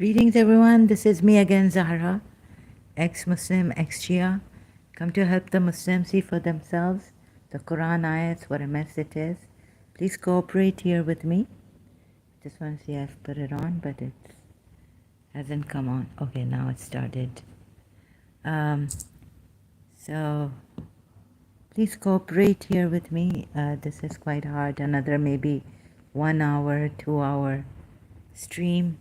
Greetings everyone, this is me again, Zahra, ex-Muslim, ex-Shia. Come to help the Muslims see for themselves the Quran ayats, what a mess it is. Please cooperate here with me. Just want to see I've put it on, but it hasn't come on. Okay, now it started. So please cooperate here with me. This is quite hard. Another maybe 1 hour, 2 hour stream,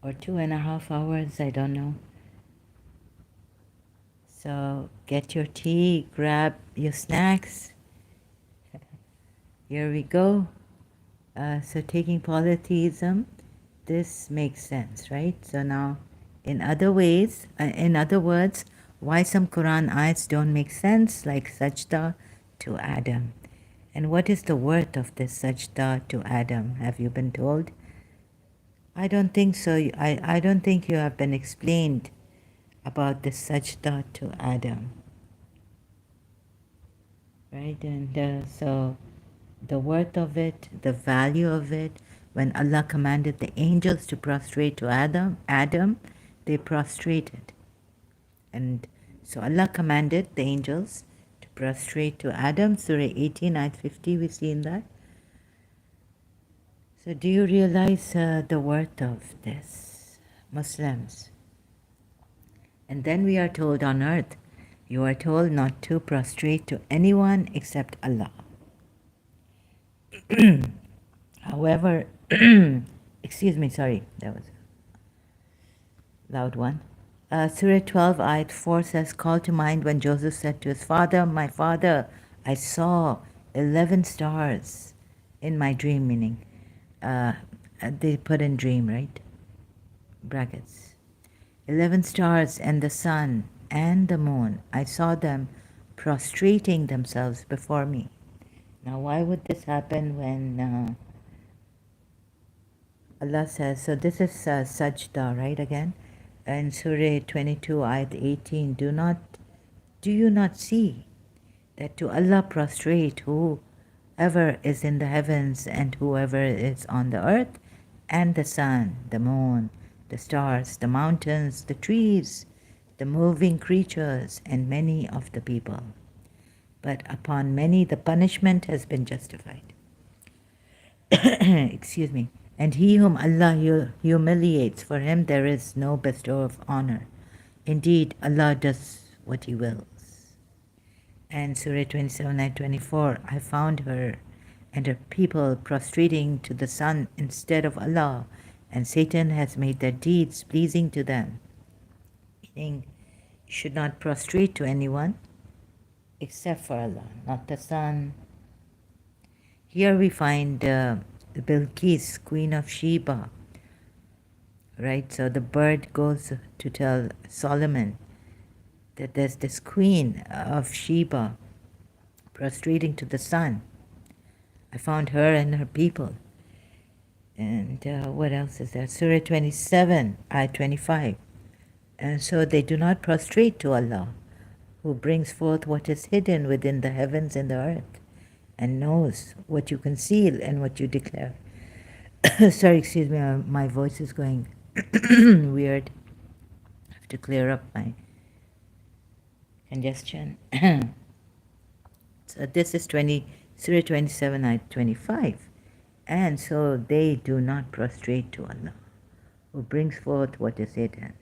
or 2.5 hours, I don't know. So get your tea, grab your snacks. Here we go. So taking polytheism, this makes sense, right? So now, in other words, why some Quran ayats don't make sense, like Sajdah to Adam. And what is the worth of this Sajdah to Adam? Have you been told? I don't think so. I don't think you have been explained about this Sajdah to Adam. Right? And so the worth of it, the value of it, when Allah commanded the angels to prostrate to Adam, they prostrated. And so Allah commanded the angels to prostrate to Adam, Surah 18, Ayat 50, we see in that. So do you realize the worth of this, Muslims? And then we are told on earth, you are told not to prostrate to anyone except Allah. However, excuse me, sorry, that was a loud one. Surah 12, Ayat 4 says, call to mind when Joseph said to his father, my father, I saw 11 stars in my dream, meaning they put in dream, right? Brackets. 11 stars and the sun and the moon, I saw them prostrating themselves before me. Now, why would this happen when Allah says, so this is Sajdah, right, again? In Surah 22, Ayat 18, do you not see that to Allah prostrate whoever is in the heavens and whoever is on the earth, and the sun, the moon, the stars, the mountains, the trees, the moving creatures, and many of the people. But upon many the punishment has been justified. Excuse me. And he whom Allah humiliates, for him there is no bestower of honor. Indeed, Allah does what he wills. And Surah 27, Ayat 24, I found her and her people prostrating to the sun instead of Allah, and Satan has made their deeds pleasing to them. Meaning, you should not prostrate to anyone except for Allah, not the sun. Here we find Bilqis, Queen of Sheba, right? So the bird goes to tell Solomon that there's this queen of Sheba prostrating to the sun. I found her and her people. And what else is there? Surah 27, Ayat 25. And so they do not prostrate to Allah, who brings forth what is hidden within the heavens and the earth, and knows what you conceal and what you declare. Sorry, excuse me, my voice is going weird. I have to clear up my congestion. So this is Surah 27, Ayat 25. And so they do not prostrate to Allah, who brings forth what is hidden.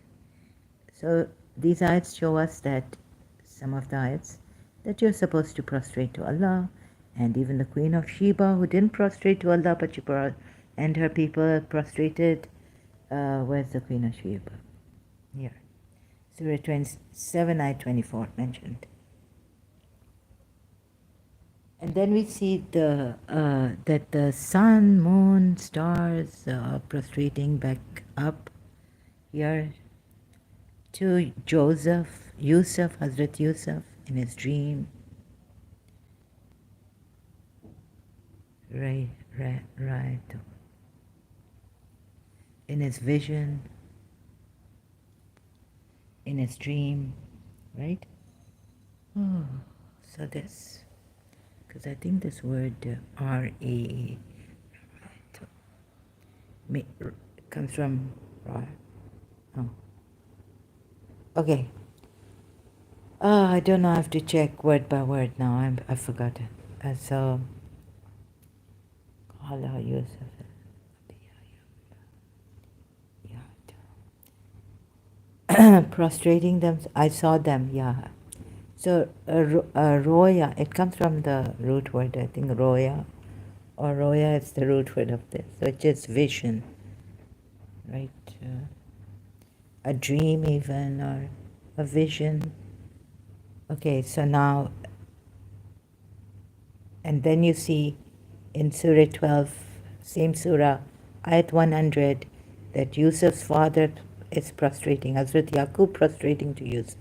So these ayats show us that, some of the ayats, that you're supposed to prostrate to Allah. And even the Queen of Sheba, who didn't prostrate to Allah, but she and her people prostrated. Where's the Queen of Sheba? Here. Surah 27, Ayat 24 mentioned. And then we see that the sun, moon, stars are prostrating back up here to Yusuf, Hazrat Yusuf, in his dream. Right. In his vision, in his dream, right? Oh, so this, because I think this word R-A, Comes from Ra. Oh. Okay. I don't know. I have to check word by word now. I've forgotten. So, Allah Yusuf. Prostrating them. I saw them. Yeah. So, roya. It comes from the root word. I think roya, or roya is the root word of this, which is vision, right? A dream, even, or a vision. Okay. So now, and then you see in Surah 12, same Surah, Ayat 100, that Yusuf's father is prostrating, Hazrat Yaqub prostrating to Yusuf.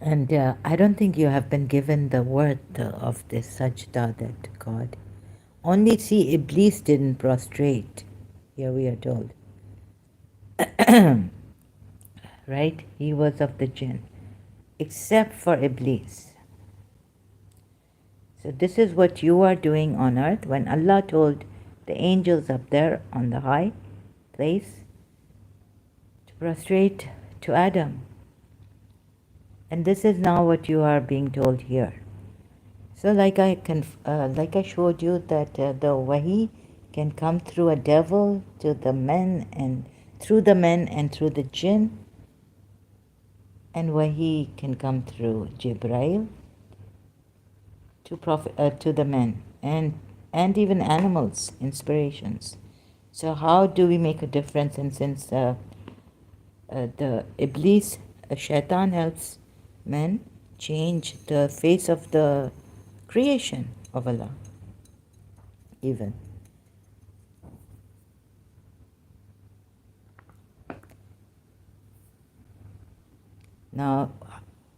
And I don't think you have been given the worth of this sajda that God. Only see, Iblis didn't prostrate, here we are told. Right? He was of the jinn, except for Iblis. So this is what you are doing on earth when Allah told the angels up there on the high place to prostrate to Adam. And this is now what you are being told here. So like I showed you that the wahi can come through a devil to the men and through the men and through the jinn, and wahi can come through Jibrail to the men and even animals, inspirations. So how do we make a difference? And since the Iblis, Shaitan helps men change the face of the creation of Allah, even. Now,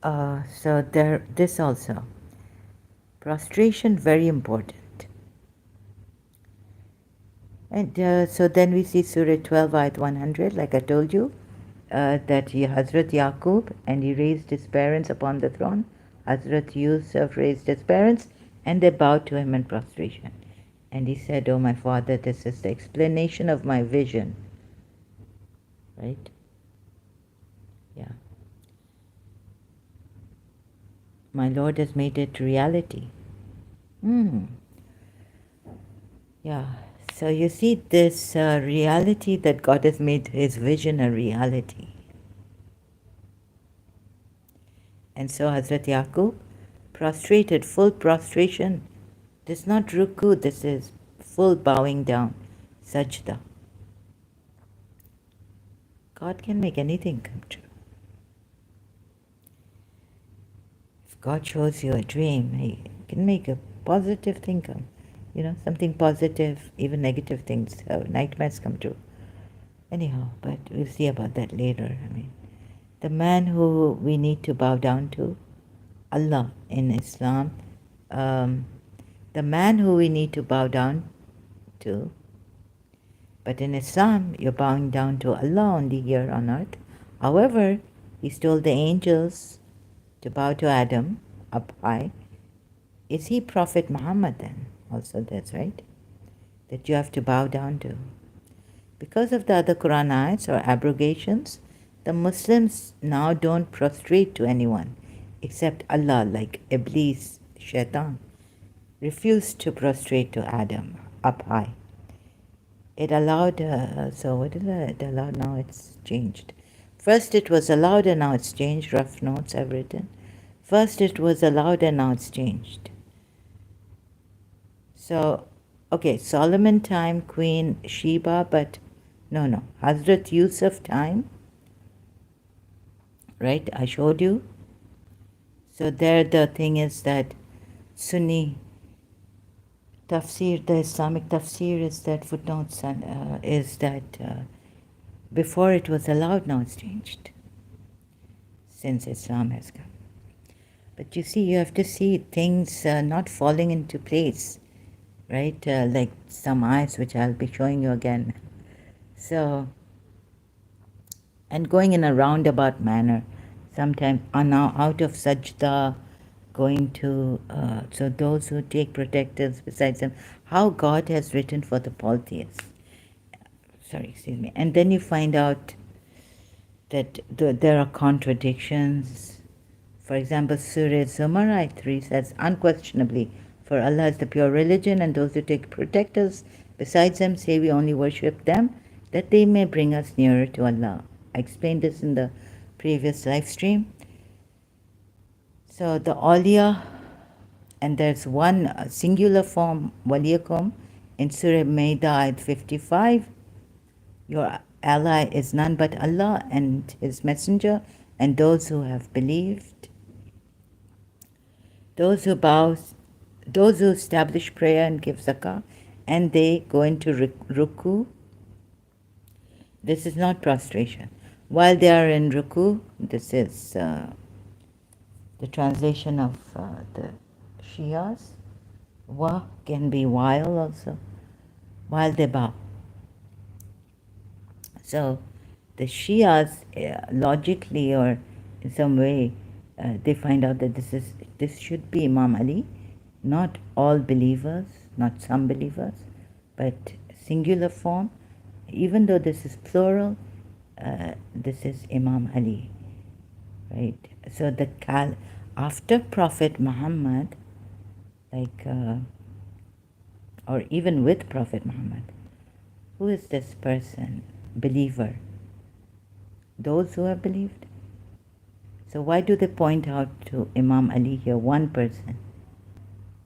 so this also. Prostration, very important. And so then we see Surah 12, Ayat 100, like I told you, that Hazrat Yaqub, and he raised his parents upon the throne. Hazrat Yusuf raised his parents, and they bowed to him in prostration. And he said, "Oh, my father, this is the explanation of my vision." Right? Yeah. My Lord has made it reality. Yeah. So you see this reality that God has made his vision a reality. And so Hazrat Yaqub prostrated, full prostration. This is not ruku, this is full bowing down, sajda. God can make anything come true. If God shows you a dream, he can make a positive thing come. Something positive, even negative things, nightmares come true. Anyhow, but we'll see about that later. The man who we need to bow down to, Allah in Islam, the man who we need to bow down to, but in Islam, you're bowing down to Allah only here on earth. However, He's told the angels to bow to Adam up high. Is he Prophet Muhammad then? Also, that's right. That you have to bow down to. Because of the other Quran ayats or abrogations, the Muslims now don't prostrate to anyone except Allah, like Iblis, Shaitan, refused to prostrate to Adam up high. It allowed, so what is it? It allowed, now it's changed. First it was allowed and now it's changed. Rough notes I've written. First it was allowed and now it's changed. So, okay, Solomon time, Queen Sheba, but no, Hazrat Yusuf time, right? I showed you. So there the thing is that Sunni tafsir, the Islamic tafsir is that footnotes is that before it was allowed, now it's changed since Islam has come. But you see, you have to see things not falling into place, right? Like some ayats which I'll be showing you again. So, and going in a roundabout manner, sometimes now out of sajda, going to, so those who take protectors besides him, how God has written for the polytheists. Sorry, excuse me. And then you find out that there are contradictions. For example, Surah Zumar ayat 3 says, unquestionably, for Allah is the pure religion, and those who take protectors besides them say we only worship them, that they may bring us nearer to Allah. I explained this in the previous live stream. So the awliya, and there's one singular form, waliyakum, in Surah Maida ayat 55, your ally is none but Allah and His Messenger, and those who have believed, those who bow, those who establish prayer and give zakah, and they go into ruku. This is not prostration. While they are in ruku, this is the translation of the Shias. Wa can be while also, while they bow. So the Shias, logically or in some way, they find out that this should be Imam Ali, not all believers, not some believers, but singular form. Even though this is plural, this is Imam Ali, right? So the after Prophet Muhammad, like, or even with Prophet Muhammad, who is this person? Believer. Those who have believed. So why do they point out to Imam Ali here, one person,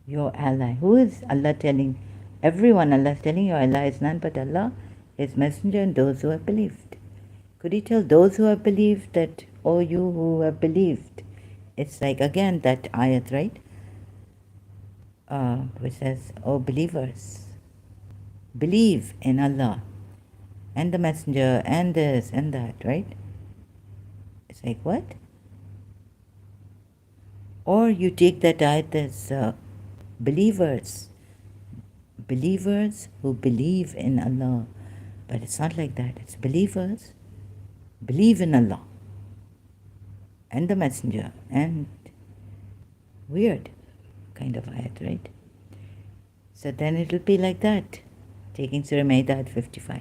your ally? Who is Allah telling? Everyone, Allah is telling your ally is none but Allah, His Messenger, and those who have believed. Could He tell those who have believed that, oh, you who have believed? It's like, again, that ayat, right? Which says, oh, believers, believe in Allah and the Messenger and this and that, right? It's like, what? Or you take that ayat as believers who believe in Allah. But it's not like that. It's believers believe in Allah and the Messenger, and weird kind of ayat, right? So then it'll be like that, taking Surah Maida at 55.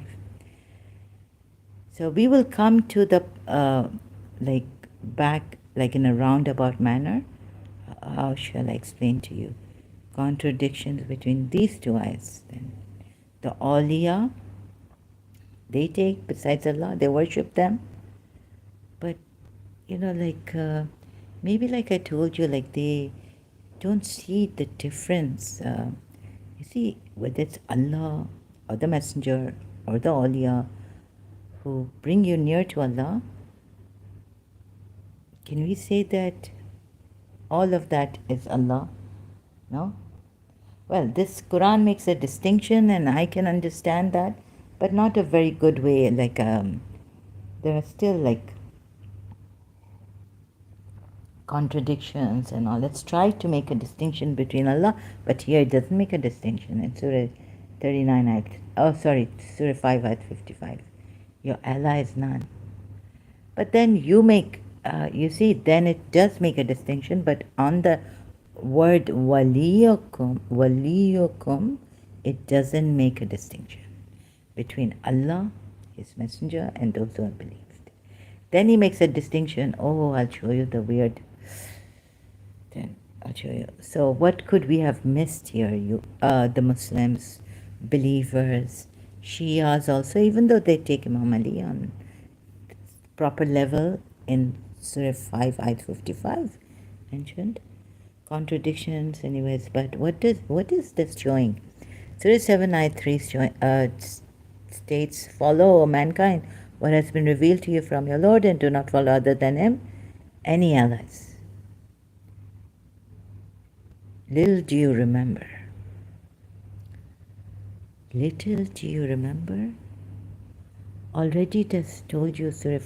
So we will come to the back in a roundabout manner. How shall I explain to you contradictions between these two ayats? Then the awliya, they take besides Allah, they worship them, but maybe like I told you, like they don't see the difference. You see, whether it's Allah or the Messenger or the awliya who bring you near to Allah, can we say that all of that is Allah? No? Well, this Quran makes a distinction, and I can understand that, but not a very good way. Like, there are still like contradictions and all. Let's try to make a distinction between Allah, but here it doesn't make a distinction. In Surah 39 Surah 5 ayat 55. Your ally is none. But then you make, you see, then it does make a distinction, but on the word waliyukum, it doesn't make a distinction between Allah, His Messenger, and those who have believed. Then He makes a distinction. Oh, I'll show you the weird. Then I'll show you. So what could we have missed here? The Muslims, believers, Shias also, even though they take Imam Ali on proper level in Surah 5 ayat 55 mentioned. Contradictions anyways, but what is this showing? Surah 7 ayat 3 states, follow, O mankind, what has been revealed to you from your Lord, and do not follow other than Him any allies. Little do you remember. Little do you remember. Already it has told you, Surah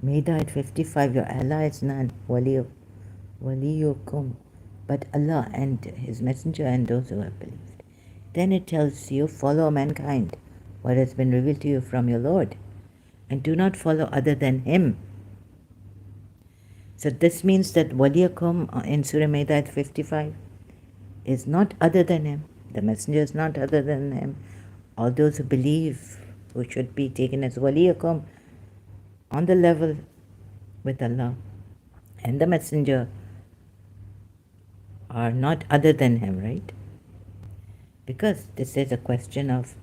Maida at 55, your ally is none, waliyukum, but Allah and His Messenger and those who have believed. Then it tells you, follow mankind, what has been revealed to you from your Lord, and do not follow other than Him. So this means that Waliyakum in Surah Maida 55 is not other than him. The messenger is not other than him. All those who believe, who should be taken as Waliyakum on the level with Allah and the messenger, are not other than him, right? Because this is a question of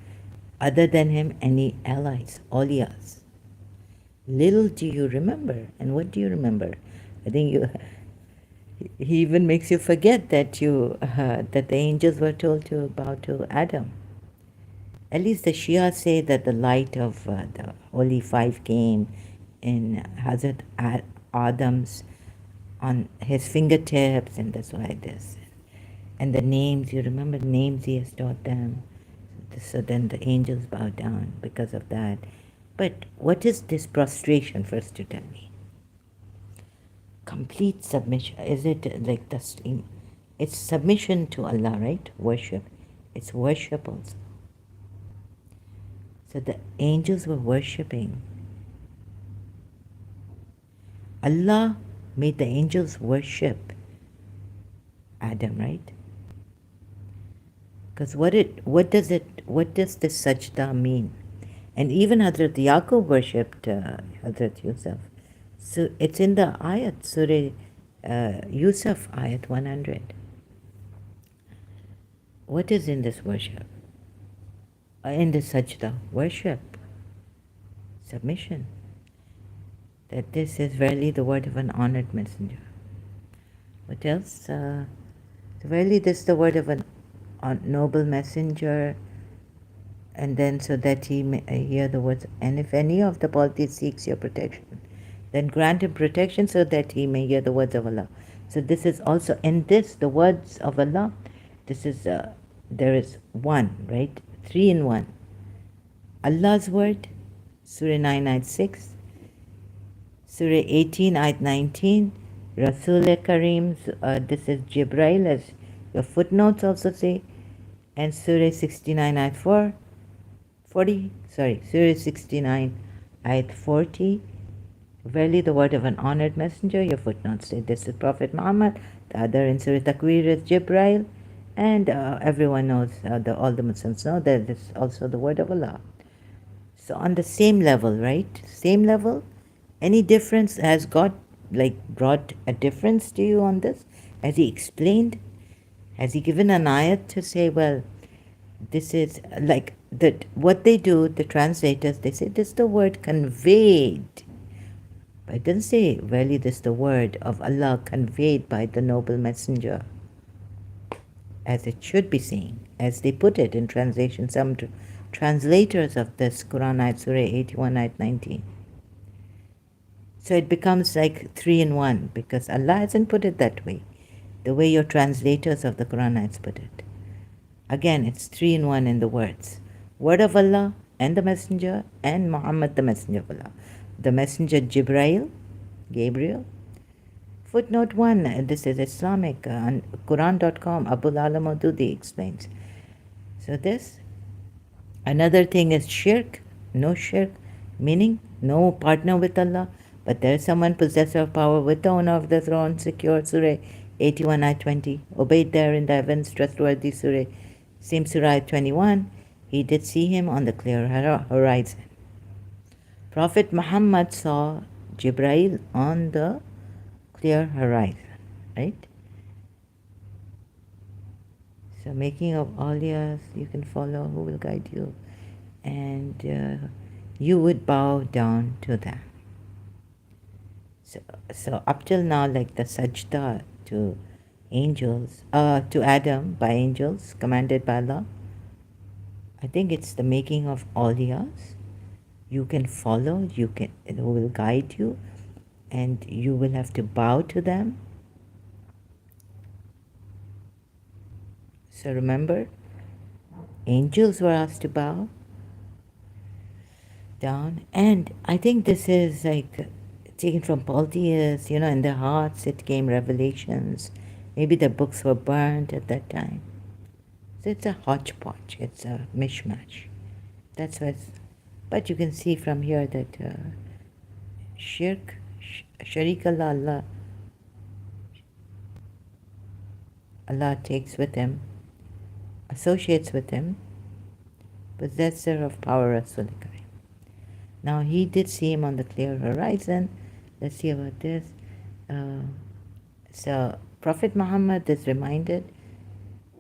other than him, any allies, awliyas. Little do you remember. And what do you remember? I think he even makes you forget that that the angels were told to bow to Adam. At least the Shia say that the light of the Holy Five came in Hazrat Adam's, on his fingertips, and that's why this. And the names, you remember the names he has taught them. So then the angels bow down because of that. But what is this prostration, first to tell me? Complete submission. Is it like the stream? It's submission to Allah, right? Worship. It's worship also. So the angels were worshipping. Allah made the angels worship Adam, right? Because what does this Sajdah mean? And even Hazrat Yaqub worshipped Hazrat Yusuf. So it's in the Ayat, Surah Yusuf, Ayat 100. What is in this worship? In the Sajdah, worship, submission. That this is verily the word of an honored messenger. What else? Verily this is the word of a noble messenger, and then so that he may hear the words. And if any of the polity seeks your protection, then grant him protection so that he may hear the words of Allah. So this is also, in this, the words of Allah, this is, there is one, right? 3 in 1. Allah's word, Surah 9, Ayat 6. Surah 18, Ayat 19. Rasul Kareem's, this is Jibrail, as your footnotes also say. And Surah 69, Ayat 40, Surah 69, Ayat 40. Verily the word of an honored messenger, your footnotes say this is Prophet Muhammad. The other in Surah Takwir is Jibrail. And everyone knows, all the Muslims know that this is also the word of Allah. So on the same level, right? Same level. Any difference? Has God brought a difference to you on this? Has He explained? Has He given an ayat to say, well, this is like that? What they do, the translators, they say this is the word conveyed. But it doesn't say, verily this is the word of Allah conveyed by the noble messenger, as it should be saying, as they put it in translation. Some translators of this Quran ayat, Surah 81, ayat 19. So it becomes like 3 in 1, because Allah hasn't put it that way, the way your translators of the Quran ayats put it. Again, it's 3 in 1 in the words. Word of Allah and the messenger, and Muhammad the messenger of Allah. The messenger Gabriel. Footnote 1, this is Islamic, on Quran.com, Abul Alam Ududi explains. So this. Another thing is shirk, no shirk, meaning no partner with Allah, but there is someone possessor of power with the owner of the throne, secure, Surah 81, Ayat 20, obeyed there in the heavens, trustworthy, Surah, same Surah, Ayat 21, he did see him on the clear horizon. Prophet Muhammad saw Jibrail on the clear horizon, right? So making of awliyas, you can follow who will guide you, and you would bow down to them. So up till now, like the sajdah to angels, to Adam by angels, commanded by Allah, I think it's the making of awliyas. You can follow, who will guide you, and you will have to bow to them. So remember, angels were asked to bow down, and I think this is like taken from polytheists, in their hearts it came revelations. Maybe the books were burnt at that time. So it's a hodgepodge, it's a mishmash. That's why but you can see from here that shirk, sharik Allah, Allah takes with him, associates with him, possessor of power, Rasul Karim. Now he did see him on the clear horizon. Let's see about this. So Prophet Muhammad is reminded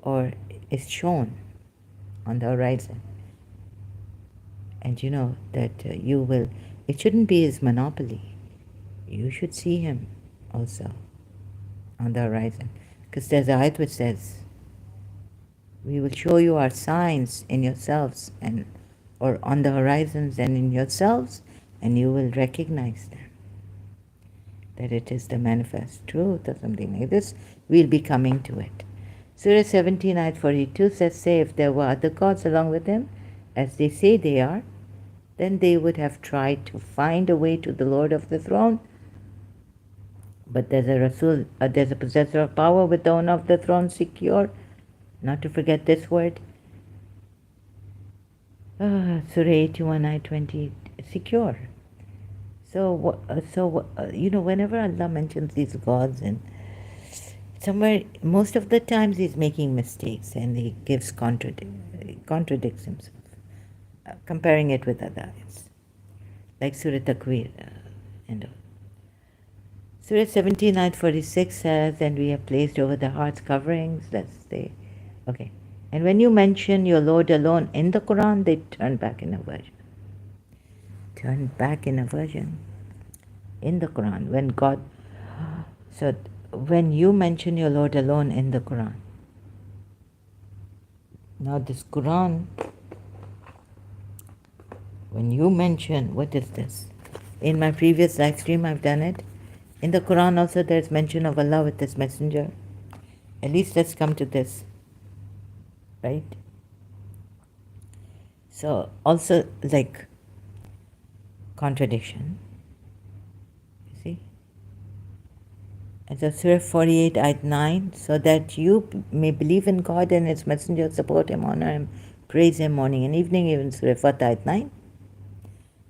or is shown on the horizon. And you know that you will, it shouldn't be his monopoly. You should see him also on the horizon. Because there's an ayat which says, we will show you our signs in yourselves and or on the horizons and in yourselves, and you will recognize them. That it is the manifest truth or something like this. We'll be coming to it. Surah 17, ayat 42 says, say if there were other gods along with him, as they say they are, then they would have tried to find a way to the Lord of the throne. But there's a Rasul, there's a possessor of power with the owner of the throne secure. Not to forget this word. Surah 81, ayat 20, secure. So, whenever Allah mentions these gods, and somewhere, most of the times he's making mistakes and he gives contradicts himself, comparing it with other ayats, like Surah Takwir and all. Surah 17, ayat 46 says, and we have placed over the hearts coverings, let's say, okay. And when you mention your Lord alone in the Quran, they turn back in aversion. Turn back in aversion in the Quran. So when you mention your Lord alone in the Quran, now this Quran, when you mention, what is this? In my previous live stream I've done it. In the Quran also there's mention of Allah with His messenger. At least let's come to this. Right? So also like contradiction. You see? And so Surah 48, ayat 9, so that you may believe in God and His messenger, support Him, honor Him, praise Him morning and evening, even Surah Fatah, ayat 9.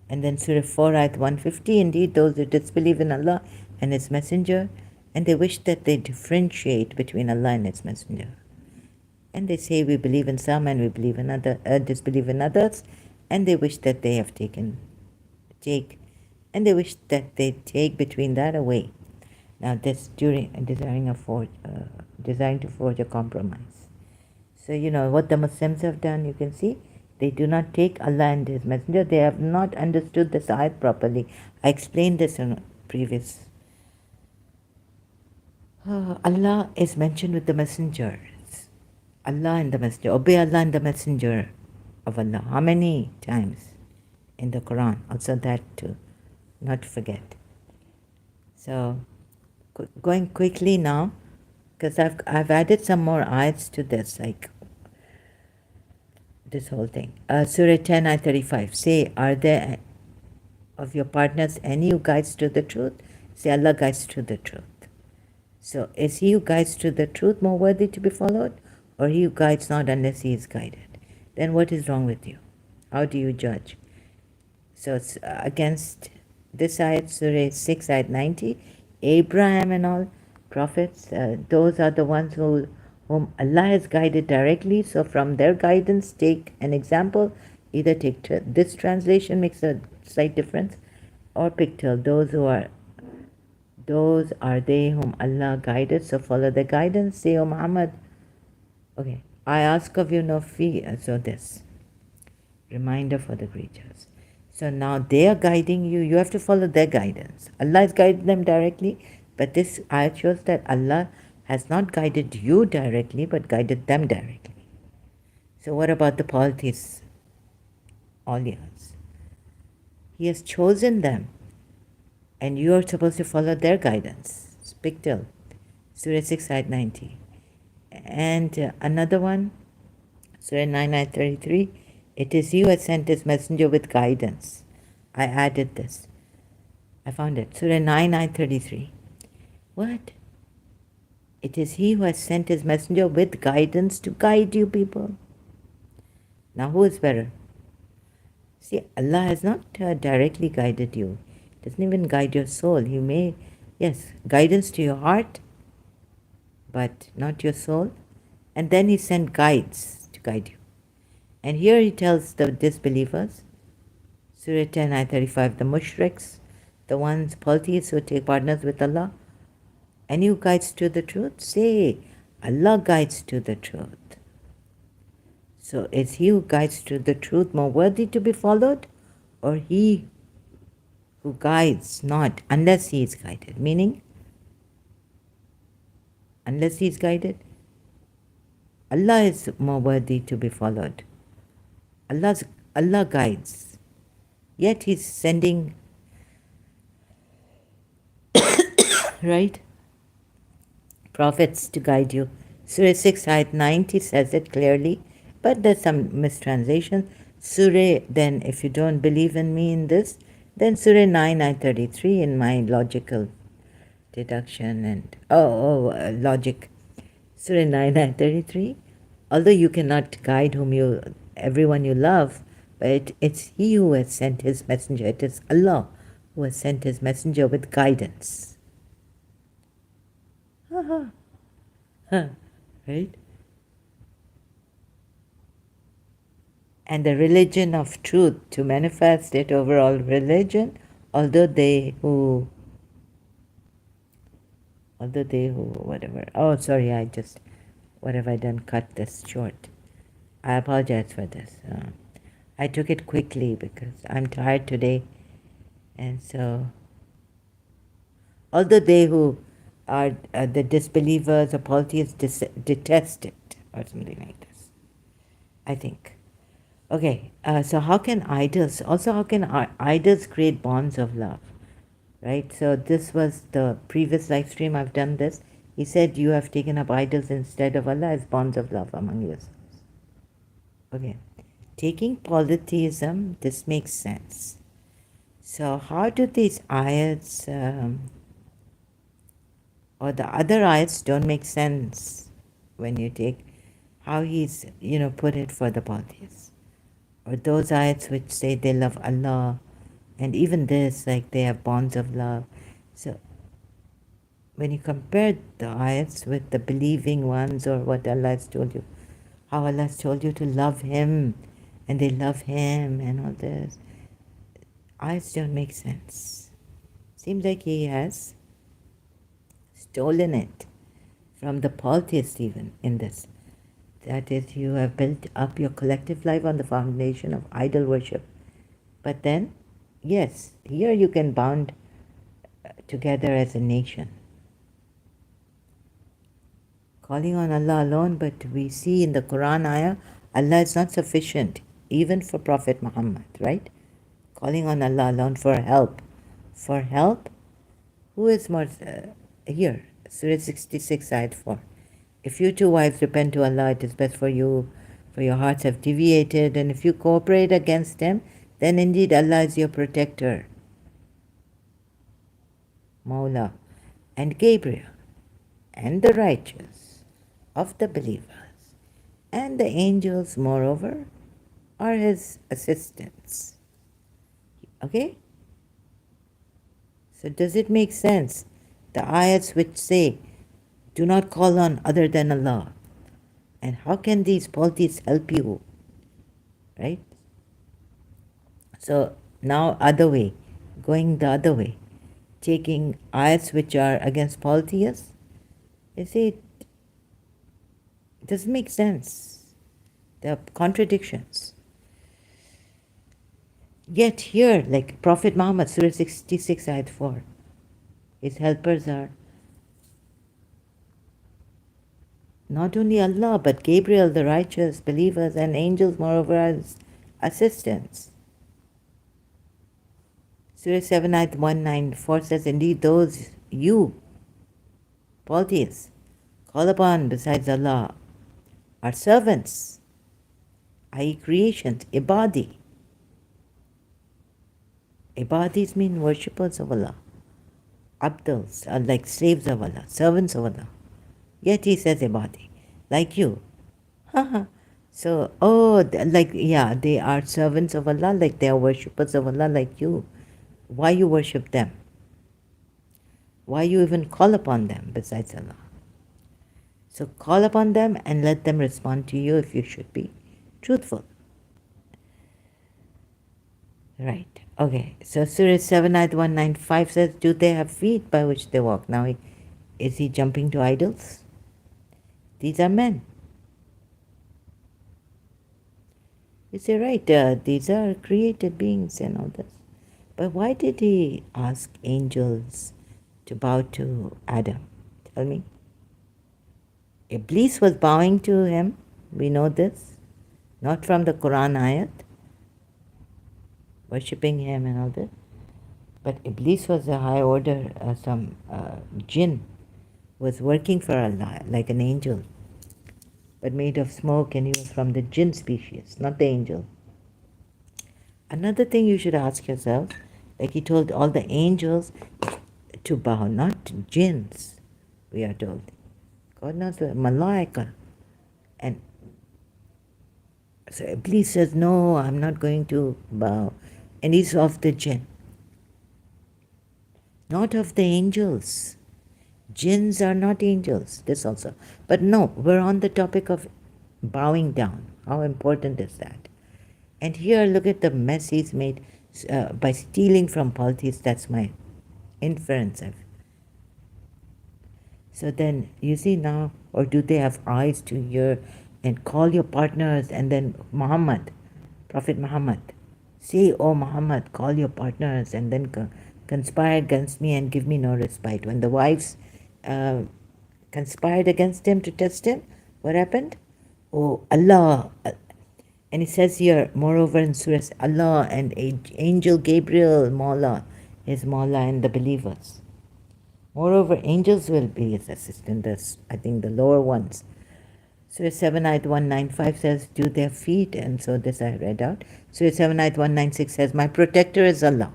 And then Surah 4, ayat 150, indeed those who disbelieve in Allah and His messenger, and they wish that they differentiate between Allah and His messenger. And they say we believe in some and we believe in disbelieve in others, and they wish that they have and they wish that they take between that away. Now this during desiring to forge a compromise. So you know what the Muslims have done, you can see, they do not take Allah and His messenger. They have not understood this ayat properly. I explained this in previous. Allah is mentioned with the messenger. Allah and the messenger. Obey Allah and the messenger of Allah. How many times in the Quran? Also that too. Not to forget. So going quickly now, because I've added some more ayats to this, like this whole thing. Surah 10, ayat 35. Say, are there of your partners any who guides to the truth? Say, Allah guides to the truth. So is he who guides to the truth more worthy to be followed, or he who guides not unless he is guided? Then what is wrong with you? How do you judge? So it's against this ayat, Surah 6, ayat 90, Abraham and all prophets, those are the ones whom Allah has guided directly. So from their guidance, take an example. Either take this translation makes a slight difference, or pictorial. Those are they whom Allah guided. So follow the guidance. Say, O Muhammad, okay, I ask of you no fee. So this reminder for the creatures. So now they are guiding you. You have to follow their guidance. Allah has guided them directly, but this ayat shows that Allah has not guided you directly, but guided them directly. So what about the polytheists? All yours. He has chosen them, and you are supposed to follow their guidance. Speak till Surah 6, ayat 90. And another one, Surah 9, ayat 33. It is He who has sent His messenger with guidance. I added this. I found it. Surah 9, ayat 33. What? It is He who has sent His messenger with guidance to guide you people. Now who is better? See, Allah has not directly guided you. Doesn't even guide your soul. He may, yes, guidance to your heart, but not your soul. And then he sent guides to guide you. And here he tells the disbelievers, Surah 10, Ayat 35, the mushriks, the ones, polytheists who take partners with Allah, and you guides to the truth? Say, Allah guides to the truth. So is he who guides to the truth more worthy to be followed, or he who guides not unless he is guided? Meaning, unless he is guided, Allah is more worthy to be followed. Allah guides. Yet he's sending, right, prophets to guide you. Surah 6, Ayat 90 says it clearly, but there's some mistranslation. Surah, then if you don't believe in me in this, then Surah 9, Ayat 33 in my logical deduction and, logic. Surah 9, Ayat 33, although you cannot guide everyone you love, but it's he who has sent his messenger. It is Allah who has sent his messenger with guidance. Right? And the religion of truth, to manifest it, overall religion, although they who, whatever. Oh, sorry, what have I done? Cut this short. I apologize for this. I took it quickly because I'm tired today. And so, although they who are the disbelievers or polytheists detest it, or something like this, I think. Okay, so how can idols create bonds of love? Right, so this was the previous live stream. I've done this. He said you have taken up idols instead of Allah as bonds of love among yourselves. Okay, taking polytheism, this makes sense. So how do these ayats or the other ayats don't make sense when you take how he's put it for the polytheists, or those ayats which say they love Allah, and even this, like they have bonds of love. So when you compare the ayats with the believing ones, or what Allah has told you, how Allah has told you to love Him, and they love Him, and all this, ayats don't make sense. Seems like He has stolen it from the polytheists even in this. That is, you have built up your collective life on the foundation of idol worship. But then, yes, here you can bond together as a nation, calling on Allah alone. But we see in the Quran ayah, Allah is not sufficient even for Prophet Muhammad, right? Calling on Allah alone for help. For help, who is more here? Surah 66, Ayat 4. If you two wives repent to Allah, it is best for you, for your hearts have deviated, and if you cooperate against them, then indeed Allah is your protector, Mawla, and Gabriel, and the righteous of the believers, and the angels, moreover, are His assistants. Okay? So does it make sense? The ayats which say, do not call on other than Allah. And how can these polytheists help you? Right? So now going the other way, taking ayats which are against polytheists, you see, it doesn't make sense. There are contradictions. Yet here, like Prophet Muhammad, Surah 66, Ayat 4, his helpers are not only Allah, but Gabriel, the righteous, believers, and angels, moreover, as assistants. Surah 7, Ayat 194 says, indeed those you, polytheists, call upon besides Allah are servants, i.e. creations, ibadi. Ibadis mean worshippers of Allah. Abdals are like slaves of Allah, servants of Allah. Yet He says ibadi, like you. So, they are servants of Allah, like they are worshippers of Allah, like you. Why you worship them? Why you even call upon them besides Allah? So call upon them and let them respond to you if you should be truthful. Right. Okay. So Surah 7 Ayat 195 says, do they have feet by which they walk? Now, is he jumping to idols? These are men. You say, right, these are created beings and all this. But why did he ask angels to bow to Adam? Tell me. Iblis was bowing to him. We know this. Not from the Quran ayat. Worshipping him and all that. But Iblis was a high order, some jinn was working for Allah like an angel, but made of smoke, and he was from the jinn species, not the angel. Another thing you should ask yourself, like he told all the angels to bow, not jinns, we are told. God knows the malaika. And so Iblis says, no, I'm not going to bow. And he's of the jinn, not of the angels. Jinns are not angels, this also. But no, we're on the topic of bowing down. How important is that? And here, look at the mess he's made by stealing from polytheists. That's my inference. So then, you see now, or do they have eyes to hear and call your partners, and then Muhammad, Prophet Muhammad, say, oh Muhammad, call your partners and then conspire against me and give me no respite. When the wives conspired against him to test him, what happened? Oh, Allah. And it says here, moreover in Surah, Allah and Angel Gabriel, Mawla, his Mawla and the believers. Moreover, angels will be his assistant, I think the lower ones. Surah 7 Ayat 195 says, do their feet, and so this I read out. Surah 7 Ayat 196 says, my protector is Allah.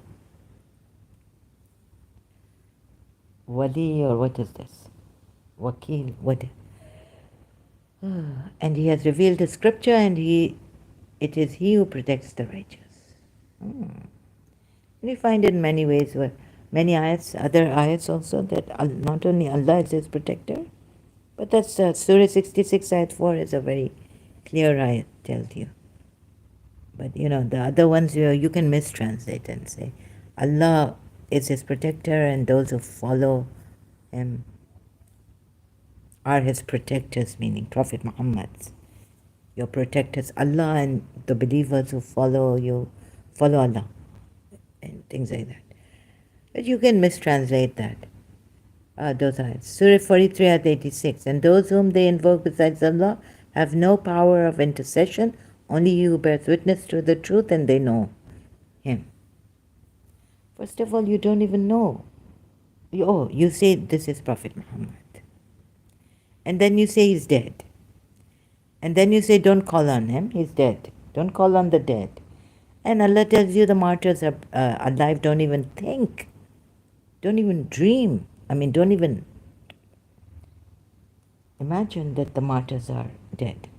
Wali, or what is this? Wakil, what? And he has revealed the scripture, and it is he who protects the righteous. And you find it in many ways, where many ayats, other ayats also, that not only Allah is his protector, but that's Surah 66 ayat 4 is a very clear ayat, tells you. But the other ones you can mistranslate and say Allah is his protector, and those who follow him are his protectors, meaning Prophet Muhammad's. Your protectors, Allah, and the believers who follow you, follow Allah, and things like that. But you can mistranslate that. Those ayats. Surah 43 ayat 86. And those whom they invoke besides Allah have no power of intercession, only he who bears witness to the truth, and they know him. First of all, you don't even know. You say this is Prophet Muhammad. And then you say he's dead. And then you say don't call on him, he's dead. Don't call on the dead. And Allah tells you the martyrs are alive, don't even think. Don't even dream. Don't even imagine that the martyrs are dead.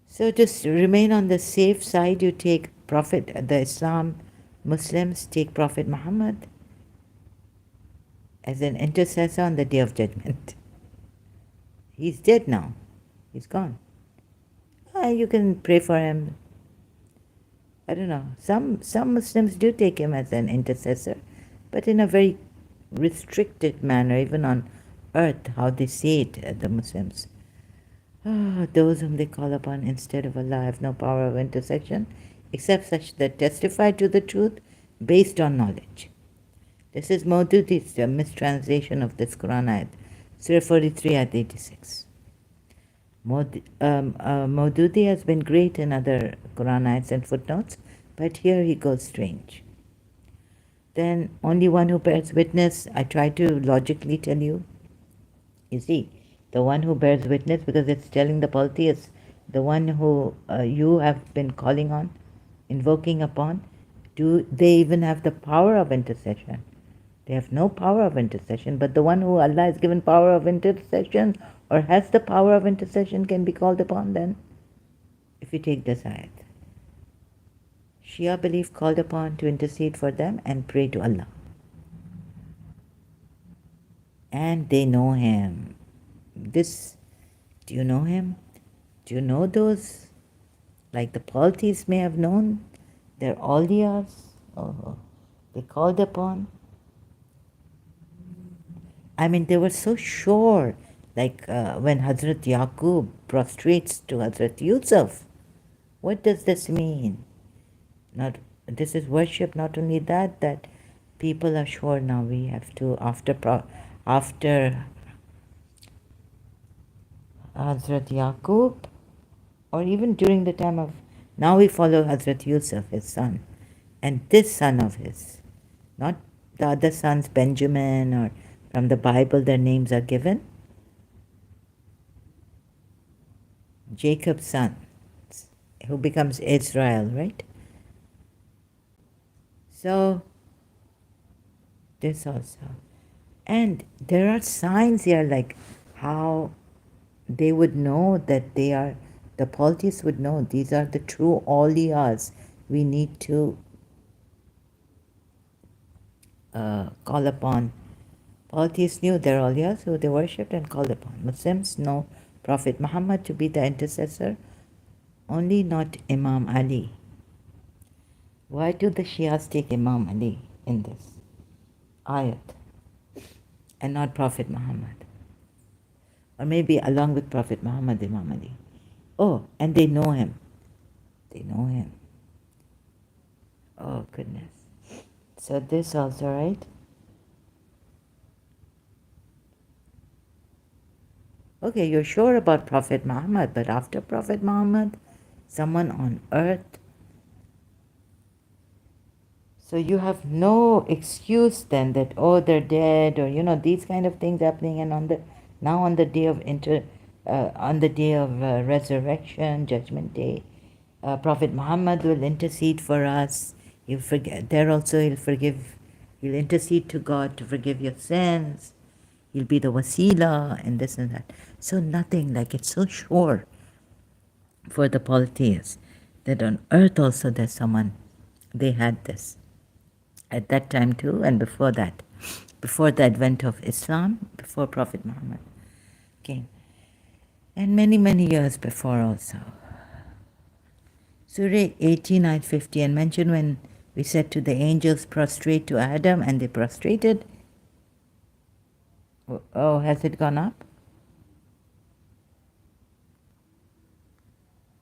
So to remain on the safe side, you take Prophet, the Islam Muslims take Prophet Muhammad as an intercessor on the Day of Judgment. He's dead now. He's gone. You can pray for him. I don't know. Some Muslims do take him as an intercessor, but in a very restricted manner, even on earth, how they say it, the Muslims. Those whom they call upon instead of Allah have no power of intercession, except such that testify to the truth based on knowledge. This is Maududi's mistranslation of this Quran ayat, Surah 43 ayat 86. Maududi has been great in other Quran ayats and footnotes, but here he goes strange. Then only one who bears witness, I try to logically tell you. You see, the one who bears witness, because it's telling the polytheists, the one who you have been calling on, invoking upon, do they even have the power of intercession? They have no power of intercession, but the one who Allah has given power of intercession, or has the power of intercession, can be called upon then. If you take this ayat, Shia believe called upon to intercede for them and pray to Allah. and they know him. This, do you know him? Do you know those? Like the Paltis may have known, they're Aulias, they called upon. I mean, they were so sure, like when Hazrat Yaqub prostrates to Hazrat Yusuf. What does this mean? Not this is worship. Not only that, that people are sure now we have to after Hazrat Yaqub, or even during the time of now we follow Hazrat Yusuf, his son, and this son of his, not the other sons, Benjamin, or from the Bible their names are given. Jacob's son, who becomes Israel, right? So this also. And there are signs here like how they would know that they are, the Paltis would know these are the true Awliyas. We need to call upon. Paltis knew they're Awliyas, so they worshipped and called upon. Muslims know Prophet Muhammad to be the intercessor, only not Imam Ali. Why do the Shias take Imam Ali in this ayat and not Prophet Muhammad? Or maybe along with Prophet Muhammad, Imam Ali. Oh, and they know him. They know him. Oh, goodness. So this also, right? Okay, you're sure about Prophet Muhammad, but after Prophet Muhammad, someone on earth. So you have no excuse then that, oh, they're dead, or, these kind of things happening. And on the day of resurrection, Judgment Day, Prophet Muhammad will intercede for us. He'll forget. There also he'll forgive. He'll intercede to God to forgive your sins. He'll be the wasila and this and that. So nothing, like it's so sure for the polytheists that on earth also there's someone. They had this at that time too, and before that, before the advent of Islam, before Prophet Muhammad came, and many, many years before also. Surah 18, ayat 50, and mention when we said to the angels, prostrate to Adam, and they prostrated. Oh, has it gone up?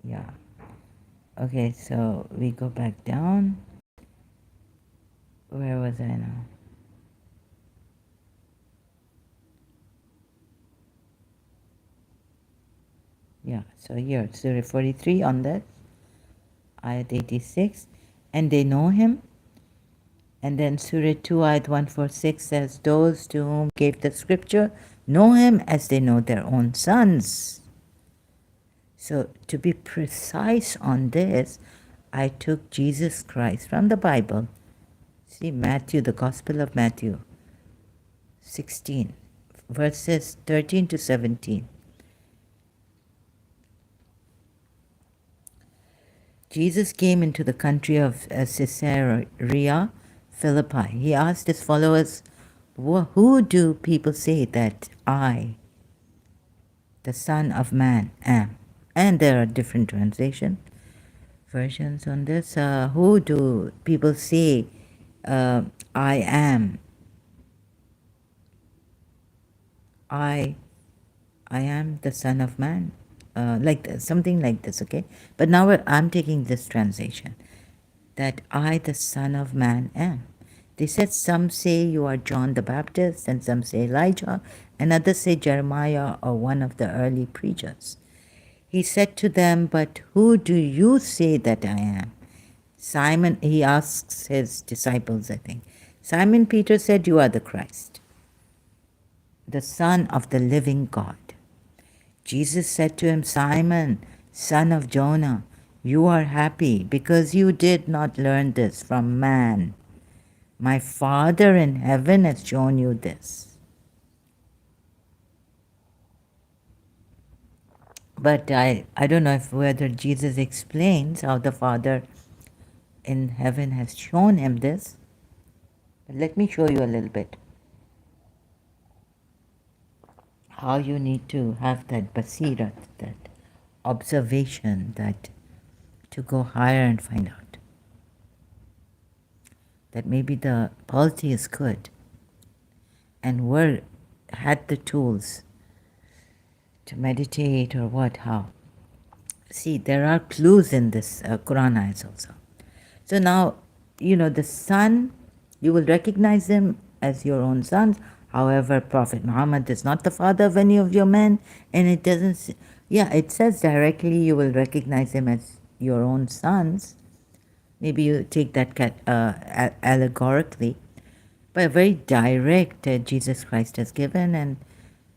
Yeah. Okay, so we go back down. Where was I now? Yeah, so here, Surah 43 on that, ayat 86, and they know him. And then Surah 2, ayat 146 says, those to whom gave the scripture know him as they know their own sons. So to be precise on this, I took Jesus Christ from the Bible. See Matthew, the Gospel of Matthew 16, verses 13 to 17. Jesus came into the country of Caesarea Philippi. He asked his followers, who do people say that I, the Son of Man, am? And there are different versions on this. Who do people say I am? I am the Son of Man. Something like this, okay? But now I'm taking this translation, that I, the Son of Man, am. They said some say you are John the Baptist, and some say Elijah, and others say Jeremiah or one of the early preachers. He said to them, but who do you say that I am? Simon, he asks his disciples, I think. Simon Peter said, you are the Christ, the Son of the living God. Jesus said to him, Simon, son of Jonah, you are happy because you did not learn this from man. My Father in heaven has shown you this. But I don't know whether Jesus explains how the Father in heaven has shown him this. But let me show you a little bit. how you need to have that basirat, that observation, that to go higher and find out that maybe the polity is good and had the tools to meditate or what, how. See, there are clues in this Quran ayahs also. So now, the son, you will recognize him as your own sons. However, Prophet Muhammad is not the father of any of your men, and it doesn't, it says directly you will recognize him as your own sons. Maybe you take that allegorically, but very direct Jesus Christ has given. And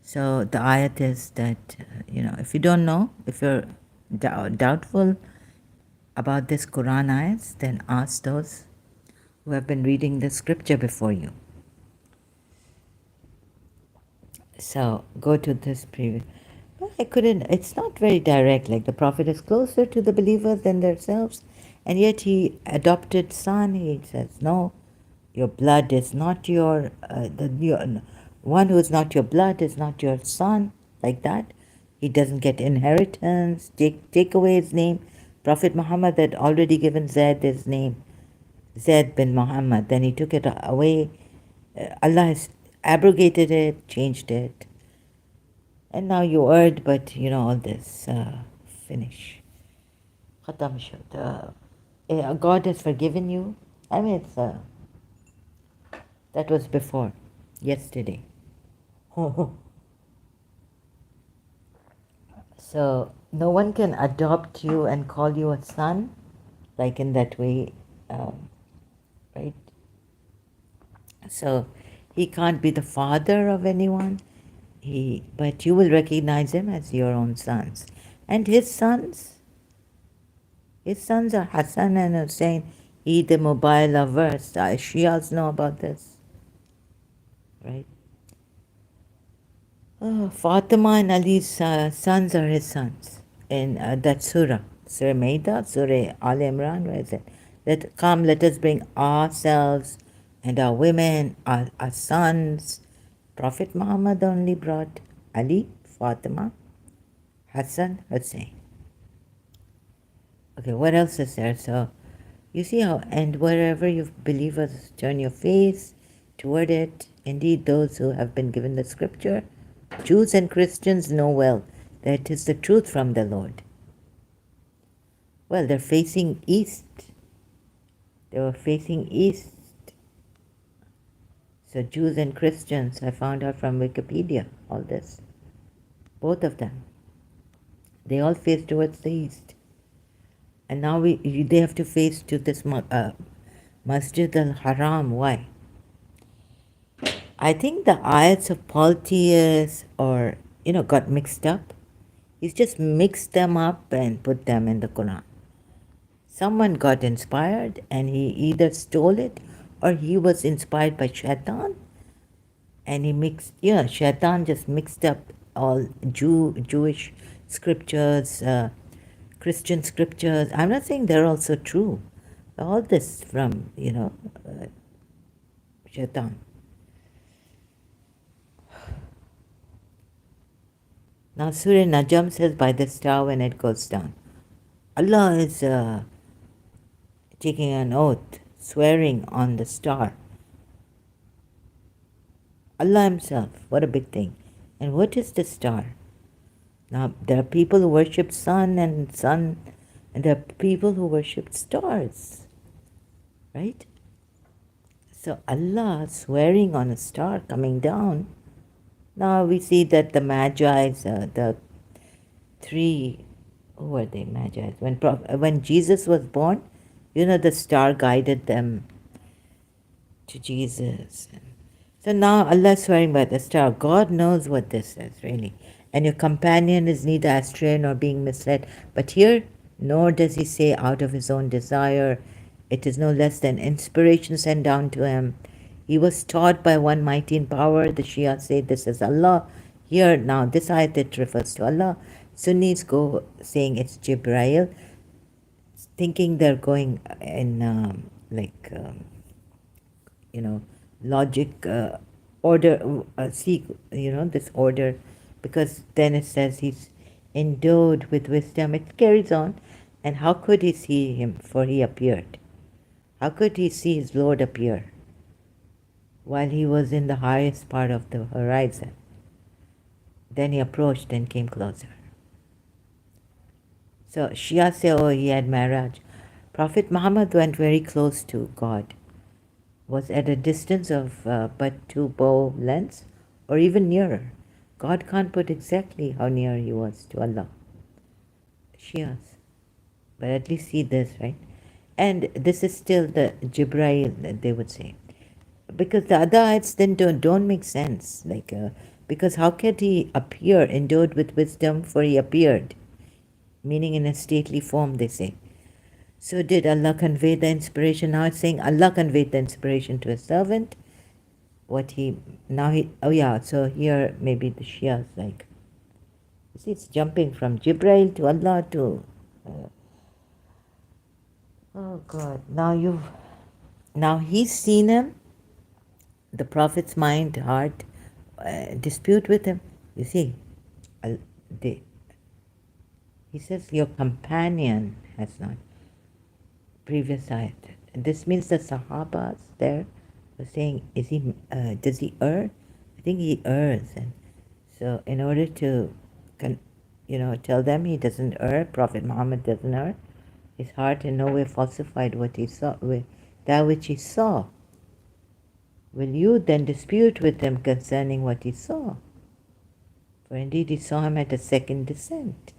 so the ayat is that, if you don't know, if you're doubtful about this Quran ayats, then ask those who have been reading the scripture before you. So go to this previous. Well, it's not very direct, like the Prophet is closer to the believers than themselves, and yet he adopted son. He says, no, your blood is not one who is not your blood is not your son, like that. He doesn't get inheritance, take away his name. Prophet Muhammad had already given Zaid his name, Zaid bin Muhammad, then he took it away. Allah has abrogated it, changed it. And now you erred, but all this, finish. Khatam shud. God has forgiven you. I mean, that was before, yesterday. So no one can adopt you and call you a son, like in that way, right? So he can't be the father of anyone. But you will recognize him as your own sons. And his sons are Hassan and Hussein. He, the mobile lovers. Shias know about this, right? Fatima and Ali's sons are his sons. In that surah, Surah Maida, Surah Al Imran, where is it? Let us bring ourselves and our women, our sons. Prophet Muhammad only brought Ali, Fatima, Hassan, Hussein. Okay, what else is there? So you see how, and wherever you believers turn your face toward it, indeed those who have been given the scripture, Jews and Christians, know well that it is the truth from the Lord. Well, they're facing east. They were facing east. So Jews and Christians, I found out from Wikipedia, all this. Both of them. They all face towards the east. And now they have to face to this Masjid al-Haram. Why? I think the ayats of Polytheist got mixed up. He's just mixed them up and put them in the Quran. Someone got inspired and he either stole it or he was inspired by Shaitan, and he Shaitan just mixed up all Jewish scriptures, Christian scriptures. I'm not saying they're also true. All this from, Shaitan. Now Surah Najm says, by the star when it goes down. Allah is taking an oath, swearing on the star. Allah himself, what a big thing. And what is the star? Now, there are people who worship sun, and there are people who worship stars, right? So Allah swearing on a star coming down. Now we see that the Magi's, the three, who were they, Magi's? When Jesus was born, the star guided them to Jesus. So now Allah is swearing by the star. God knows what this is, really. And your companion is neither astray nor being misled. But here, nor does he say out of his own desire. It is no less than inspiration sent down to him. He was taught by one mighty in power. The Shia say this is Allah. Here, now, this ayat, it refers to Allah. Sunnis go saying it's Jibrail, thinking they're going in logic, order, this order because then it says he's endowed with wisdom. It carries on. And how could he see him? For he appeared. How could he see his Lord appear while he was in the highest part of the horizon? Then he approached and came closer. So Shia said, oh, he had Miraj. Prophet Muhammad went very close to God, was at a distance of but 2 bow lengths or even nearer. God can't put exactly how near he was to Allah. Shias. But at least see this, right? And this is still the Jibrail, they would say. Because the other ayats then don't make sense. Because how could he appear endowed with wisdom, for he appeared, meaning in a stately form, they say. So did Allah convey the inspiration? Now it's saying Allah conveyed the inspiration to a servant. So here maybe the Shias you see, it's jumping from Jibrail to Allah to, oh God, now he's seen him, the Prophet's mind, heart, dispute with him. You see, he says your companion has not. Previous ayat. This means the Sahabas there were saying, does he err? I think he errs. And so in order to, tell them he doesn't err, Prophet Muhammad doesn't err, his heart in no way falsified what he saw, that which he saw. Will you then dispute with him concerning what he saw? For indeed he saw him at a second descent,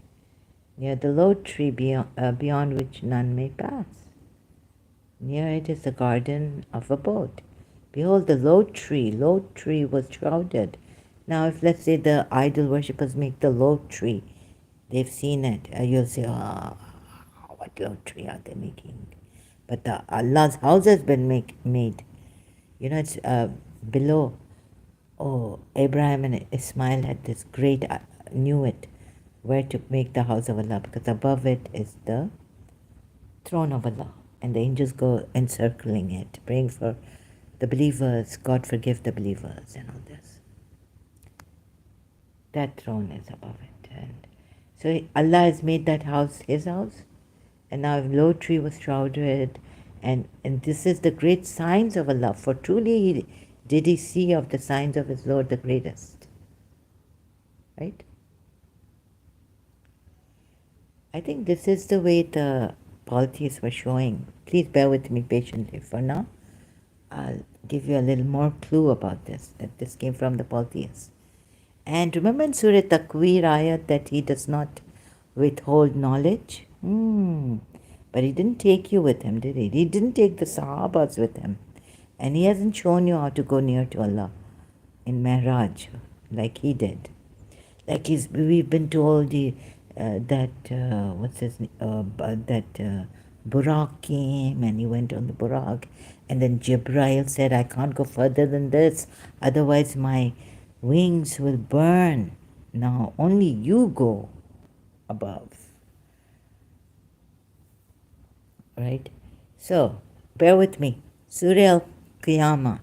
near the low tree beyond which none may pass. Near it is the garden of abode. Behold, the low tree was shrouded. Now, if let's say the idol worshippers make the low tree, they've seen it, you'll say, what low tree are they making? But Allah's house has been made. It's below. Oh, Abraham and Ismail had this great, knew it, where to make the house of Allah, because above it is the throne of Allah. And the angels go encircling it, praying for the believers, God forgive the believers, and all this. That throne is above it. And so Allah has made that house his house. And now low tree was shrouded. And this is the great signs of Allah. For truly did he see of the signs of his Lord the greatest. Right? I think this is the way the polytheists were showing. Please bear with me patiently. For now, I'll give you a little more clue about this, that this came from the polytheists. And remember in Surah Takwir ayat that he does not withhold knowledge? But he didn't take you with him, did he? He didn't take the Sahabas with him. And he hasn't shown you how to go near to Allah in Mi'raj like he did. Like we've been told that Buraq came and he went on the Buraq, and then Jibrail said, I can't go further than this, otherwise my wings will burn. Now only you go above. Right? So, bear with me. Surah Al-Qiyamah.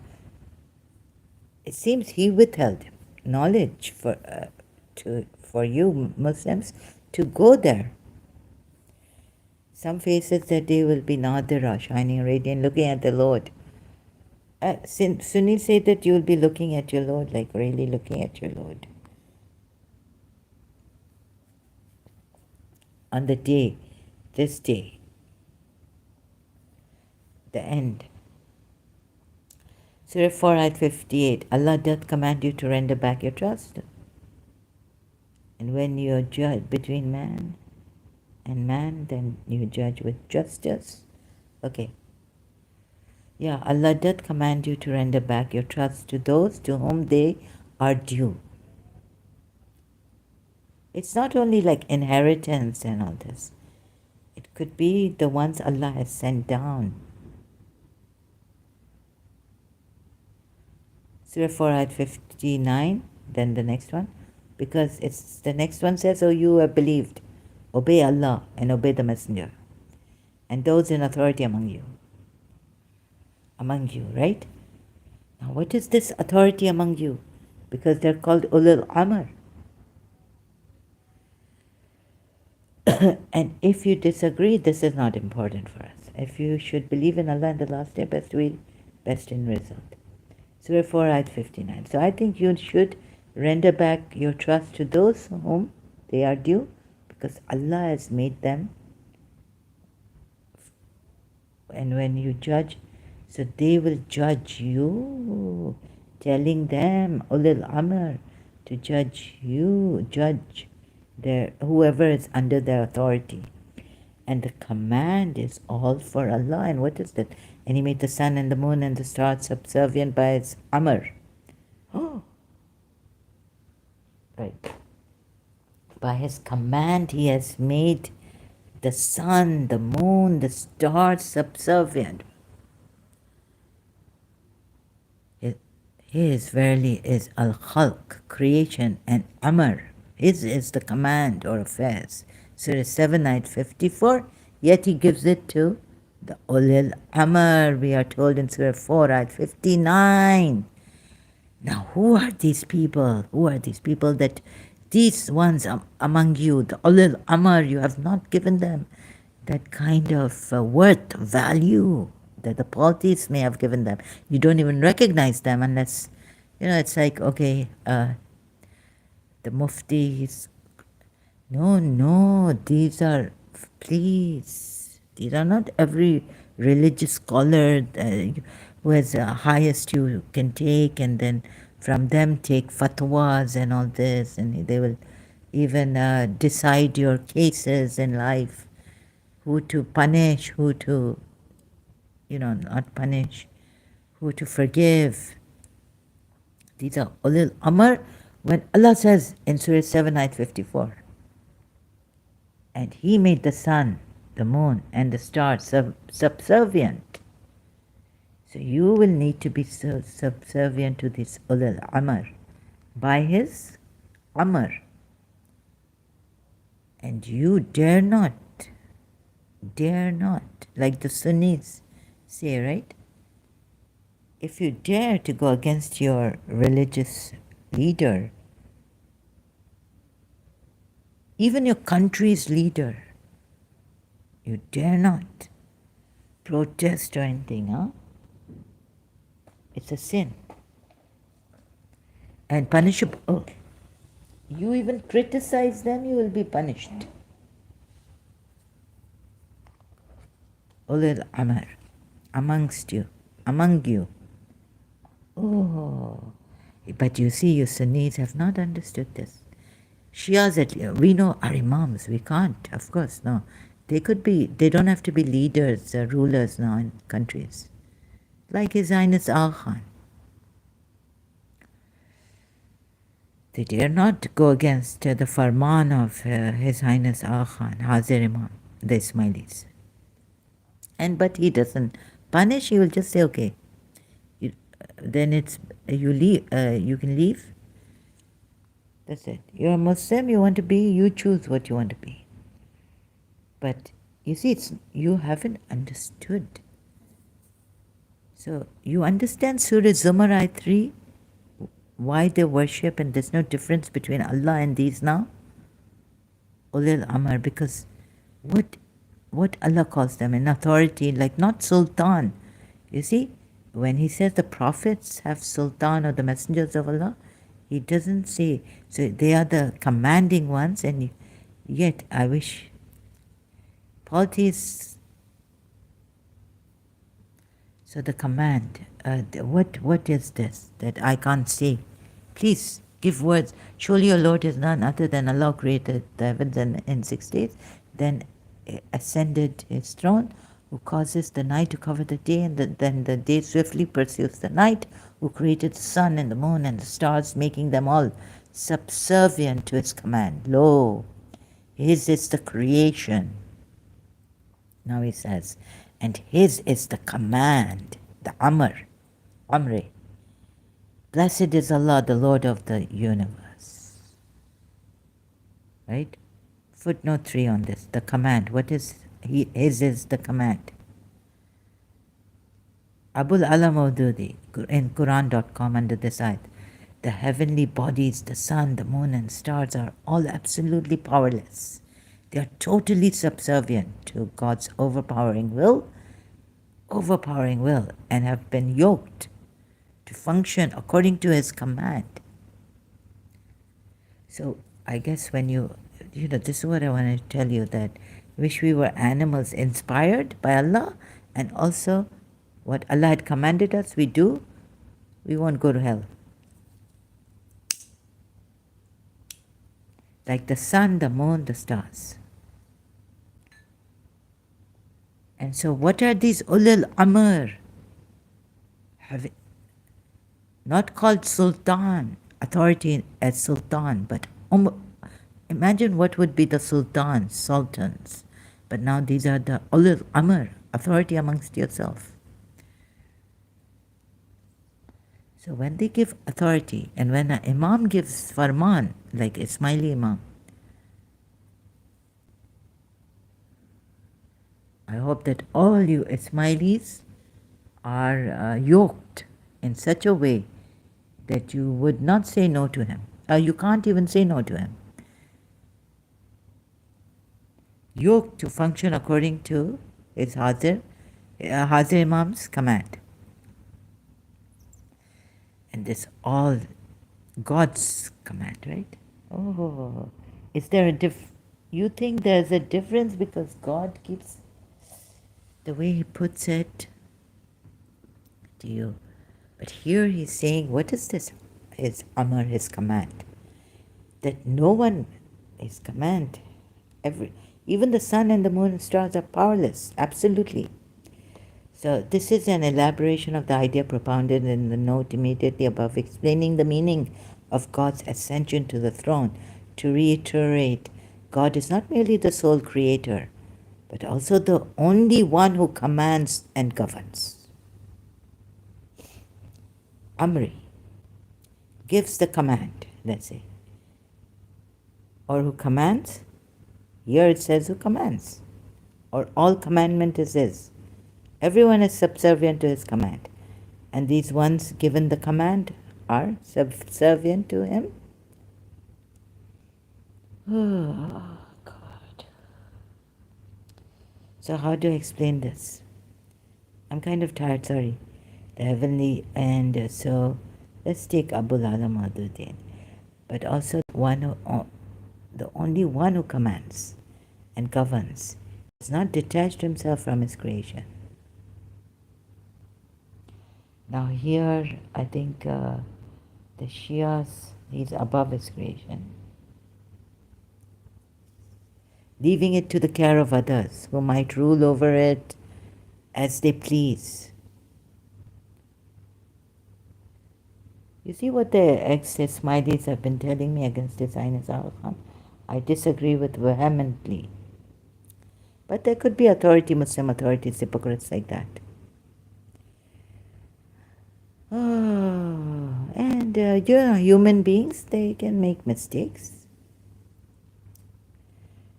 It seems he withheld knowledge for you Muslims to go there. Some faces that day will be Nadira, shining radiant, looking at the Lord. Sunni say that you will be looking at your Lord, like really looking at your Lord. On the day, this day, the end. Surah 4, Ayat 58, Allah doth command you to render back your trust. And when you are judged between man and man, then you judge with justice. Okay. Yeah, Allah doth command you to render back your trust to those to whom they are due. It's not only like inheritance and all this. It could be the ones Allah has sent down. Surah 4, Ayat 59, then the next one. Because the next one says, oh, you have believed. Obey Allah and obey the Messenger. And those in authority among you. Among you, right? Now what is this authority among you? Because they're called ulul amr. And if you disagree, this is not important for us. If you should believe in Allah and the last day, best will, best in result. Surah 4, Ayat 59. So I think you should render back your trust to those whom they are due, because Allah has made them. And when you judge, so they will judge you, telling them, Ulil Amr, to judge you, judge whoever is under their authority. And the command is all for Allah. And what is that? And He made the sun and the moon and the stars subservient by His Amr. Oh, right. By His command, He has made the sun, the moon, the stars subservient. His verily is al-khalq, creation, and amr. His is the command or affairs. Surah 7, Ayat 54. Yet He gives it to the ulil amr. We are told in Surah 4, Ayat 59. Now, who are these people? Who are these people that these ones among you, the ulil amr, you have not given them that kind of worth, value that the polities may have given them. You don't even recognize them unless, it's like, okay, the mufti is, no, these are, please, these are not every religious scholar who has the highest you can take, and then from them take fatwas and all this, and they will even decide your cases in life, who to punish, who to not punish, who to forgive. These are ulil amr. When Allah says in Surah 7, Ayat 54, and He made the sun, the moon, and the stars subservient. So you will need to be subservient to this ulil amr by His amr. And you dare not, like the Sunnis say, right? If you dare to go against your religious leader, even your country's leader, you dare not protest or anything, huh? It's a sin. And punishable. You even criticize them, you will be punished. Ulil Amr, among you. Oh, but you see, you Sunnis have not understood this. Shias, we know are imams. We can't, of course, no. They don't have to be leaders, rulers now in countries. Like His Highness Aga Khan. They dare not go against the farman of His Highness Aga Khan, Hazir Imam, the Ismailis. But he doesn't punish, he will just say, okay, then you leave, you can leave. That's it. You're a Muslim, you want to be, you choose what you want to be. But you see, you haven't understood. So you understand Surah Zumar Ayat 3, why they worship, and there's no difference between Allah and these now? Ulil Amr, because what Allah calls them, an authority, like not sultan. You see, when He says the prophets have sultan or the messengers of Allah, He doesn't say, so they are the commanding ones, and yet I wish polities. So the command, what is this that I can't say? Please give words. Surely your Lord is none other than Allah created the heavens in 6 days, then ascended His throne, who causes the night to cover the day, and then the day swiftly pursues the night, who created the sun and the moon and the stars, making them all subservient to His command. Lo, His is the creation. Now He says, and His is the command, the Amr. Blessed is Allah, the Lord of the universe. Right? Footnote 3 on this, the command. What is His is the command. Abul Ala Maududi in Quran.com under this ayat. The heavenly bodies, the sun, the moon and stars are all absolutely powerless. They are totally subservient to God's overpowering will, and have been yoked to function according to His command. So I guess when this is what I want to tell you, that wish we were animals inspired by Allah, and also what Allah had commanded us we do, we won't go to hell. Like the sun, the moon, the stars. And so what are these ulul amr? Not called sultan, authority as sultan, but imagine what would be the sultans. But now these are the ulul amr, authority amongst yourself. So when they give authority, and when an imam gives farman, like Ismaili imam, I hope that all you Ismailis are yoked in such a way that you would not say no to him. You can't even say no to him. Yoked to function according to his Hazir Imam's command. And this all God's command, right? Oh, is there a you think there's a difference because God keeps the way He puts it to you? But here He's saying, what is this? His Amr, His command. That no one, His command, even the sun and the moon and stars are powerless, absolutely. So this is an elaboration of the idea propounded in the note immediately above, explaining the meaning of God's ascension to the throne. To reiterate, God is not merely the sole creator, but also the only one who commands and governs. Amri gives the command, let's say. Or who commands? Here it says who commands. Or all commandment is His. Everyone is subservient to His command. And these ones given the command are subservient to Him. Oh, God. So how do I explain this? I'm kind of tired, sorry. The heavenly, and so let's take Abul Alam Aduddin. But also the only one who commands and governs has not detached Himself from His creation. Now here, I think the Shias, he's above his creation, leaving it to the care of others who might rule over it as they please. You see what the ex-Ismailis have been telling me against His Highness Aga Khan? I disagree with vehemently. But there could be Muslim authorities, hypocrites like that. Oh, and human beings, they can make mistakes.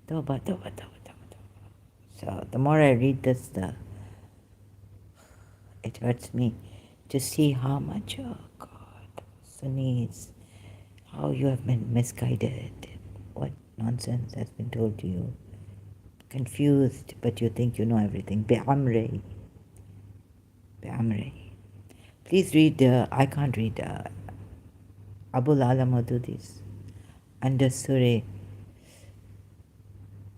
Tawbah. So the more I read this, it hurts me to see how much, oh God, Sunnis, how you have been misguided, what nonsense has been told to you, confused, but you think you know everything. Bi'amri. Please read, I can't read Abul Ala Maududis under Surah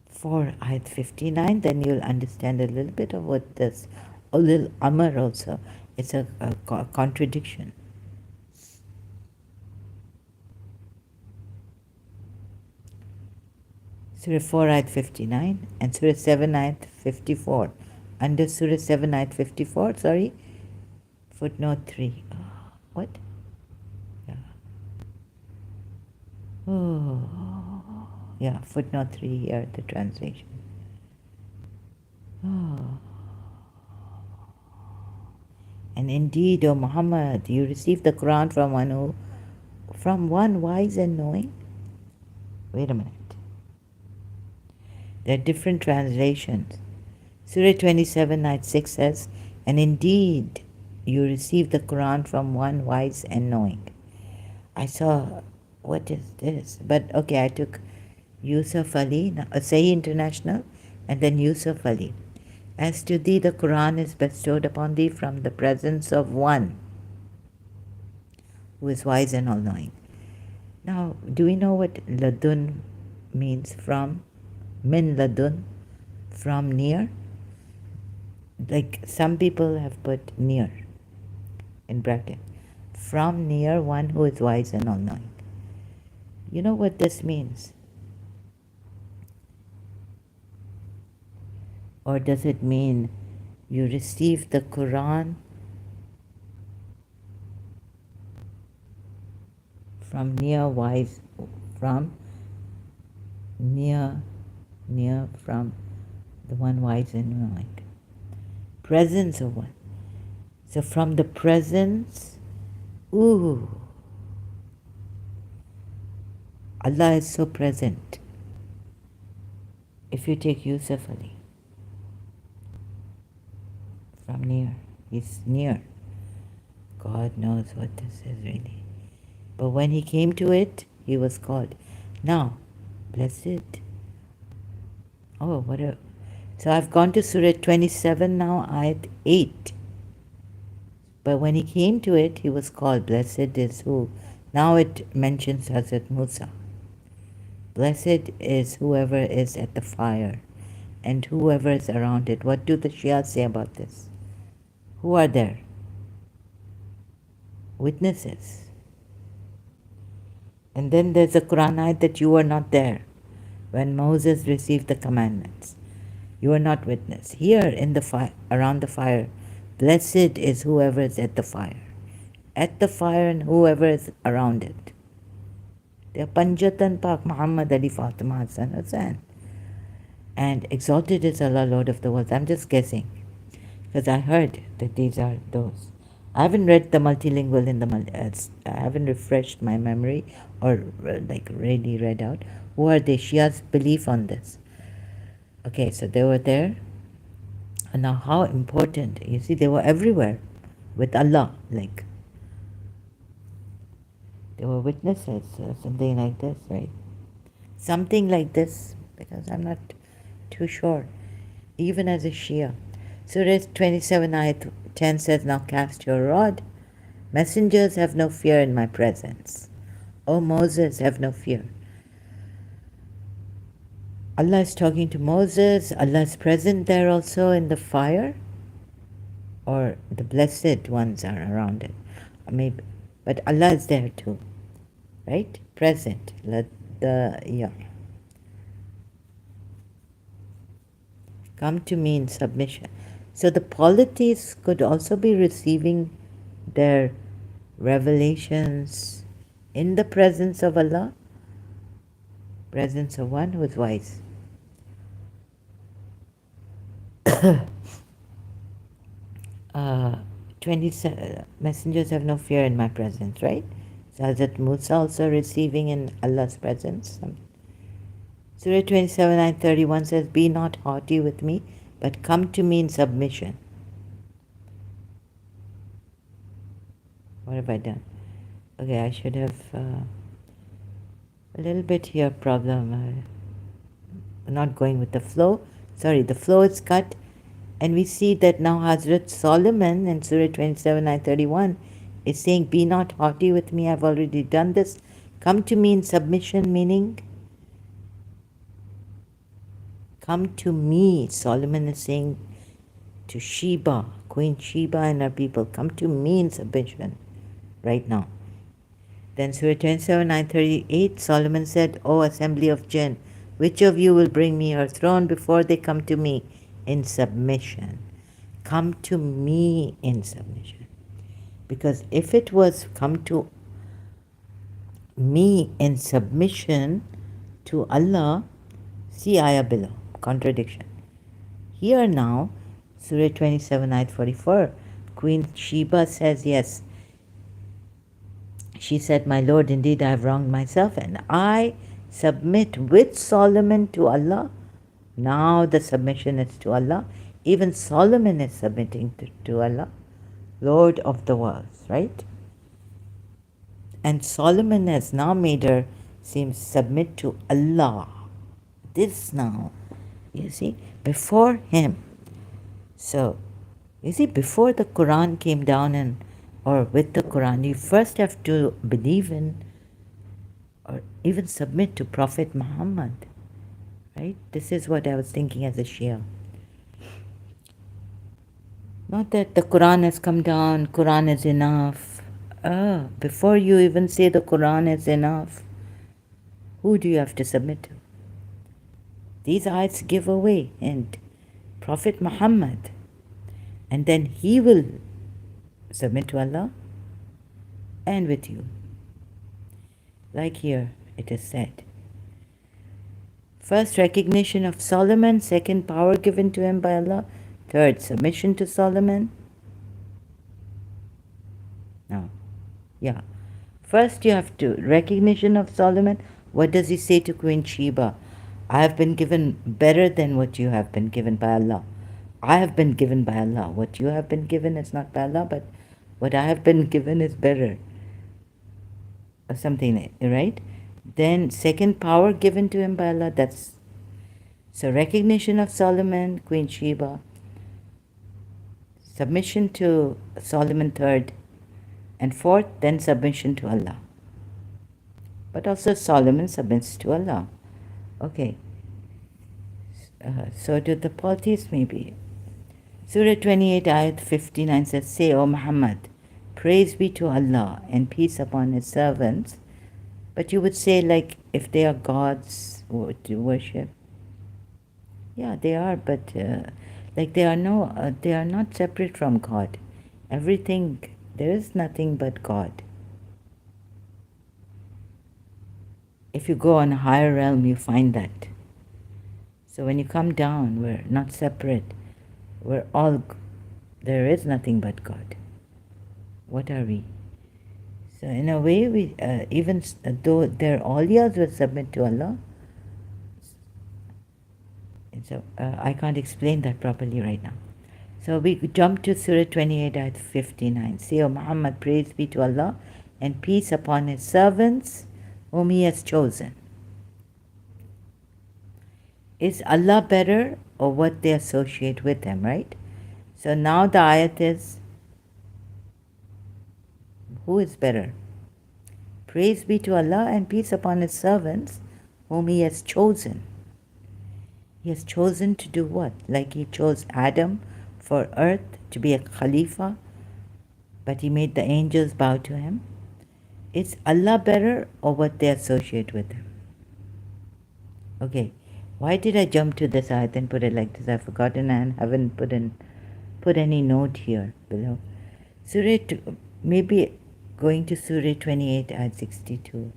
4, Ayat 59, then you'll understand a little bit of what this Ulul Amr also. It's a contradiction. Surah 4, Ayat 59 and Surah 7, Ayat 54. Under Surah 7, Ayat 54, footnote 3. What? Yeah. Oh, yeah, footnote 3 here, the translation. Oh. And indeed, O Muhammad, you received the Quran from one wise and knowing. Wait a minute. There are different translations. Surah 27, Ayat 6 says, and indeed, you received the Quran from one wise and knowing. I saw, what is this? But okay, I took Yusuf Ali, Sahi International, and then Yusuf Ali. As to thee, the Quran is bestowed upon thee from the presence of one who is wise and all-knowing. Now, do we know what ladun means from? Min ladun, from near? Like some people have put near in bracket. From near one who is wise and all-knowing. You know what this means? Or does it mean you receive the Quran from near wise, from near from the one wise and knowing? Presence of one. So from the presence, Allah is so present. If you take Yusuf Ali, from near, he's near. God knows what this is really. But when he came to it, he was called. Now, blessed. Oh, what a... So I've gone to Surah 27 now, Ayat 8. But when he came to it, he was called. Blessed is who? Now it mentions Hazrat Musa. Blessed is whoever is at the fire and whoever is around it. What do the Shia say about this? Who are there? Witnesses. And then there's a Quran ayat that you were not there when Moses received the commandments. You are not witness. Here in the fire, around the fire, blessed is whoever is at the fire. At the fire and whoever is around it. They are Panjatan Pak Muhammad Ali Fatima Hassan Hussain. And exalted is Allah, Lord of the worlds. I'm just guessing, because I heard that these are those. I haven't read the multilingual in the I haven't refreshed my memory or like really read out. Who are they? Shia's belief on this. Okay, so they were there. And now how important, you see, they were everywhere with Allah, like they were witnesses or something like this, right? Something like this, because I'm not too sure, even as a Shia. Surah 27 ayat 10 says, now cast your rod. Messengers have no fear in my presence. O Moses, have no fear. Allah is talking to Moses. Allah is present there also in the fire, or the blessed ones are around it. Maybe, but Allah is there too, right? Present. Come to me in submission. So the polities could also be receiving their revelations in the presence of Allah, presence of one who is wise. Messengers have no fear in my presence, right? So Hazrat Musa also receiving in Allah's presence. Surah 27 ayat 31 says, be not haughty with me, but come to me in submission. What have I done? Okay, I should have a little bit here problem. Not going with the flow. Sorry, the flow is cut. And we see that now Hazrat Solomon in Surah 27 ayat 31 is saying, be not haughty with me, I've already done this. Come to me in submission, meaning come to me. Solomon is saying to Sheba, Queen Sheba and her people, come to me in submission right now. Then Surah 27 ayat 38, Solomon said, O assembly of jinn, which of you will bring me her throne before they come to me in submission? Come to me in submission. Because if it was come to me in submission to Allah, see ayah below, contradiction. Here now, Surah 27 ayat 44, Queen Sheba says, yes, she said, my Lord, indeed I have wronged myself and I submit with Solomon to Allah. Now the submission is to Allah. Even Solomon is submitting to Allah, Lord of the worlds, right? And Solomon has now made her seem submit to Allah, this now, you see, before him. So, you see, before the Quran came down or with the Quran, you first have to believe in or even submit to Prophet Muhammad, right? This is what I was thinking as a Shia. Not that the Quran has come down, Quran is enough. Before you even say the Quran is enough, who do you have to submit to? These ayats give away, and Prophet Muhammad, and then he will submit to Allah and with you. Like here it is said. First, recognition of Solomon. Second, power given to him by Allah. Third, submission to Solomon. No. Yeah. First, you have to recognition of Solomon. What does he say to Queen Sheba? I have been given better than what you have been given by Allah. I have been given by Allah. What you have been given is not by Allah, but what I have been given is better. Or something, right? Then second, power given to him by Allah. That's so recognition of Solomon, Queen Sheba, submission to Solomon third, and fourth, then submission to Allah. But also Solomon submits to Allah. Okay. So do the polytheists maybe. Surah 28, Ayat 59 says, say, O Muhammad, praise be to Allah and peace upon his servants. But you would say, like, if they are gods to worship. Yeah, they are, but like they are not separate from God. Everything, there is nothing but God. If you go on a higher realm, you find that. So when you come down, we're not separate. We're all, there is nothing but God. What are we? So in a way, we even though their awliyas will submit to Allah. So I can't explain that properly right now. So we jump to Surah 28 at 59. Say, O Muhammad, praise be to Allah and peace upon his servants whom he has chosen. Is Allah better or what they associate with him, right? So now the ayat is, who is better? Praise be to Allah and peace upon his servants whom he has chosen. He has chosen to do what? Like he chose Adam for earth to be a Khalifa, but he made the angels bow to him. Is Allah better or what they associate with him? Okay, why did I jump to this ayat and put it like this? I've forgotten and haven't put any note here below. Maybe going to Surah 28 ayat 62.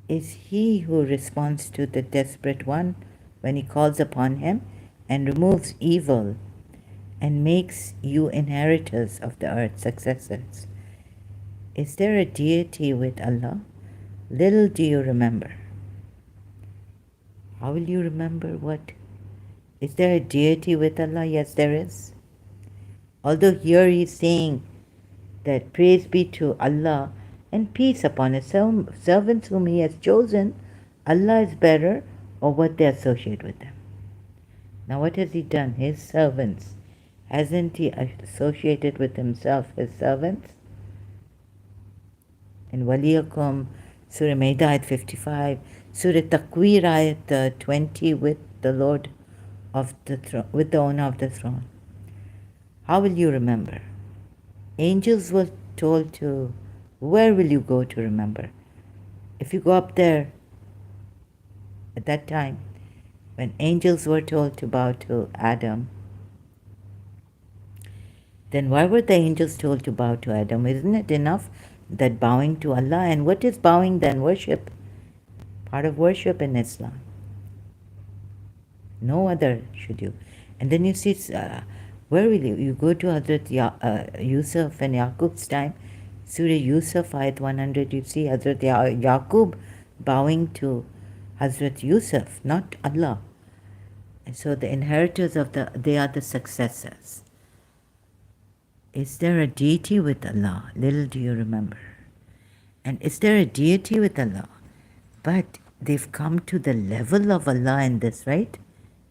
Is he who responds to the desperate one when he calls upon him and removes evil and makes you inheritors of the earth, successors. Is there a deity with Allah? Little do you remember. How will you remember what? Is there a deity with Allah? Yes, there is. Although here he's saying that praise be to Allah and peace upon his servants whom he has chosen, Allah is better or what they associate with them. Now what has he done? His servants. Hasn't he associated with himself his servants? In Waliyakum, Surah Maida ayat 55, Surah Takwir ayat 20 with the Lord of the throne, with the owner of the throne. How will you remember? Angels were told to, where will you go to remember? If you go up there, at that time, when angels were told to bow to Adam, then why were the angels told to bow to Adam? Isn't it enough that bowing to Allah? And what is bowing then? Worship. Part of worship in Islam. No other should you. And then you see, where will you go to Hazrat Yusuf and Yaqub's time? Surah Yusuf, ayat 100, you see Hazrat Yaqub bowing to Hazrat Yusuf, not Allah. And so the inheritors of they are the successors. Is there a deity with Allah? Little do you remember. And is there a deity with Allah? But they've come to the level of Allah in this, right?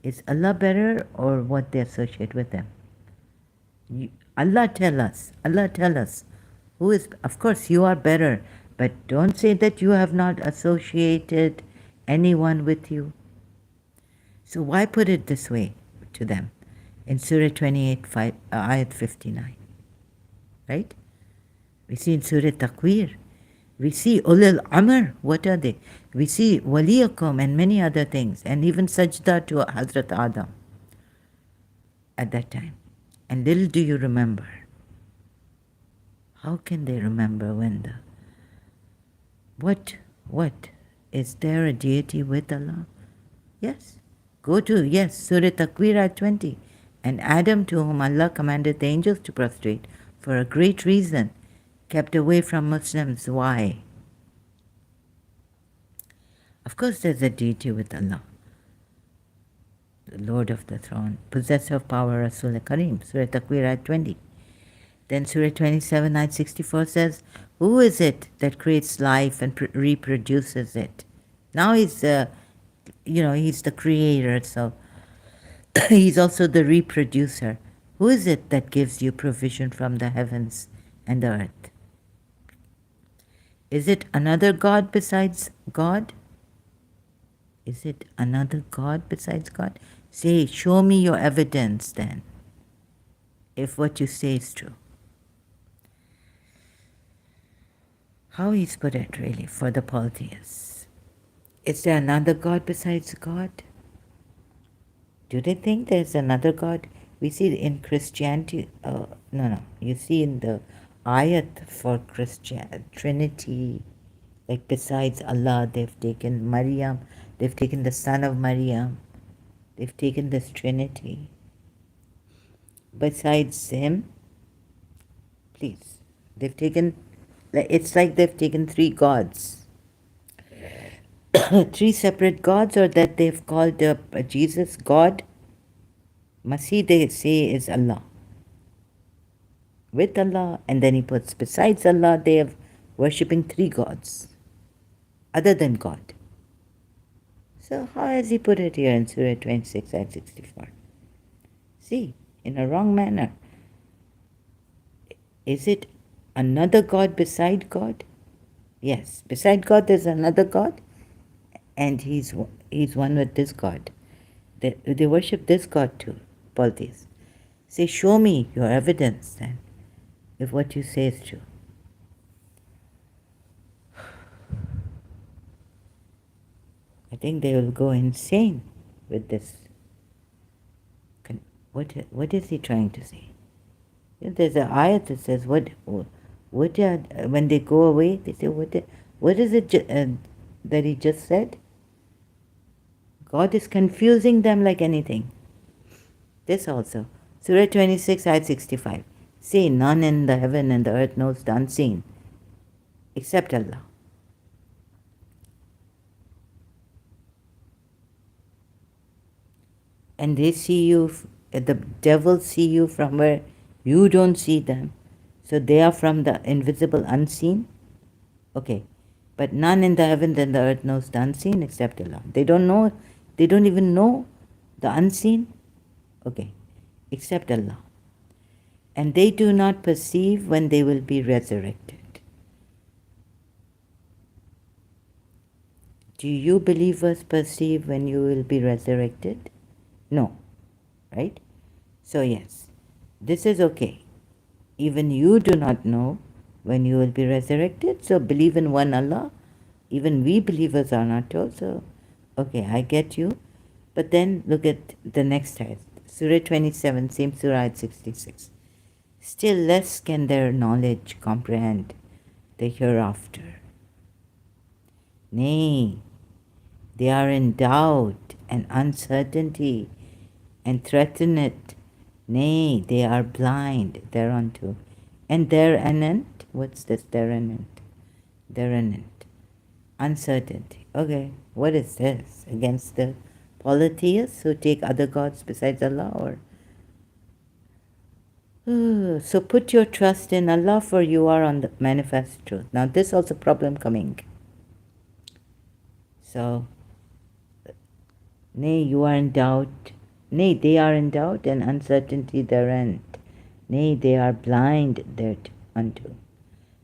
Is Allah better or what they associate with Him? Allah tell us, who is, of course you are better, but don't say that you have not associated anyone with you. So why put it this way to them in Surah 28, Ayat 59, right? We see in Surah Takwir, we see Ulil Amr, what are they? We see Waliyakum and many other things, and even Sajdah to Hazrat Adam at that time. And little do you remember. How can they remember when the... What? Is there a deity with Allah? Yes. Go to, yes, Surah Takwir ayat 20. And Adam, to whom Allah commanded the angels to prostrate, for a great reason, kept away from Muslims. Why? Of course there's a deity with Allah. The Lord of the throne, possessor of power, Rasul Kareem, Surah Takwir ayat 20. Then Surah 27 ayat 64 says, who is it that creates life and reproduces it? Now he's the, he's the creator, so he's also the reproducer. Who is it that gives you provision from the heavens and the earth? Is it another God besides God? Is it another God besides God? Say, show me your evidence then, if what you say is true. How he's put it really for the polytheists. Is there another God besides God? Do they think there's another God? We see in Christianity, no, you see in the ayat for Trinity, like besides Allah, they've taken Maryam, they've taken the son of Maryam, they've taken this Trinity. Besides him, please, they've taken, it's like they've taken three gods. Three separate gods, or that they've called Jesus God. Masih they say is Allah. With Allah, and then he puts besides Allah, they are worshipping three gods other than God. So how has he put it here in Surah 26 ayat 64? See, in a wrong manner. Is it another God beside God? Yes, beside God there's another God, and he's one with this God. They worship this God too, polytheists. Say, show me your evidence then, if what you say is true. I think they will go insane with this. What is he trying to say? There's an ayat that says, when they go away, they say, what is it that he just said? God is confusing them like anything. This also. Surah 26, ayat 65. Say, none in the heaven and the earth knows the unseen, except Allah. And they see you, the devils see you from where you don't see them. So they are from the invisible unseen. Okay. But none in the heaven and the earth knows the unseen except Allah. They don't even know the unseen. Okay. Except Allah. And they do not perceive when they will be resurrected. Do you believers perceive when you will be resurrected? No. Right? So yes, this is okay. Even you do not know when you will be resurrected. So believe in one Allah. Even we believers are not told. So, okay, I get you. But then look at the next ayat. Surah 27, same surah at 66. Still less can their knowledge comprehend the hereafter. Nay, they are in doubt and uncertainty and threaten it. Nay, they are blind thereunto. And thereanent, what's this thereanent? Thereanent. Uncertainty. Okay, what is this? Against the polytheists who take other gods besides Allah, or? So put your trust in Allah, for you are on the manifest truth. Now this also problem coming. So, nay, you are in doubt. Nay, they are in doubt and uncertainty therein. Nay, they are blind thereunto.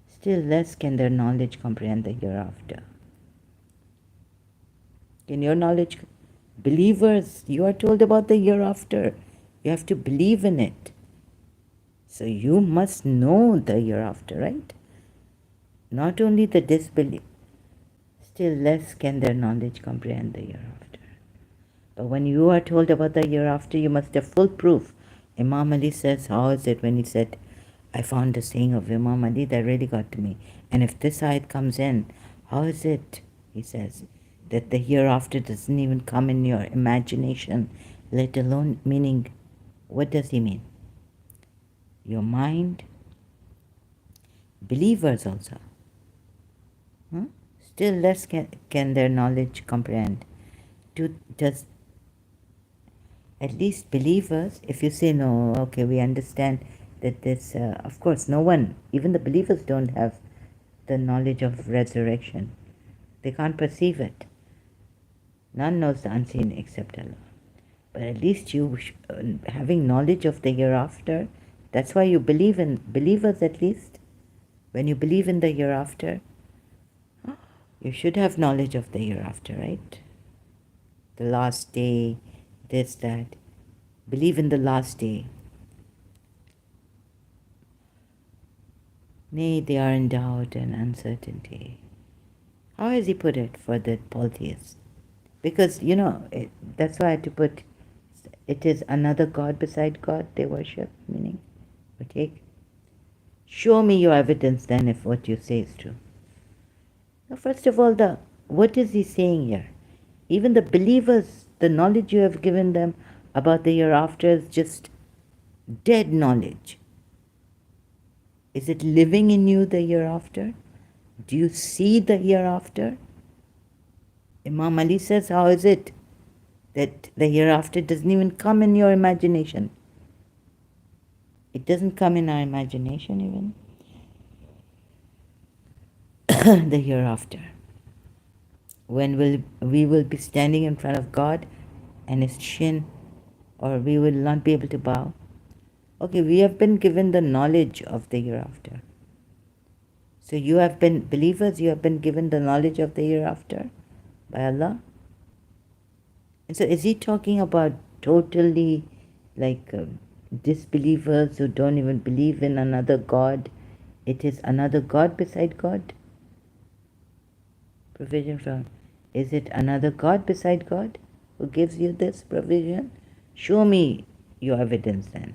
Still less can their knowledge comprehend the hereafter. Can your knowledge, believers, you are told about the hereafter. You have to believe in it. So you must know the hereafter, right? Not only the disbelief, still less can their knowledge comprehend the hereafter. But when you are told about the hereafter, you must have full proof. Imam Ali says, how is it when he said, I found a saying of Imam Ali that really got to me. And if this ayat comes in, how is it, he says, that the hereafter doesn't even come in your imagination, let alone, meaning, what does he mean? Your mind, believers also. Still less can their knowledge comprehend. Does at least believers, if you say no, okay, we understand that this, of course, no one, even the believers don't have the knowledge of resurrection. They can't perceive it. None knows the unseen except Allah. But at least you, having knowledge of the hereafter, that's why you believe in, believers at least, when you believe in the hereafter, you should have knowledge of the hereafter, right? The last day, this, that. Believe in the last day. Nay, they are in doubt and uncertainty. How has he put it for the polytheists? Because, that's why I had to put, it is another God beside God they worship, meaning, or take. Show me your evidence then if what you say is true. Now, first of all, what is he saying here? Even the believers, the knowledge you have given them about the hereafter is just dead knowledge. Is it living in you, the hereafter? Do you see the hereafter? Imam Ali says, how is it that the hereafter doesn't even come in your imagination? It doesn't come in our imagination even. The hereafter. When we will be standing in front of God and His shin, or we will not be able to bow. Okay, we have been given the knowledge of the hereafter. So you have been, believers, you have been given the knowledge of the hereafter by Allah. And so is he talking about totally like disbelievers who don't even believe in another God? It is another God beside God? Provision from, is it another God beside God who gives you this provision? Show me your evidence then,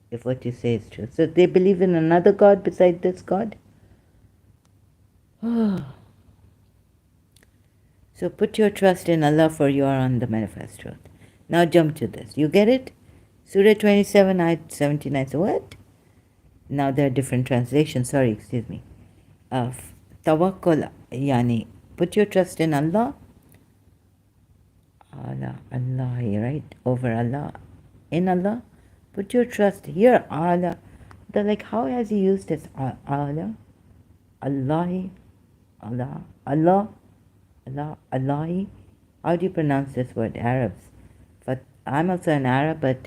if what you say is true. So they believe in another God beside this God? So put your trust in Allah, for you are on the manifest truth. Now jump to this. You get it? Surah 27, Ayat 79. So what? Now there are different translations. Sorry, excuse me. Tawakkul, yani, put your trust in Allah. Allah, right? Over Allah. In Allah. Put your trust here, Allah. How has he used this? Allah? Allahi? Allah? Allah? Allah, Allahi. How do you pronounce this word? Arabs. But I'm also an Arab, but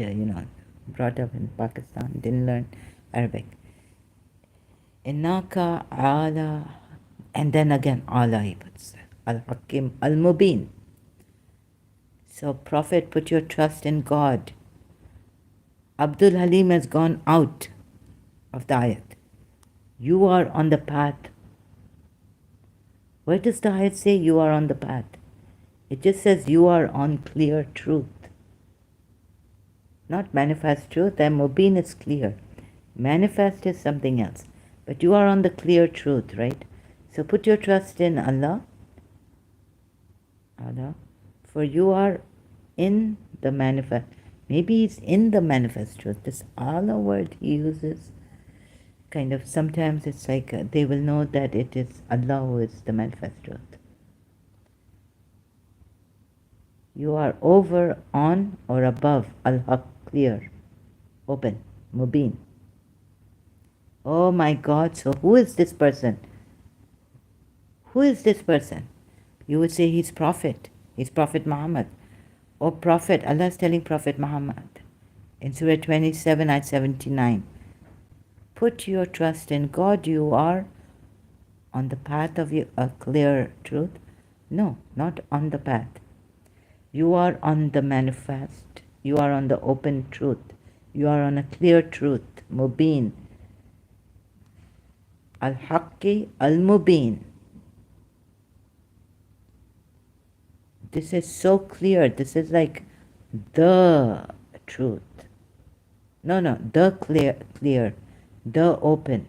brought up in Pakistan, didn't learn Arabic. Innaka ala, and then again Allah he puts Al-Hakim Al-Mubin. So Prophet, put your trust in God. Abdul Halim has gone out of the ayat. You are on the path. Where does the ayat say you are on the path? It just says you are on clear truth. Not manifest truth, and Mubin is clear. Manifest is something else. But you are on the clear truth, right? So put your trust in Allah. Allah. For you are in the manifest. Maybe it's in the manifest truth. This Allah word he uses, kind of, sometimes it's like they will know that it is Allah who is the manifest truth. You are over, on, or above Al-Haq, clear, open, Mubin. Oh my God, so who is this person? Who is this person? You would say he's Prophet. He's Prophet Muhammad. Or Prophet, Allah is telling Prophet Muhammad in Surah 27, Ayat 79, put your trust in God. You are on the path of a clear truth. No, not on the path. You are on the manifest. You are on the open truth. You are on a clear truth. Mubin. Al-Haqqi al-Mubin. This is so clear. This is like the truth. No, the clear, the open,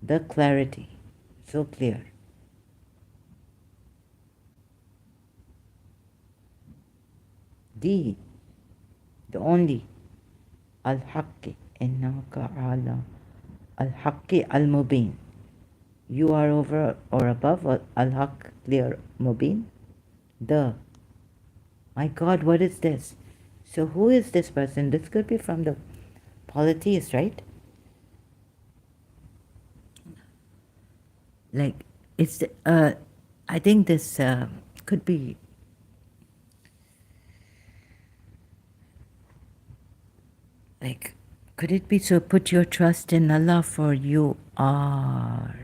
the clarity. So clear. The only. Al-Haqqi. Innaka ala Al-Haqqi al-Mubin. You are over or above Al-Haqq clear Mubin. My God, what is this? So who is this person? This could be from the polytheist, right? Like, it's, I think this could be, like, could it be so put your trust in Allah for you are.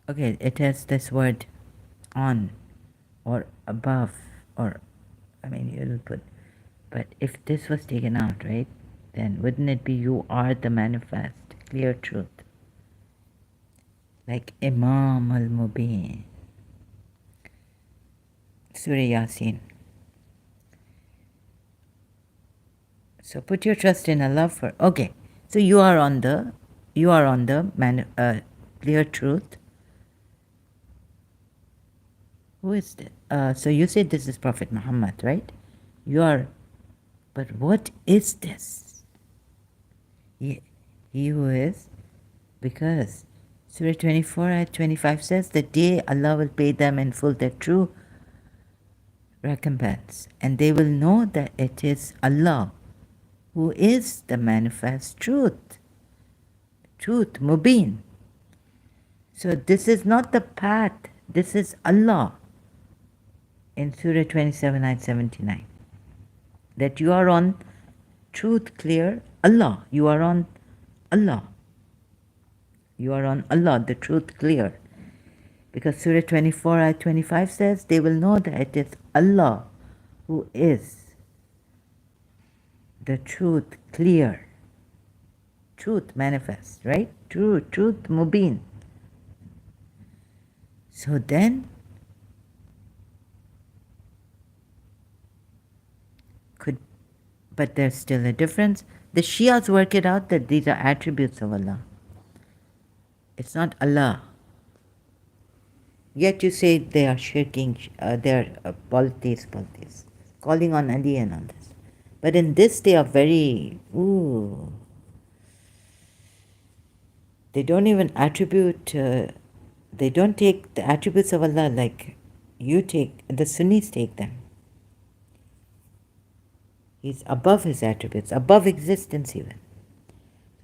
Okay, it has this word on or above or, I mean, you'll put, but if this was taken out, right, then wouldn't it be you are the manifest, clear truth? Like Imam al-Mubin. Surah Yasin. So put your trust in Allah for, okay. So you are on the clear truth. Who is this? So you said this is Prophet Muhammad, right? You are, but what is this? He who is, because Surah 24 ayat 25 says, the day Allah will pay them in full their true recompense, and they will know that it is Allah who is the manifest truth. Truth, Mubin. So this is not the path, this is Allah. In Surah 27, ayat 79. That you are on truth clear, Allah. You are on Allah. You are on Allah, the truth clear. Because Surah 24, ayat 25 says, they will know that it is Allah who is the truth clear. Truth manifest, right? Truth Mubin. So then, but there's still a difference. The Shias work it out that these are attributes of Allah. It's not Allah. Yet you say they are shirking, they are polytheists, calling on Ali and all this. But in this they are very, they don't even attribute, they don't take the attributes of Allah like you take, the Sunnis take them. He's above his attributes, above existence even.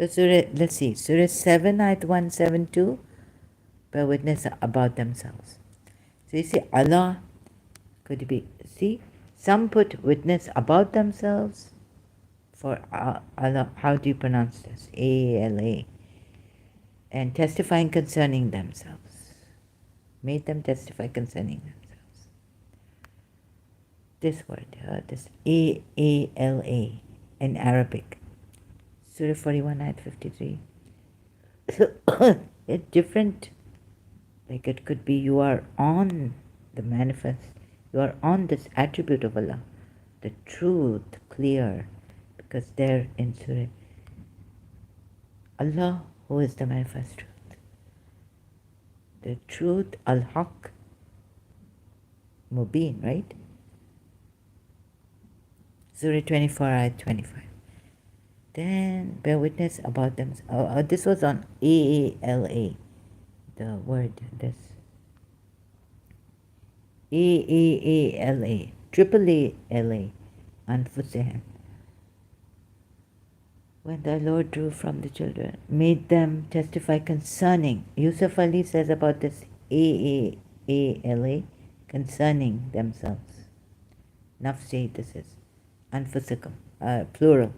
So let's see, Surah 7, ayat 172, bear witness about themselves. So you see, Allah, could it be, see, some put witness about themselves for Allah, how do you pronounce this? A-L-A. And testifying concerning themselves. Made them testify concerning themselves. This word, this A-A-L-A in Arabic. Surah 41, ayat 53. So, it's different. Like it could be you are on the manifest. You are on this attribute of Allah. The truth, clear. Because there in Surah, Allah who is the manifest truth. The truth, Al-Haqq, Mubin, right? Surah 24, ayat 25. Then bear witness about them. This was on A-A-L-A. The word, this. A-A-A-L-A. Triple A-L-A. Anfusihim. when the Lord drew from the children, made them testify concerning. Yusuf Ali says about this AAALA, concerning themselves. Nafsi, this is anfusikum, plural.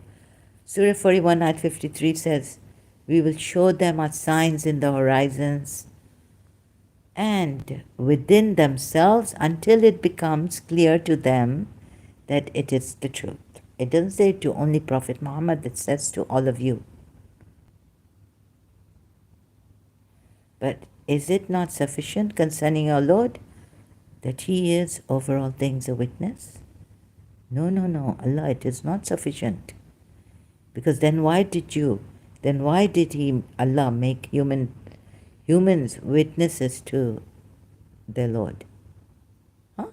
Surah 41, ayat 53 says, we will show them our signs in the horizons and within themselves until it becomes clear to them that it is the truth. It doesn't say to only Prophet Muhammad, it says to all of you. But is it not sufficient concerning our Lord that He is over all things a witness? No, Allah, it is not sufficient. Because then why did Allah make humans witnesses to their Lord? Huh?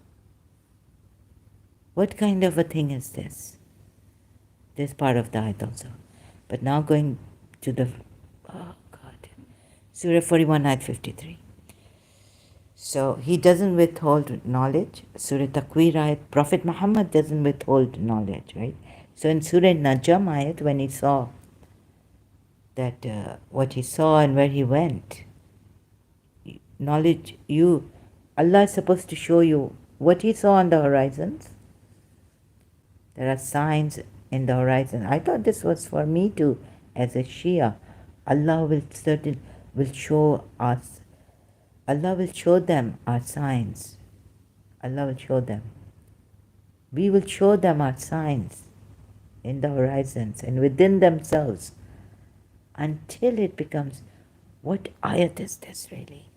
What kind of a thing is this? This part of the ayat also. But now going to the, Surah 41, ayat 53. So he doesn't withhold knowledge. Surah Takwir ayat, Prophet Muhammad doesn't withhold knowledge, right? So in Surah Najm ayat, when he saw that what he saw and where he went, knowledge, Allah is supposed to show you what he saw on the horizons. There are signs in the horizon. I thought this was for me too, as a Shia. Allah will show us. Allah will show them our signs. Allah will show them. We will show them our signs in the horizons and within themselves until it becomes, what ayat is this really?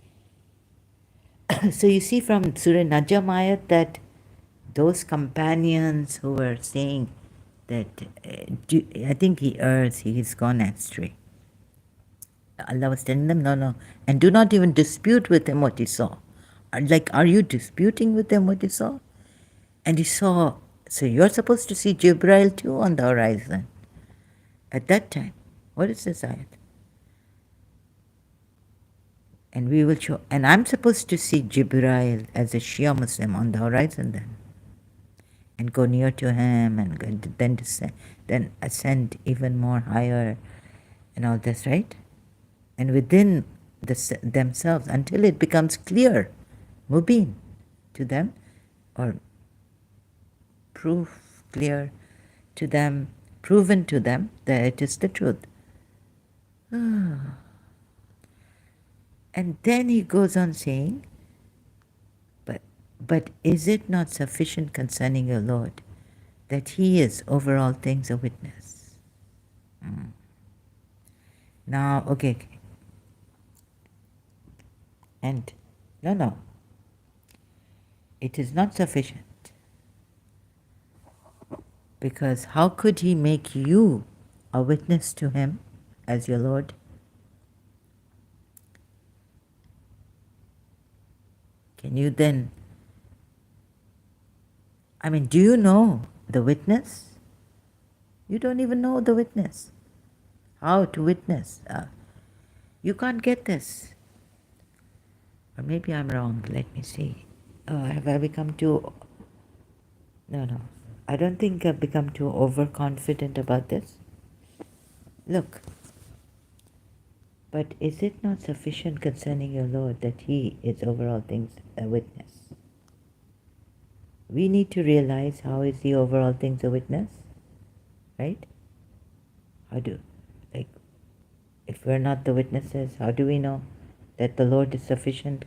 So you see from Surah Najm ayat that those companions who were saying that, I think he's gone astray. Allah was telling them, no, and do not even dispute with him what he saw. Like, are you disputing with him what he saw? And he saw, so you're supposed to see Jibreel too on the horizon. At that time, what is this ayat? And we will show, and I'm supposed to see Jibreel as a Shia Muslim on the horizon then. And go near to him and then descend, then ascend even more higher and all this, right? And within themselves until it becomes clear, mubin, to them, or clear to them, proven to them that it is the truth. And then he goes on saying, but is it not sufficient concerning your Lord that He is over all things a witness? Now, okay. And no, it is not sufficient. Because how could He make you a witness to Him as your Lord? Can you then, do you know the witness? You don't even know the witness. How to witness? You can't get this. Or maybe I'm wrong. Let me see. Have I become too... No. I don't think I've become too overconfident about this. Look. But is it not sufficient concerning your Lord that He is over all things a witness? We need to realize how is He over all things a witness, right? If we're not the witnesses, how do we know that the Lord is sufficient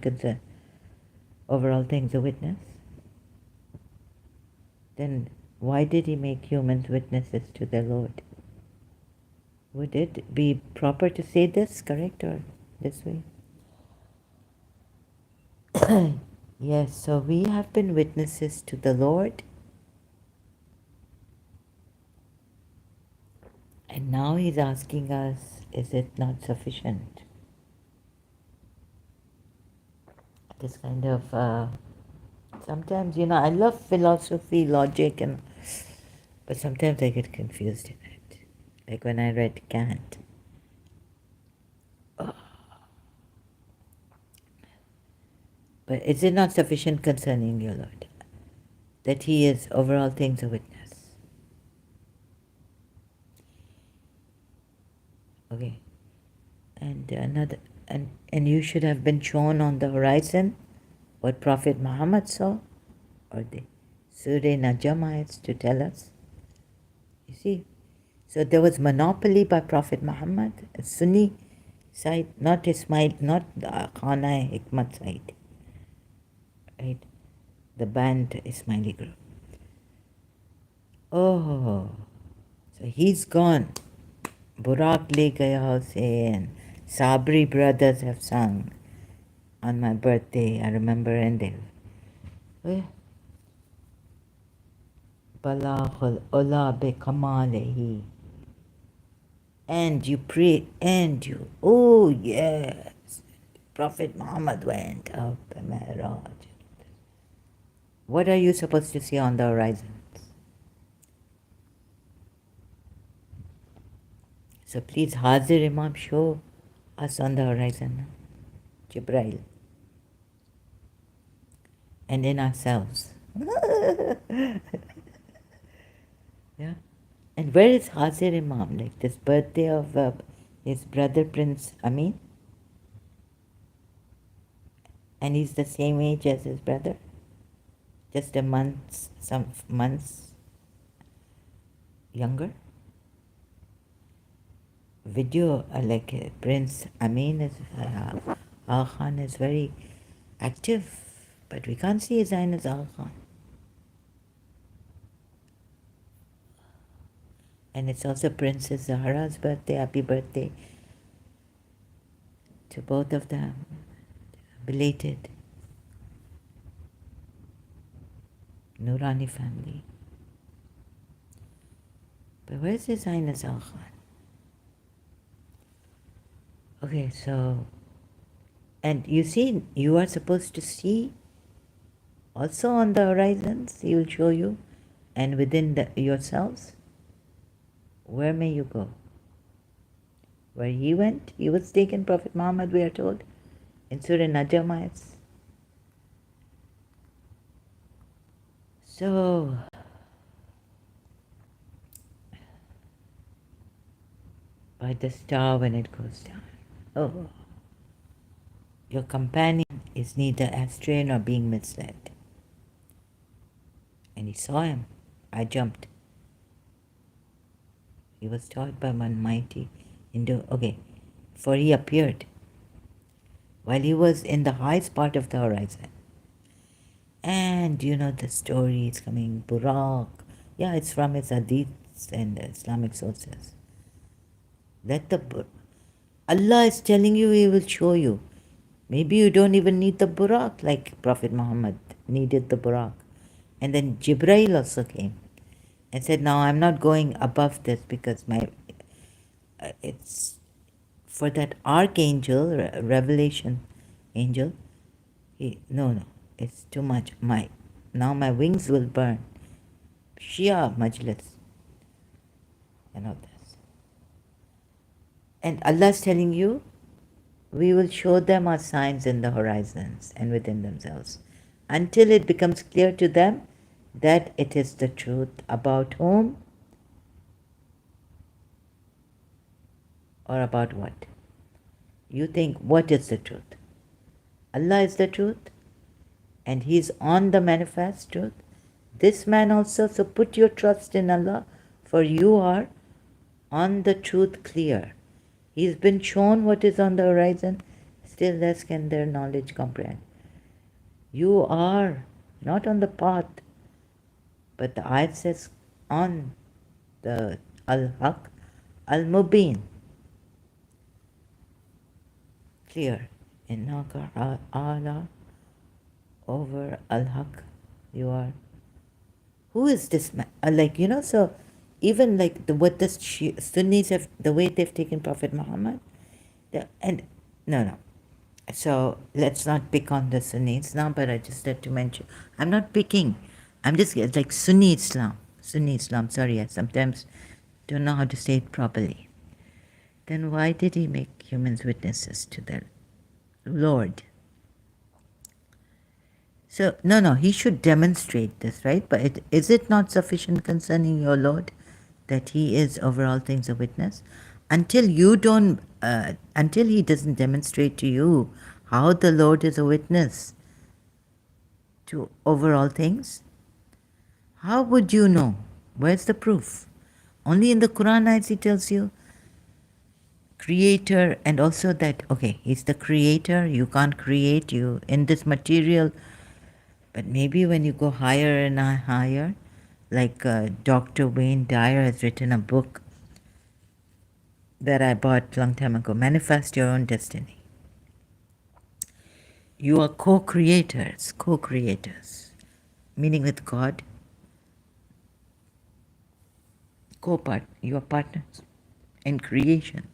over all things a witness? Then why did He make humans witnesses to their Lord? Would it be proper to say this, correct, or this way? Yes, so we have been witnesses to the Lord. And now He's asking us, is it not sufficient? This kind of, sometimes, I love philosophy, logic, but sometimes I get confused in it. Like when I read Kant. But is it not sufficient concerning your Lord that He is over all things a witness? Okay. And another, and you should have been shown on the horizon what Prophet Muhammad saw, or the Surah Najm ayats to tell us. You see, so there was monopoly by Prophet Muhammad, a Sunni side, not Ismail, not the Khana Hikmat side, right? The banned Ismaili group. Oh, so he's gone. Burak le gaya usse, and Sabri brothers have sung on my birthday. I remember, and they Balaghul Ola be Kamalehi. And you pray, and you, oh yes, Prophet Muhammad went up the Mi'raj. What are you supposed to see on the horizons? So please, Hazir Imam, show us on the horizon, Jibrail, and in ourselves. Yeah. And where is Hazir Imam? Like this birthday of his brother Prince Amin? And he's the same age as his brother? Just a month, some months younger? Video like Prince Amin is, Aga Khan is very active, but we can't see his Highness Aga Khan. And it's also Princess Zahra's birthday. Happy birthday to both of them. Belated. Noorani family. But where's his Highness Aga Khan? Okay, so, and you see, you are supposed to see also on the horizons, he will show you, and within yourselves, where may you go? Where he went, he was taken, Prophet Muhammad, we are told, in Surah Najm ayats. So, by the star when it goes down. Oh, your companion is neither astray nor being misled. And he saw him. I jumped. He was taught by one mighty Hindu. Okay, for he appeared while he was in the highest part of the horizon. And you know the story is coming, Burak. Yeah, it's from his hadiths and Islamic sources. Allah is telling you, He will show you. Maybe you don't even need the Burak like Prophet Muhammad needed the Burak. And then Jibrail also came and said, now I'm not going above this because it's for that archangel, revelation angel. No, it's too much. Now my wings will burn. Shia Majlis and all this. And Allah is telling you, we will show them our signs in the horizons and within themselves until it becomes clear to them that it is the truth. About whom or about what? You think, what is the truth? Allah is the truth and He is on the manifest truth. This man also, so put your trust in Allah, for you are on the truth clear. He's been shown what is on the horizon, still less can their knowledge comprehend. You are not on the path, but the ayat says on the al-haq, al-mubin, clear. Innaka ala over al-haq, you are. Who is this man? So even like what the Sunnis have, the way they've taken Prophet Muhammad, no. So let's not pick on the Sunnis now, but I just had to mention, I'm not picking, I'm just, it's like Sunni Islam, sorry, I sometimes don't know how to say it properly. Then why did He make humans witnesses to their Lord? So, no, He should demonstrate this, right? But is it not sufficient concerning your Lord that He is over all things a witness? until you don't, until he doesn't demonstrate to you how the Lord is a witness to over all things, how would you know? Where's the proof? Only in the Quran ayats he tells you, creator, and also that, okay, he's the creator, you can't create you in this material, but maybe when you go higher and higher, like Dr. Wayne Dyer has written a book that I bought a long time ago, Manifest Your Own Destiny. You are co-creators, meaning with God, you are partners in creation.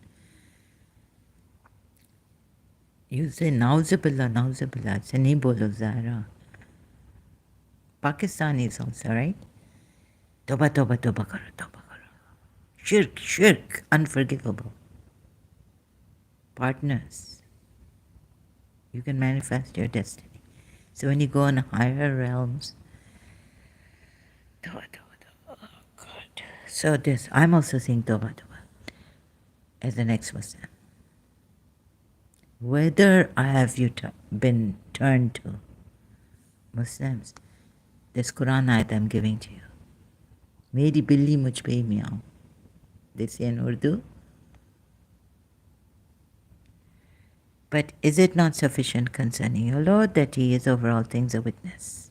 You say, Nauzubillah, say, nahi bolo Zahra. Pakistani is also, right? Toba karo. Shirk, unforgivable. Partners. You can manifest your destiny. So when you go in higher realms, Toba. Oh God. So this, I'm also saying Toba as an ex-Muslim. Whether I have been turned to Muslims, this Quran ayat I'm giving to you. Meri billi mujh pe meow. They say in Urdu. But is it not sufficient concerning your Lord that he is over all things a witness?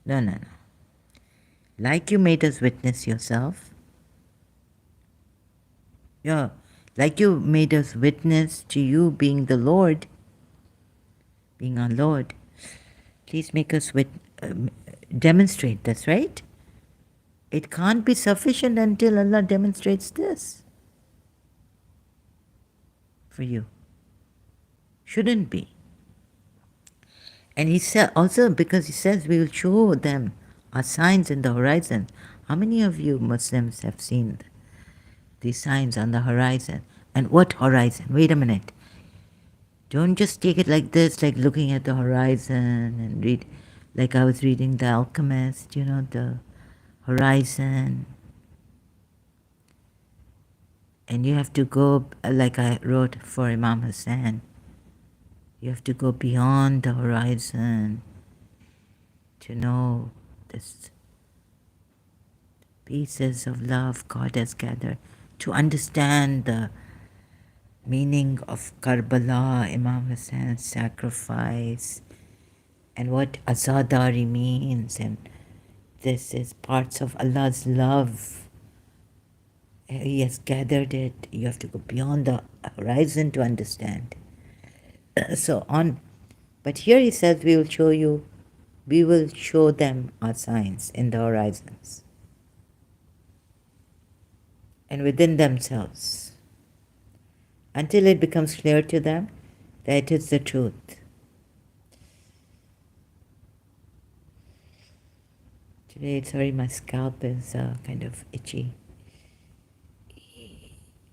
No. Like you made us witness yourself. Yeah. Like you made us witness to you being the Lord, being our Lord. Please make us demonstrate this, right? It can't be sufficient until Allah demonstrates this for you. Shouldn't be. And he said also, because he says we will show them our signs in the horizon. How many of you Muslims have seen these signs on the horizon? And what horizon? Wait a minute. Don't just take it like this, like looking at the horizon and read, like I was reading The Alchemist, the horizon. And you have to go, like I wrote for Imam Hussain, you have to go beyond the horizon to know this pieces of love God has gathered, to understand the meaning of Karbala, Imam Hussein's sacrifice, and what azadari means, and this is parts of Allah's love. He has gathered it. You have to go beyond the horizon to understand. So on. But here he says we will show them our signs in the horizons and within themselves until it becomes clear to them that it is the truth. Today, sorry, my scalp is kind of itchy.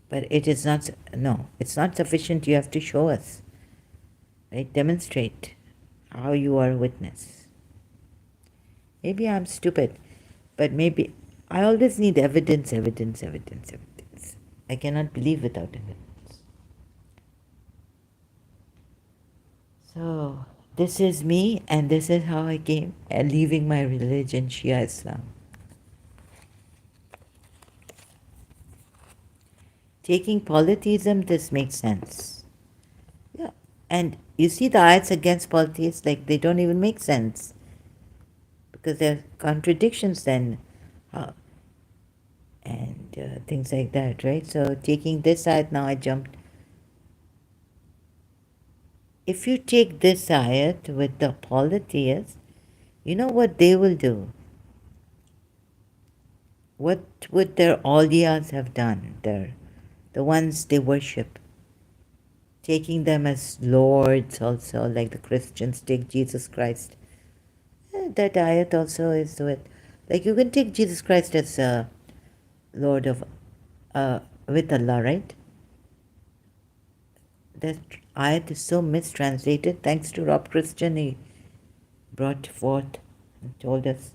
But it is not, no, it's not sufficient. You have to show us, right? Demonstrate how you are a witness. Maybe I'm stupid, but maybe I always need evidence. I cannot believe without evidence. So, this is me, and this is how I came, leaving my religion, Shia Islam. Taking polytheism, this makes sense. Yeah. And you see the ayats against polytheists, like they don't even make sense. Because there are contradictions then. And things like that, right? So taking this ayat, now I jumped. If you take this ayat with the polytheists, you know what they will do? What would their awliyas have done? The ones they worship. Taking them as lords also, like the Christians take Jesus Christ. That ayat also is with, like you can take Jesus Christ as a Lord of, with Allah, right? That ayat is so mistranslated. Thanks to Rob Christian, he brought forth and told us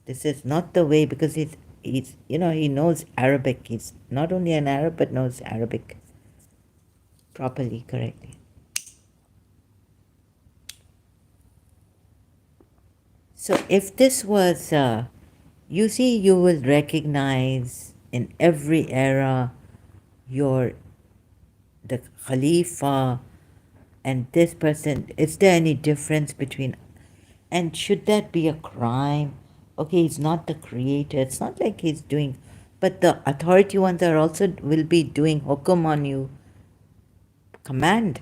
this is not the way, because he's, he knows Arabic. He's not only an Arab, but knows Arabic properly, correctly. So if this was, you see, you will recognize in every era the Khalifa and this person. Is there any difference between, and should that be a crime? Okay, he's not the creator. It's not like he's doing, but the authority ones are also will be doing hukum on you. Command.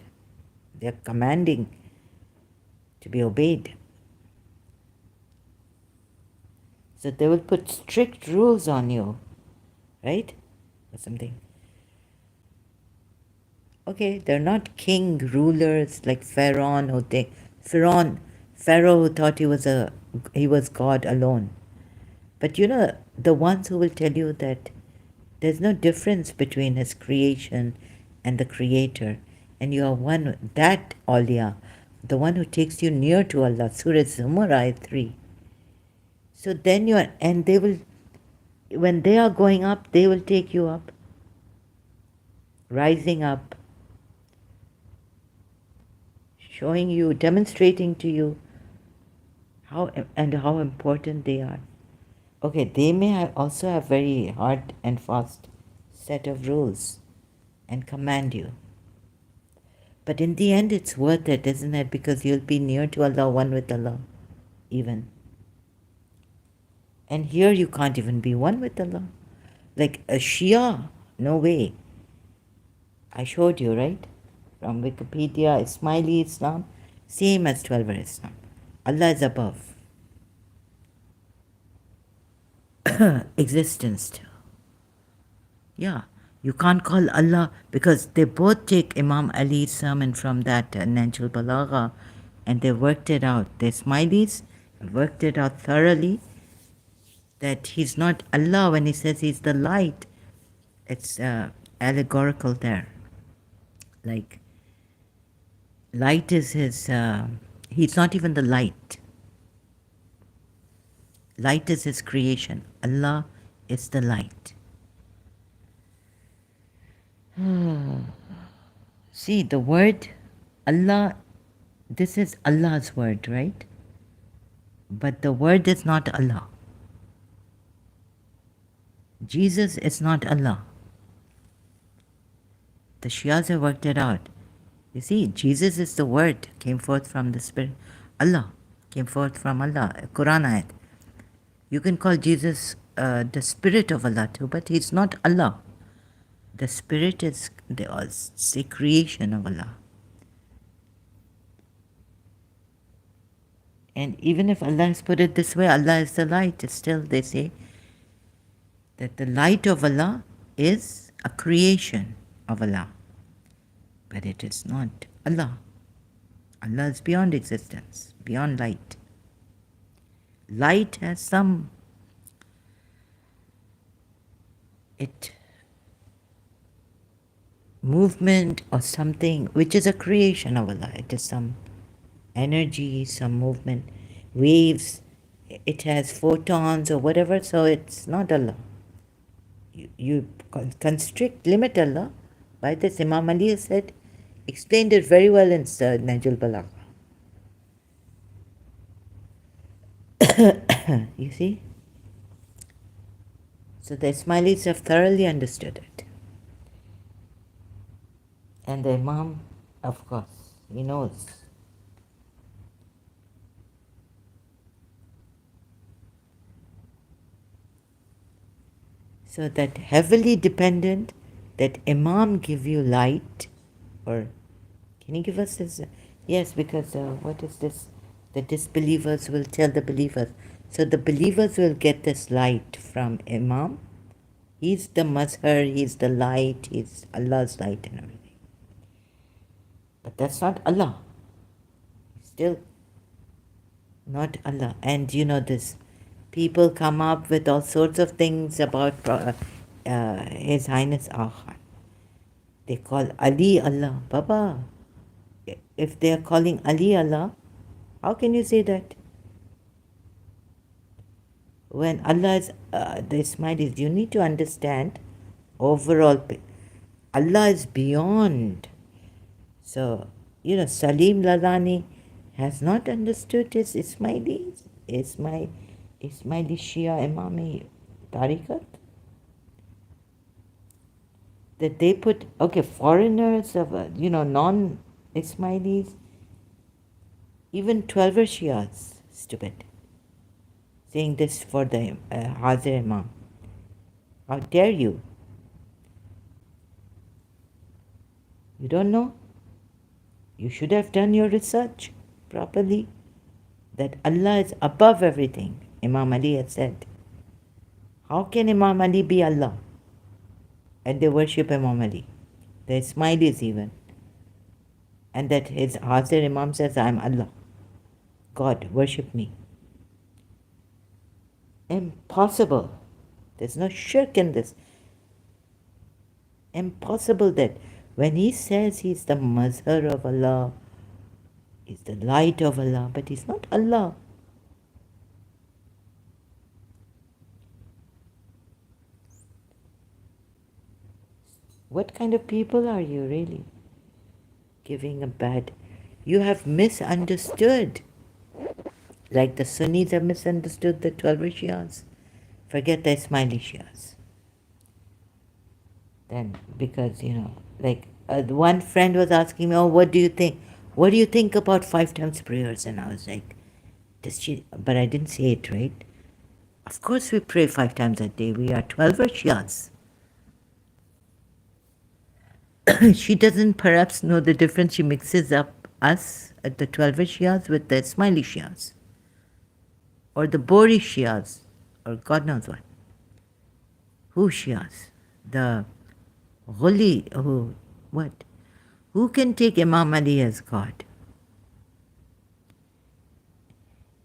They're commanding to be obeyed. So they will put strict rules on you, right? Or something. Okay, they're not king rulers like Pharaoh Pharaoh who thought he was God alone. But the ones who will tell you that there's no difference between his creation and the creator, and you are one, that awliya, the one who takes you near to Allah, Surah Zumar ayat 3. So then and they will, when they are going up, they will take you up, rising up, showing you, demonstrating to you how important they are. Okay, they may also have very hard and fast set of rules and command you. But in the end, it's worth it, isn't it? Because you'll be near to Allah, one with Allah, even. And here you can't even be one with Allah. Like a Shia, no way. I showed you, right? From Wikipedia, Ismaili Islam, same as 12er Islam. Allah is above. Existence too. Yeah, you can't call Allah, because they both take Imam Ali's sermon from that Nahjul Balagha, and they worked it out. The Ismailis worked it out thoroughly, that he's not Allah when he says he's the light. It's allegorical there. Like, light is his, he's not even the light. Light is his creation. Allah is the light. See, the word Allah, this is Allah's word, right? But the word is not Allah. Jesus is not Allah. The Shias have worked it out. You see, Jesus is the word, came forth from the Spirit. Allah came forth from Allah, Quran ayat. You can call Jesus the Spirit of Allah too, but he's not Allah. The Spirit is the creation of Allah. And even if Allah has put it this way, Allah is the light, still they say that the light of Allah is a creation of Allah. But it is not Allah. Allah is beyond existence, beyond light. Light has some, movement or something which is a creation of Allah. It is some energy, some movement, waves. It has photons or whatever, so it's not Allah. You constrict, limit Allah by this. Imam Ali said, explained it very well in Nahjul Balagha. You see? So the Ismailis have thoroughly understood it. And the Imam, of course, he knows. So that heavily dependent, that Imam give you light, or can you give us this? Yes, because what is this? The disbelievers will tell the believers. So the believers will get this light from Imam. He's the mazhar, he's the light, he's Allah's light and everything. But that's not Allah. Still not Allah. And this, people come up with all sorts of things about His Highness Aga Khan. They call Ali Allah. Baba, if they are calling Ali Allah, how can you say that? When Allah is the Ismailis, you need to understand overall. Allah is beyond. So, Salim Lalani has not understood his Ismailis, Ismaili Shia Imami Tariqat. That they put, okay, foreigners of, non-Ismailis, even 12er Shias, stupid, saying this for the Hazir Imam. How dare you? You don't know? You should have done your research properly. That Allah is above everything, Imam Ali had said. How can Imam Ali be Allah? And they worship Imam Ali. The Ismailis even. And that his Hazir Imam says, I am Allah. God, worship me. Impossible. There's no shirk in this. Impossible that when he says he's the Mazhar of Allah, he's the light of Allah, but he's not Allah. What kind of people are you really? Giving a bad... You have misunderstood. Like the Sunnis have misunderstood the 12 Shias. Forget the Ismaili Shias. Then, because, one friend was asking me, oh, what do you think? What do you think about 5 times prayers? And I was like, but I didn't say it, right? Of course we pray 5 times a day. We are 12 Shias. She doesn't perhaps know the difference. She mixes up us at the 12 Shias with the Ismaili Shias. Or the Bori Shias. Or God knows what. Who Shias? The Ghuli, what? Who can take Imam Ali as God?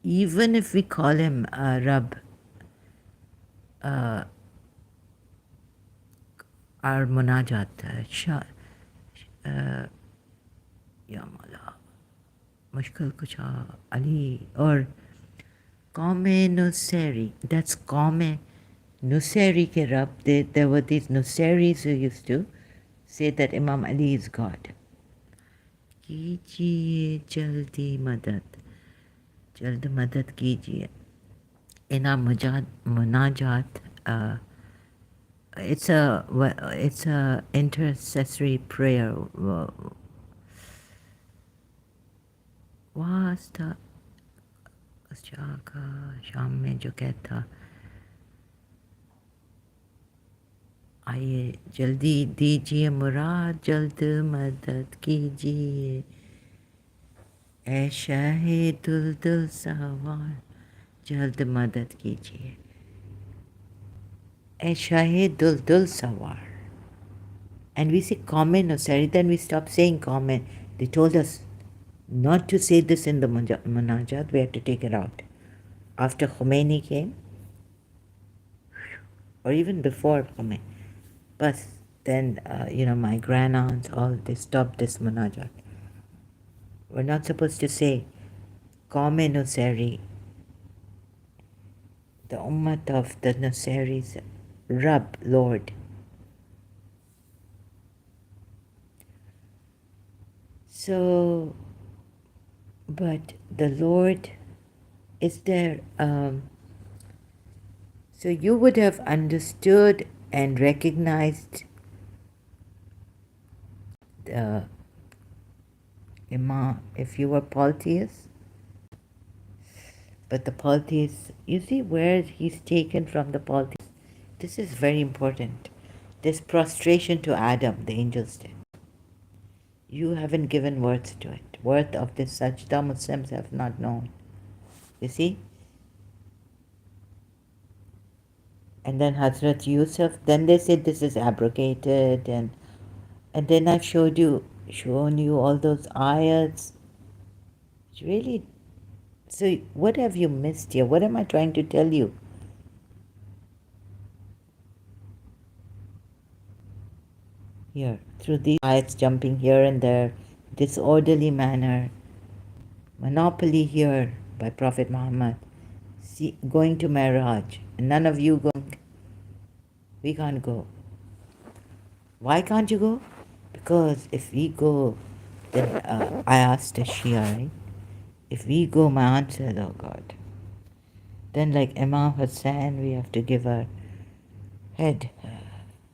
Even if we call him Rab, our munajat, Ya Mawla, Mushkil Kusha Ali, or Qaume Nusayri. That's Qaume Nusayri ke Rab. There were these Nusayris who used to say that Imam Ali is God. Kijiye jaldi madad. Jald madad kijiye. In our munajat, it's a intercessory prayer. Wasta शाम में जो कहता आइए जल्दी दीजिए मुराद जल्द मदद कीजिए ऐ शाहे दुल सवार जल्द मदद कीजिए ऐ शाहे दुल सवार. And we say comment or sorry, then we stop saying comment. They told us not to say this in the munajat. We had to take it out. After Khomeini came, or even before Khomeini. But then, my grandaunt, all, they stopped this munajat. We're not supposed to say, Qaume Nusayri, the ummat of the Nusayris, Rab, Lord. So, but the Lord is there. So you would have understood and recognized the Imam if you were polytheist. But the polytheist, you see where he's taken from the polytheist. This is very important. This prostration to Adam, the angels did. You haven't given worth to it. Worth of this Sajdah Muslims have not known. You see? And then Hazrat Yusuf, then they said this is abrogated, and then I've shown you all those ayats. It's really, so what have you missed here? What am I trying to tell you? Here, through these ayats jumping here and there, disorderly manner, monopoly here by Prophet Muhammad, See, going to Miraj. None of you going. We can't go. Why can't you go? Because if we go, then I asked a Shia, right? If we go, my aunt said, oh God. Then like Imam Hussain, we have to give our head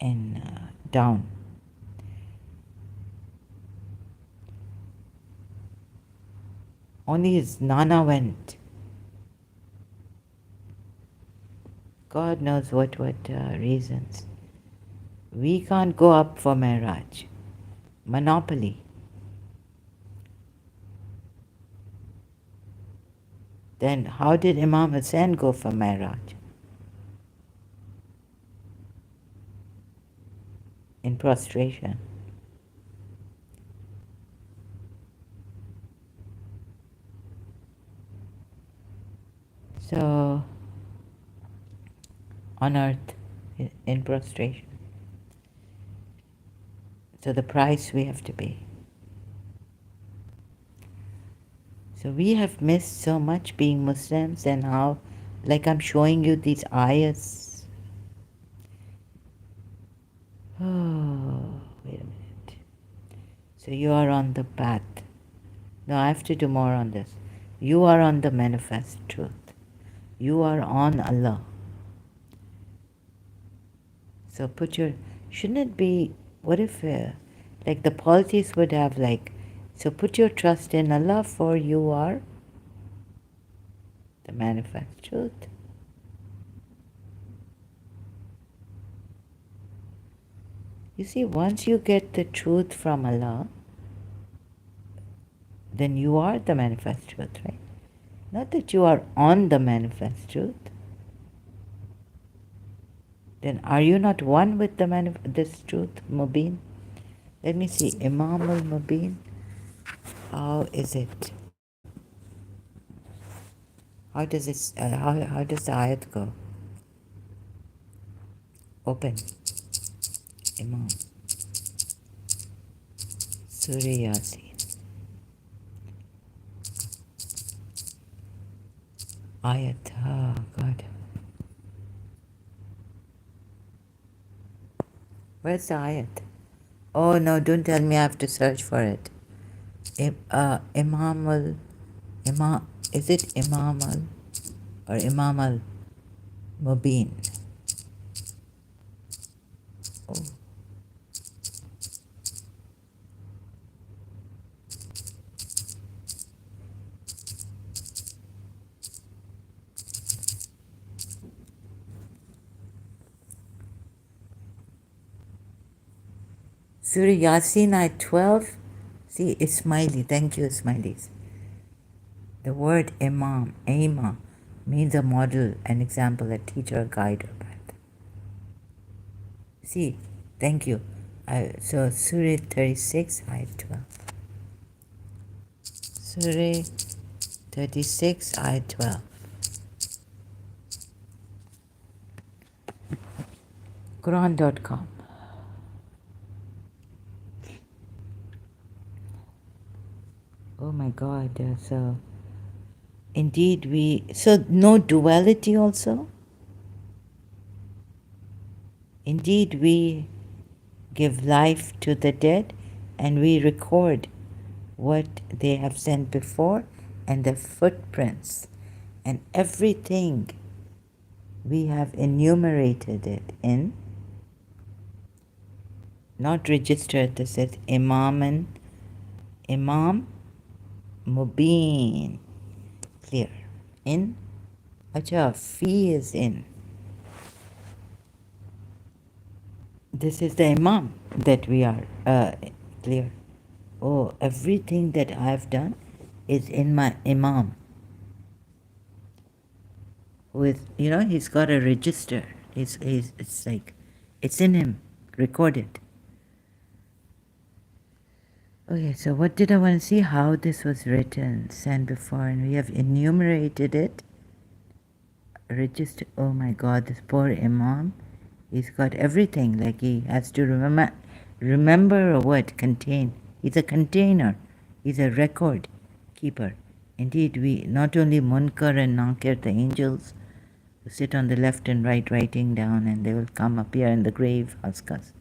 in down. Only his Nana went. God knows what reasons. We can't go up for Miraj. Monopoly. Then how did Imam Hussain go for Miraj? In prostration. So, on earth, in prostration. So the price we have to pay. So we have missed so much being Muslims, and how, like I'm showing you these ayats. Oh, wait a minute. So you are on the path. No, I have to do more on this. You are on the manifest truth. You are on Allah. So shouldn't it be, what if, like the polities would have like, so put your trust in Allah, for you are the manifest truth. You see, once you get the truth from Allah, then you are the manifest truth, right? Not that you are on the manifest truth. Then are you not one with this truth, Mubin? Let me see, Imam al-Mubin. How is it? How does it? How does the ayat go? Open. Imam. Surah Yasin. Ayat. Oh God. Where's the ayat? Oh no! Don't tell me I have to search for it. Imam al. Imam. Is it Imam al or Imam al Mubin? Oh. Surah Yasin, ayat 12. See, Ismaili. Thank you, Ismailis. The word Imam, means a model, an example, a teacher, a guide, or path. See, thank you. So, Surah 36, ayat 12. Surah 36, ayat 12. Quran.com. Oh my God, so indeed so no duality also? Indeed we give life to the dead and we record what they have sent before and their footprints and everything. We have enumerated it in, not registered, this is Imam Mubin, clear. In, acha, fee is in. This is the Imam that we are clear. Oh, everything that I have done is in my Imam. With, he's got a register. It's like, it's in him, recorded. Okay, so what did I want to see? How this was written, sent before, and we have enumerated it. Register. Oh my God, this poor Imam. He's got everything. Like he has to remember a word, contain. He's a container. He's a record keeper. Indeed, we not only Munkar and Nakir, the angels, who sit on the left and right writing down, and they will come appear in the grave, ask us.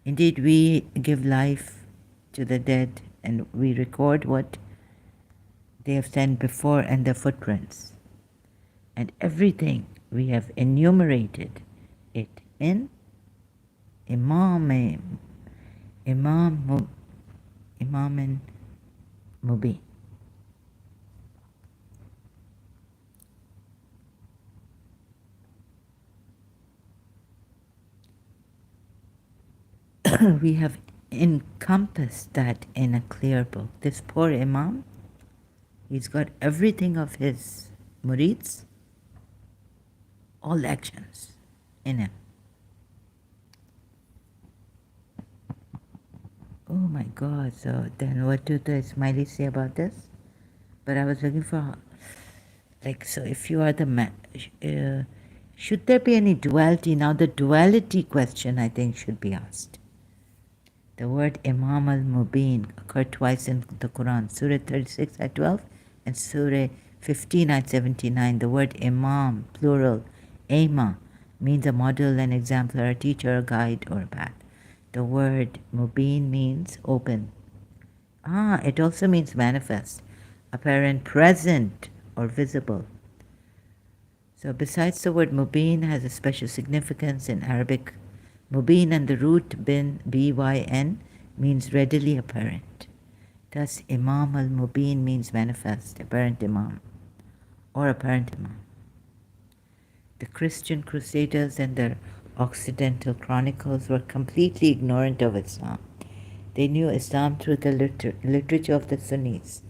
Indeed, we give life to the dead, and we record what they have sent before and their footprints. And everything we have enumerated it in Imam Imamin Mubin. We have encompassed that in a clear book. This poor Imam, he's got everything of his murids, all actions in him. Oh my God, so then what do the Ismailis say about this? But I was looking for, like, so if you are the man, should there be any duality? Now the duality question I think should be asked. The word Imam al-Mubin occurred twice in the Quran, Surah 36 at 12 and Surah 15 at 79. The word Imam, plural, Ima, means a model, an exemplar, a teacher, a guide, or a path. The word Mubin means open. It also means manifest, apparent, present, or visible. So besides the word Mubin has a special significance in Arabic. Mubin and the root byn means readily apparent. Thus Imam al-Mubin means manifest, apparent Imam, or apparent Imam. The Christian crusaders and their Occidental chronicles were completely ignorant of Islam. They knew Islam through the literature of the Sunnis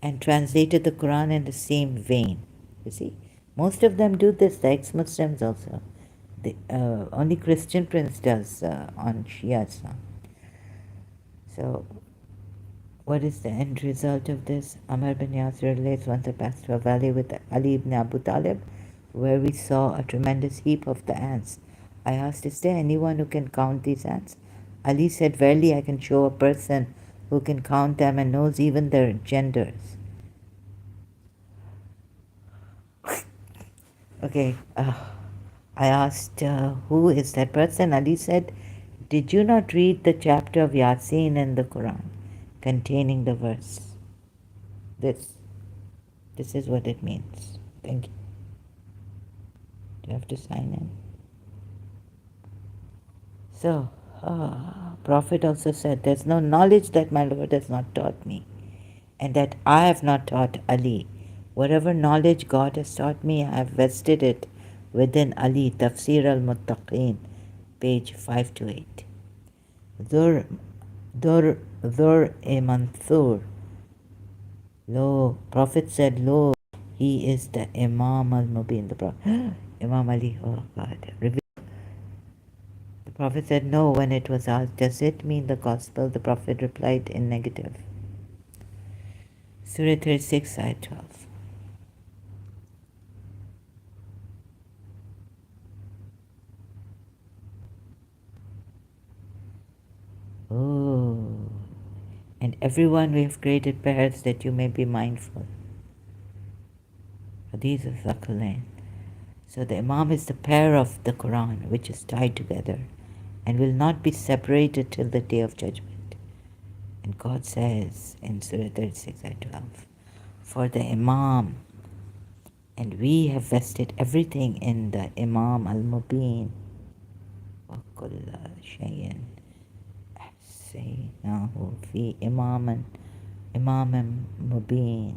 and translated the Quran in the same vein. You see, most of them do this, the ex-Muslims also. The only Christian prince does on Shia Islam. So, what is the end result of this? Amr bin Yasir relates, once I passed through a valley with Ali ibn Abu Talib, where we saw a tremendous heap of the ants. I asked, is there anyone who can count these ants? Ali said, verily I can show a person who can count them and knows even their genders. Okay, I asked, who is that person? Ali said, did you not read the chapter of Yasin in the Quran containing the verse? This is what it means. Thank you. Do you have to sign in? So, Prophet also said, there's no knowledge that my Lord has not taught me, and that I have not taught Ali. Whatever knowledge God has taught me, I have vested it within Ali. Tafsir al-Muttaqeen, page 5 to 8. Dur-e-Manthur. Lo, Prophet said, lo, he is the Imam al-Mubin, the Prophet. Imam Ali, oh God. The Prophet said, no, when it was asked, does it mean the gospel? The Prophet replied in negative. Surah 36, ayat 12. Oh, and everyone we have created pairs that you may be mindful. Hadith of Thaqalain. So the Imam is the pair of the Quran, which is tied together and will not be separated till the day of judgment. And God says in Surah 36, ayat 12, for the Imam, and we have vested everything in the Imam al-Mubin. وَكُلَّ شَيْءٍ أَحْصَيْنَاهُ فِي إِمَامٍ مُبِينٍ.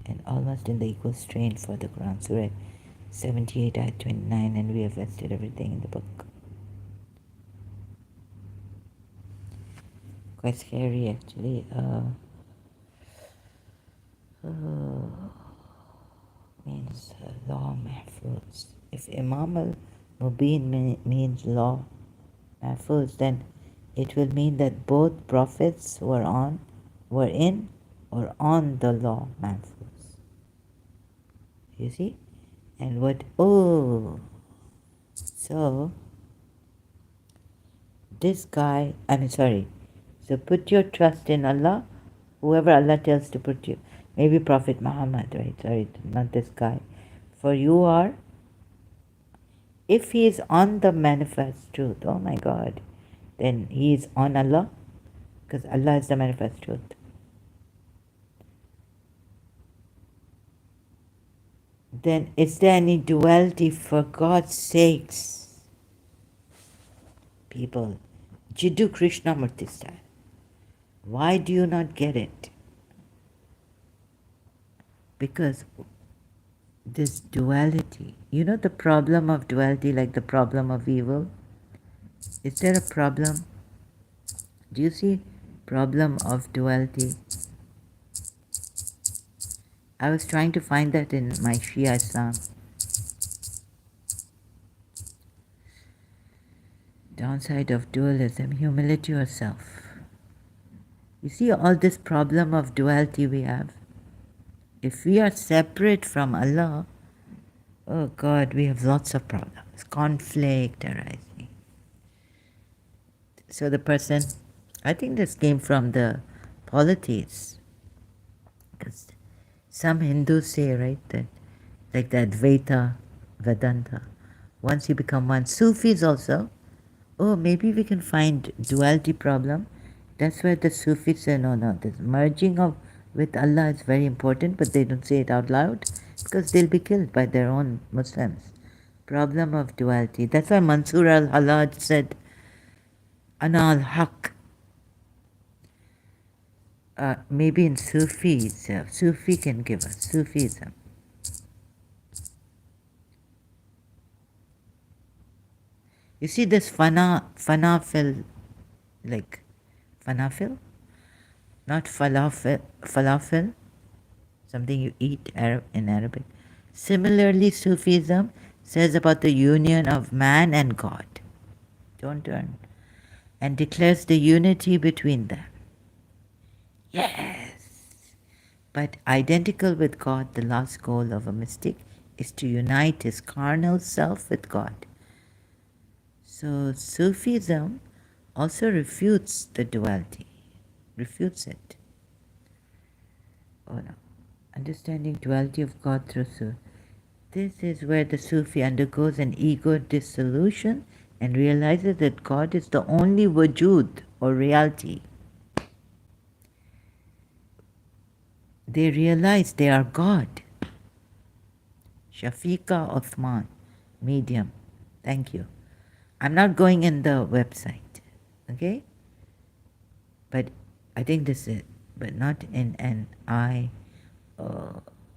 And almost in the equal strain for the Quran, Surah 78, ayat 29, and we have vested everything in the book. Quite scary, actually. Means law mahfuz. If Imam al-Mubin means law mahfuz, then it will mean that both prophets were in or on the law mahfuz. You see? And so this guy, so put your trust in Allah, whoever Allah tells to put you. maybe Prophet Muhammad, right? Sorry, not this guy. For you are, if he is on the manifest truth, oh my God, then he is on Allah, because Allah is the manifest truth. Then is there any duality? For God's sakes, people, Jiddu Krishnamurti style. Why do you not get it? Because this duality, you know the problem of duality, like the problem of evil? Is there a problem? Do you see problem of duality? I was trying to find that in my Shia Islam. Downside of dualism, humility yourself. You see all this problem of duality we have? If we are separate from Allah, oh God, we have lots of problems. Conflict arising. So the person, I think this came from the polities. Because some Hindus say, right, that like the Advaita, Vedanta, once you become one. Sufis also, oh, maybe we can find duality problem. That's where the Sufis say, no, this merging of with Allah is very important, but they don't say it out loud because they'll be killed by their own Muslims. Problem of duality. That's why Mansur al-Hallaj said, Ana al-Haq. Maybe in Sufis, Sufi can give us, Sufism. You see this falafel, like falafel, not falafel, something you eat in Arabic. Similarly, Sufism says about the union of man and God. Don't turn. And declares the unity between them. Yes. But identical with God, the last goal of a mystic is to unite his carnal self with God. So Sufism also refutes the duality, refutes it. Oh no. Understanding duality of God through Sufi. This is where the Sufi undergoes an ego dissolution and realizes that God is the only wujud or reality. They realize they are God. Shafiqa Othman, medium. Thank you. I'm not going in the website, okay? But I think this is, but not in an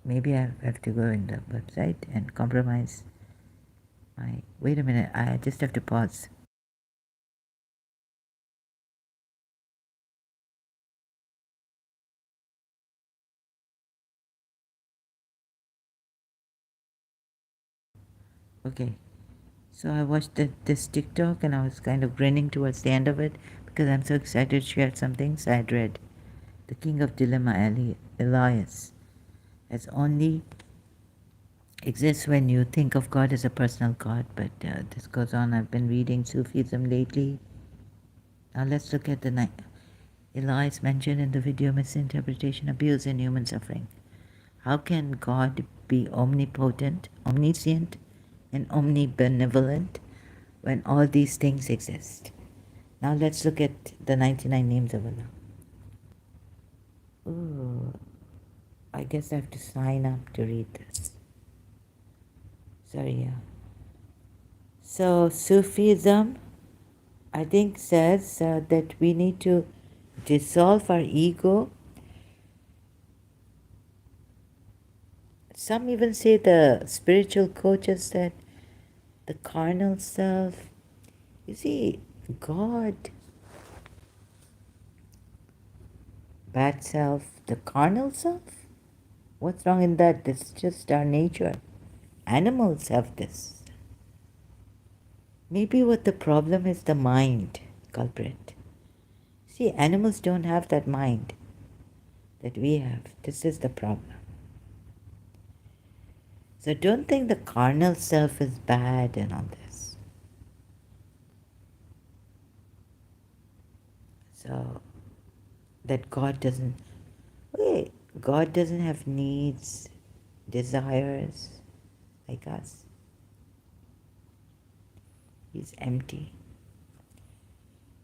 maybe I have to go in the website and compromise my, wait a minute, I just have to pause. Okay, so I watched this TikTok and I was kind of grinning towards the end of it because I'm so excited to share some things I had read. The King of Dilemma, Elias, has only exists when you think of God as a personal God, but this goes on. I've been reading Sufism lately. Now let's look at the Elias mentioned in the video, misinterpretation, abuse, and human suffering. How can God be omnipotent, omniscient, and omnibenevolent when all these things exist? Now let's look at the 99 names of Allah. Ooh, I guess I have to sign up to read this. Sorry, yeah. So Sufism, I think, says that we need to dissolve our ego. Some even say the spiritual coaches said the carnal self. You see, God, bad self, the carnal self? What's wrong in that? It's just our nature. Animals have this. Maybe what the problem is the mind, culprit. See, animals don't have that mind that we have. This is the problem. So don't think the carnal self is bad and all this. So that God doesn't. Wait, God doesn't have needs, desires like us. He's empty.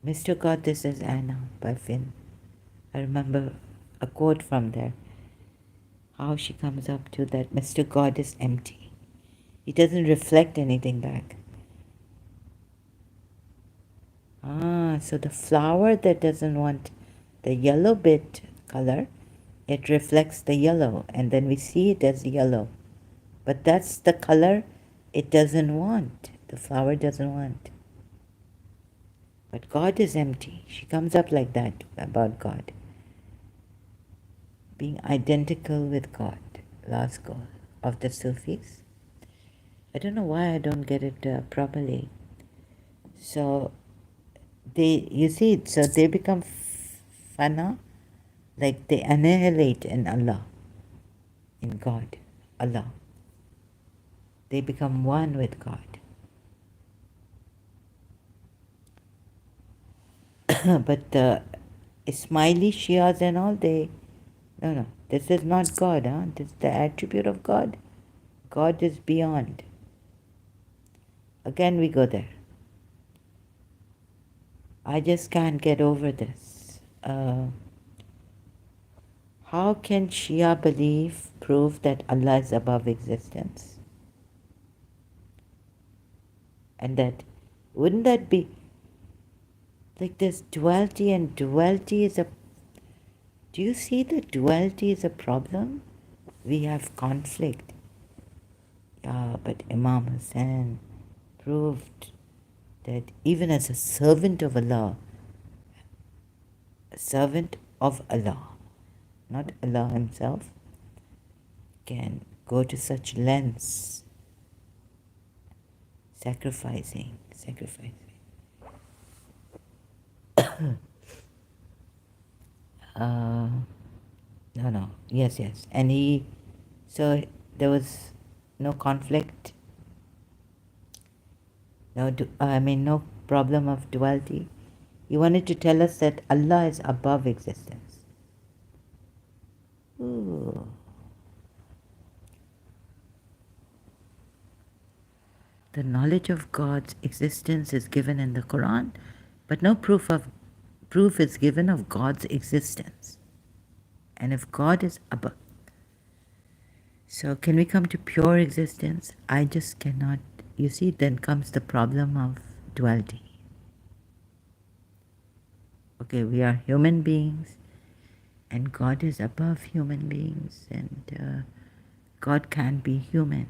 Mr. God, this is Anna by Finn. I remember a quote from there. How she comes up to that Mr. God is empty. He doesn't reflect anything back. So the flower that doesn't want the yellow bit color, it reflects the yellow, and then we see it as yellow. But that's the color it doesn't want. The flower doesn't want. But God is empty. She comes up like that about God. Being identical with God, last goal of the Sufis. I don't know why I don't get it properly. So you see, so they become fana, like they annihilate in Allah, in God, Allah. They become one with God. But the Ismaili Shias and all, no, this is not God, huh? This is the attribute of God. God is beyond. Again we go there. I just can't get over this. How can Shia belief prove that Allah is above existence? And that, wouldn't that be like this duality, and duality is do you see that duality is a problem? We have conflict. Yeah, but Imam Hussain proved that even as a servant of Allah, not Allah himself, can go to such lengths, sacrificing. No, yes, and so there was no conflict, no problem of duality. He wanted to tell us that Allah is above existence. Ooh. The knowledge of God's existence is given in the Quran, but no proof is given of God's existence. And if God is above, so can we come to pure existence? I just cannot. You see, then comes the problem of duality. Okay, we are human beings, and God is above human beings, and God can't be human.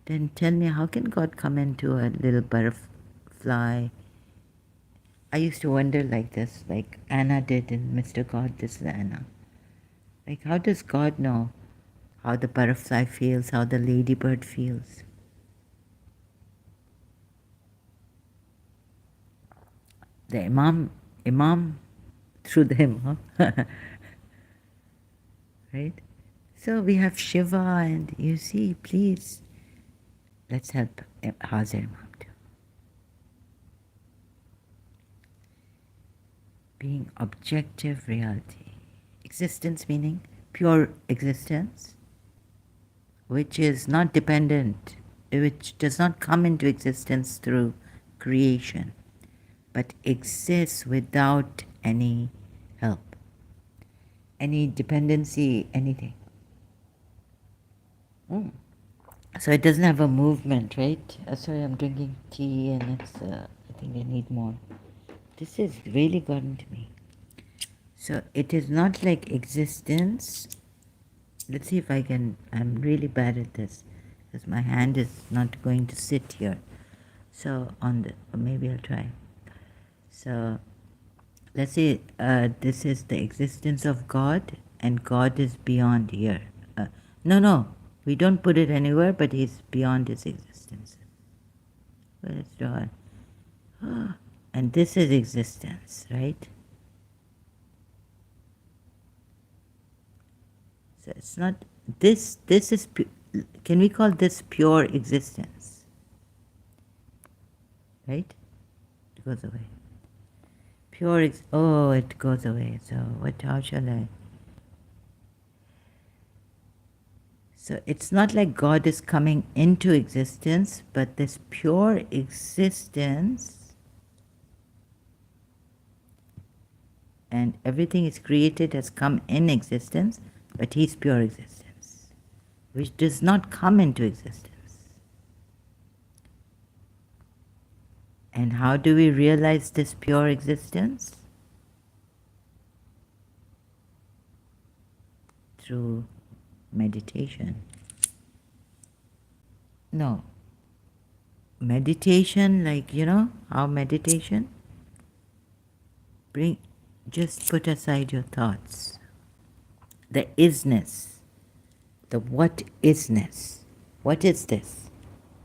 Then tell me, how can God come into a little butterfly? I used to wonder like this, like Anna did in Mr. God, this is Anna. Like, how does God know how the butterfly feels, how the ladybird feels? The Imam through them, huh? Right? So we have Shiva, and you see, please, let's help Hazir Imam too. Being objective reality. Existence meaning pure existence, which is not dependent, which does not come into existence through creation, but exists without any help, any dependency, anything. So it doesn't have a movement, right? Sorry, I'm drinking tea and I think I need more. This has really gotten to me. So it is not like existence. Let's see if I'm really bad at this, because my hand is not going to sit here. So maybe I'll try. So let's say this is the existence of God, and God is beyond here. No, we don't put it anywhere, but He's beyond His existence. Let's draw it. And this is existence, right? So it's not this is, can we call this pure existence? Right? It goes away. It goes away. So how shall I? So it's not like God is coming into existence, but this pure existence, and everything is created has come in existence, but He's pure existence, which does not come into existence. And how do we realize this pure existence? Through meditation. No. Meditation, like, how meditation? Just put aside your thoughts. The isness. The what isness. What is this?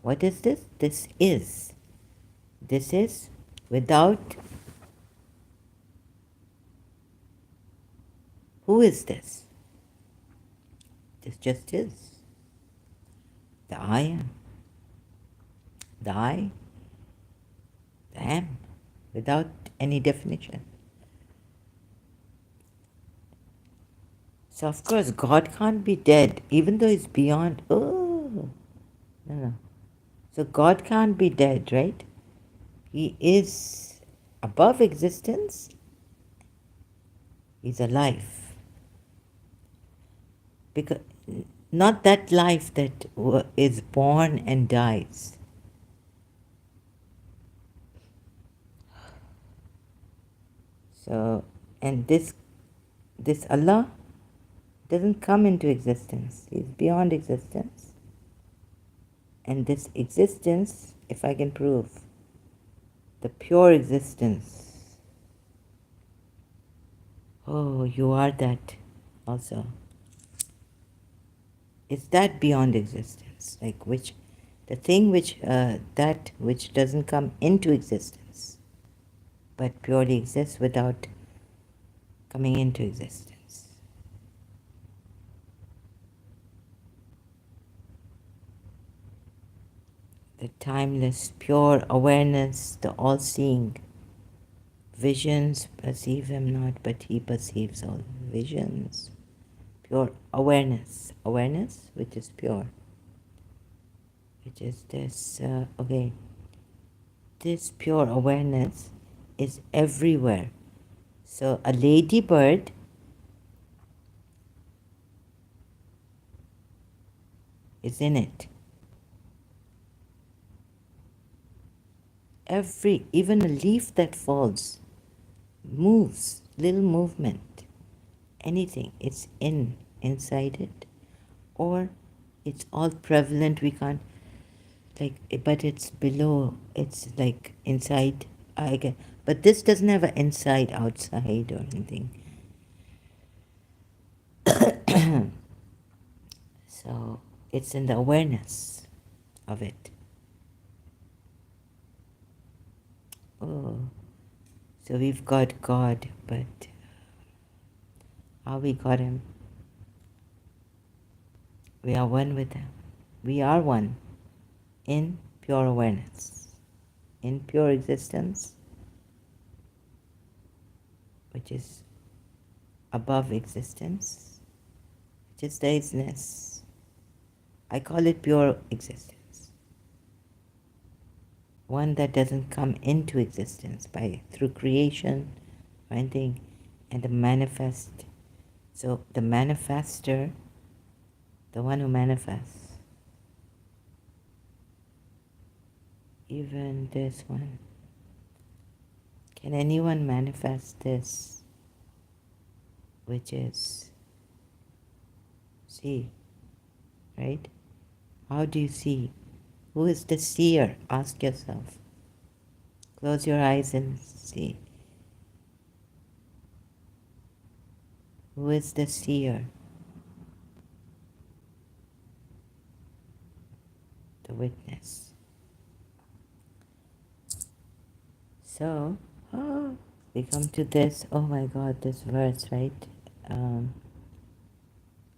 What is this? This is. This is without. Who is this? This just is. The I am. The I. The am. Without any definition. So of course God can't be dead, even though He's beyond. Oh, no. So God can't be dead, right? He is above existence. He's alive. Because not that life that is born and dies. So, and this Allah doesn't come into existence. He's beyond existence. And this existence, if I can prove, the pure existence. Oh, you are that also. Is that beyond existence? Like the thing that which doesn't come into existence, but purely exists without coming into existence. The timeless, pure awareness, the all-seeing. Visions perceive Him not, but He perceives all visions. Pure awareness. Awareness, which is pure. Which is this, this pure awareness is everywhere. So a ladybird is in it. Even a leaf that falls, moves, little movement, anything, it's inside it, or it's all prevalent, we can't, but it's below, it's like inside, but this doesn't have an inside, outside, or anything. So it's in the awareness of it. Oh, so we've got God, but how we got Him? We are one with Him. We are one in pure awareness, in pure existence, which is above existence, which is the isness. I call it pure existence. One that doesn't come into existence through creation or anything, and the manifest. So the manifester, the one who manifests, even this one. Can anyone manifest this, which is see, right? How do you see? Who is the seer? Ask yourself. Close your eyes and see. Who is the seer? The witness. So, we come to this. Oh my God, this verse, right?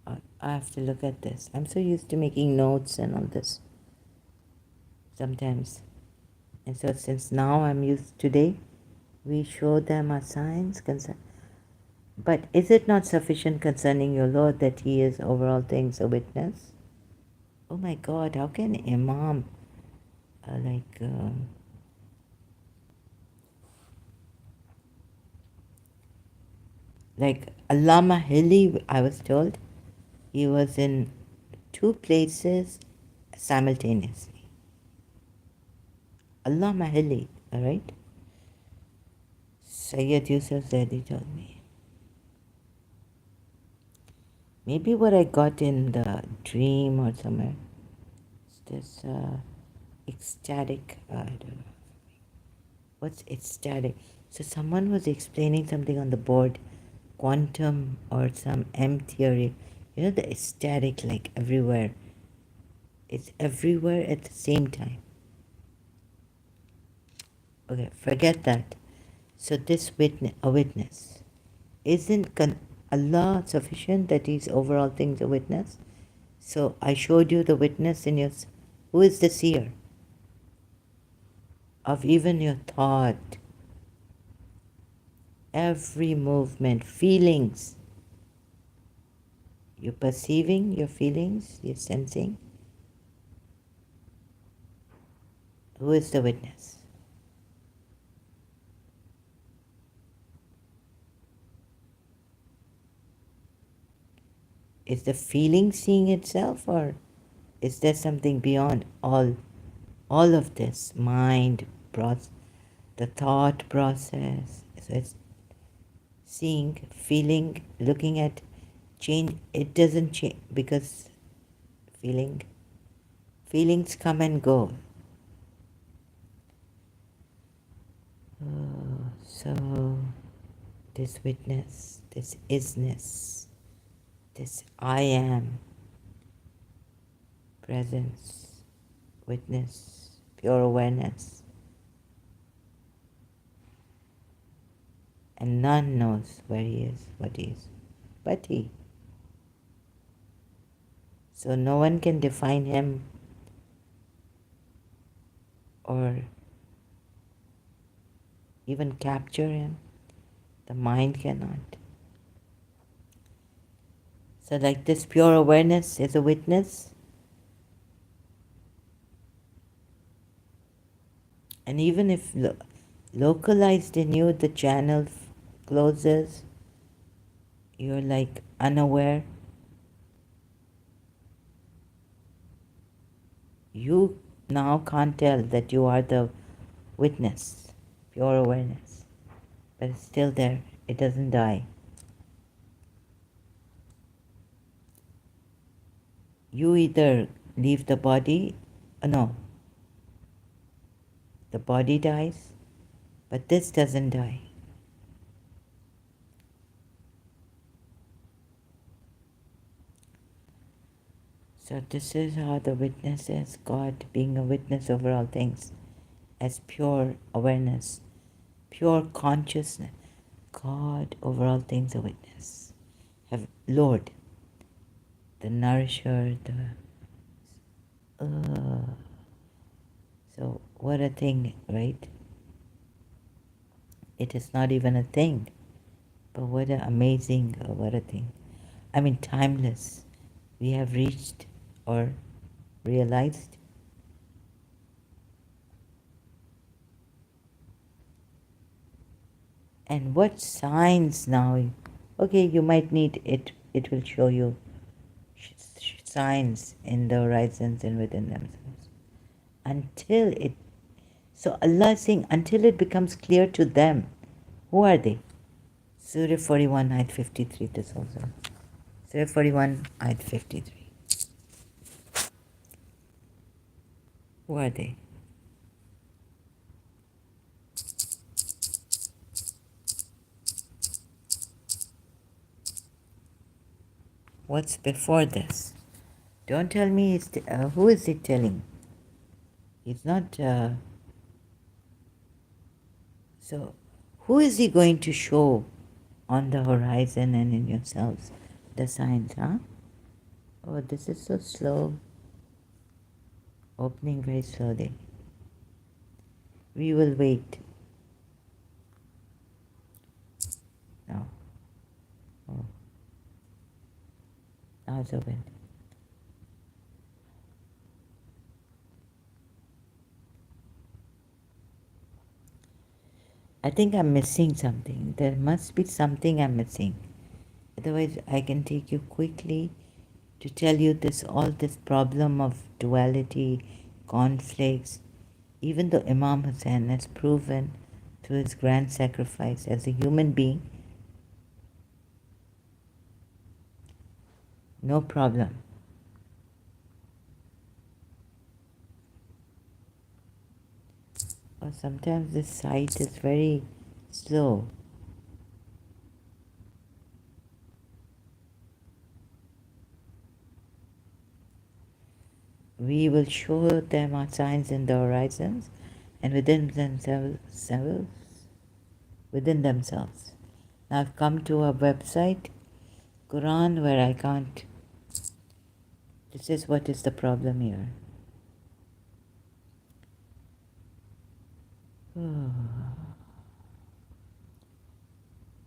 I have to look at this. I'm so used to making notes and all this. Sometimes. And so since now I'm used today, we show them our signs. But is it not sufficient concerning your Lord that He is over all things a witness? Oh my God, how can Imam, like, Allama Hilli, I was told, he was in two places simultaneously. Allama Hilli, all right? Sayyid Yusuf Zaidi told me. Maybe what I got in the dream or somewhere is this ecstatic, I don't know. What's ecstatic? So someone was explaining something on the board, quantum or some M theory. You know the ecstatic, like everywhere. It's everywhere at the same time. Okay, forget that. So this a witness. Isn't Allah sufficient that He's over all things a witness? So I showed you the witness in your... Who is the seer? Of even your thought, every movement, feelings. You're perceiving your feelings, you're sensing. Who is the witness? Is the feeling seeing itself, or is there something beyond all of this? Mind, the thought process. So it's seeing, feeling, looking at change. It doesn't change because feelings come and go. So this witness, this isness, this I am, presence, witness, pure awareness, and none knows where he is, what he is, but he. So no one can define him or even capture him. The mind cannot. So like this pure awareness is a witness, and even if localized in you, the channel closes, you're like unaware. You now can't tell that you are the witness, pure awareness, but it's still there. It doesn't die. You either leave the body, no, the body dies, but this doesn't die. So this is how the witness is, God being a witness over all things, as pure awareness, pure consciousness. God over all things a witness. Have Lord, the nourisher, so what a thing, right? It is not even a thing, but what an amazing, what a thing. I mean, timeless. We have reached or realized. And what signs now? Okay, you might need it. It will show you signs in the horizons and within themselves. Until it, so Allah is saying, until it becomes clear to them, who are they? Surah 41, ayat 53, this also. Surah 41, ayat 53. Who are they? What's before this? Don't tell me who is he telling? He's not... so, who is he going to show on the horizon and in yourselves? The signs, huh? Oh, this is so slow. Opening very slowly. We will wait. No. Oh. Now it's open. I think I'm missing something. There must be something I'm missing. Otherwise, I can take you quickly to tell you all this problem of duality, conflicts, even though Imam Hussein has proven through his grand sacrifice as a human being, no problem. Or sometimes this site is very slow. We will show them our signs in the horizons and within themselves. Now I've come to a website, Quran, where I can't. This is what is the problem here.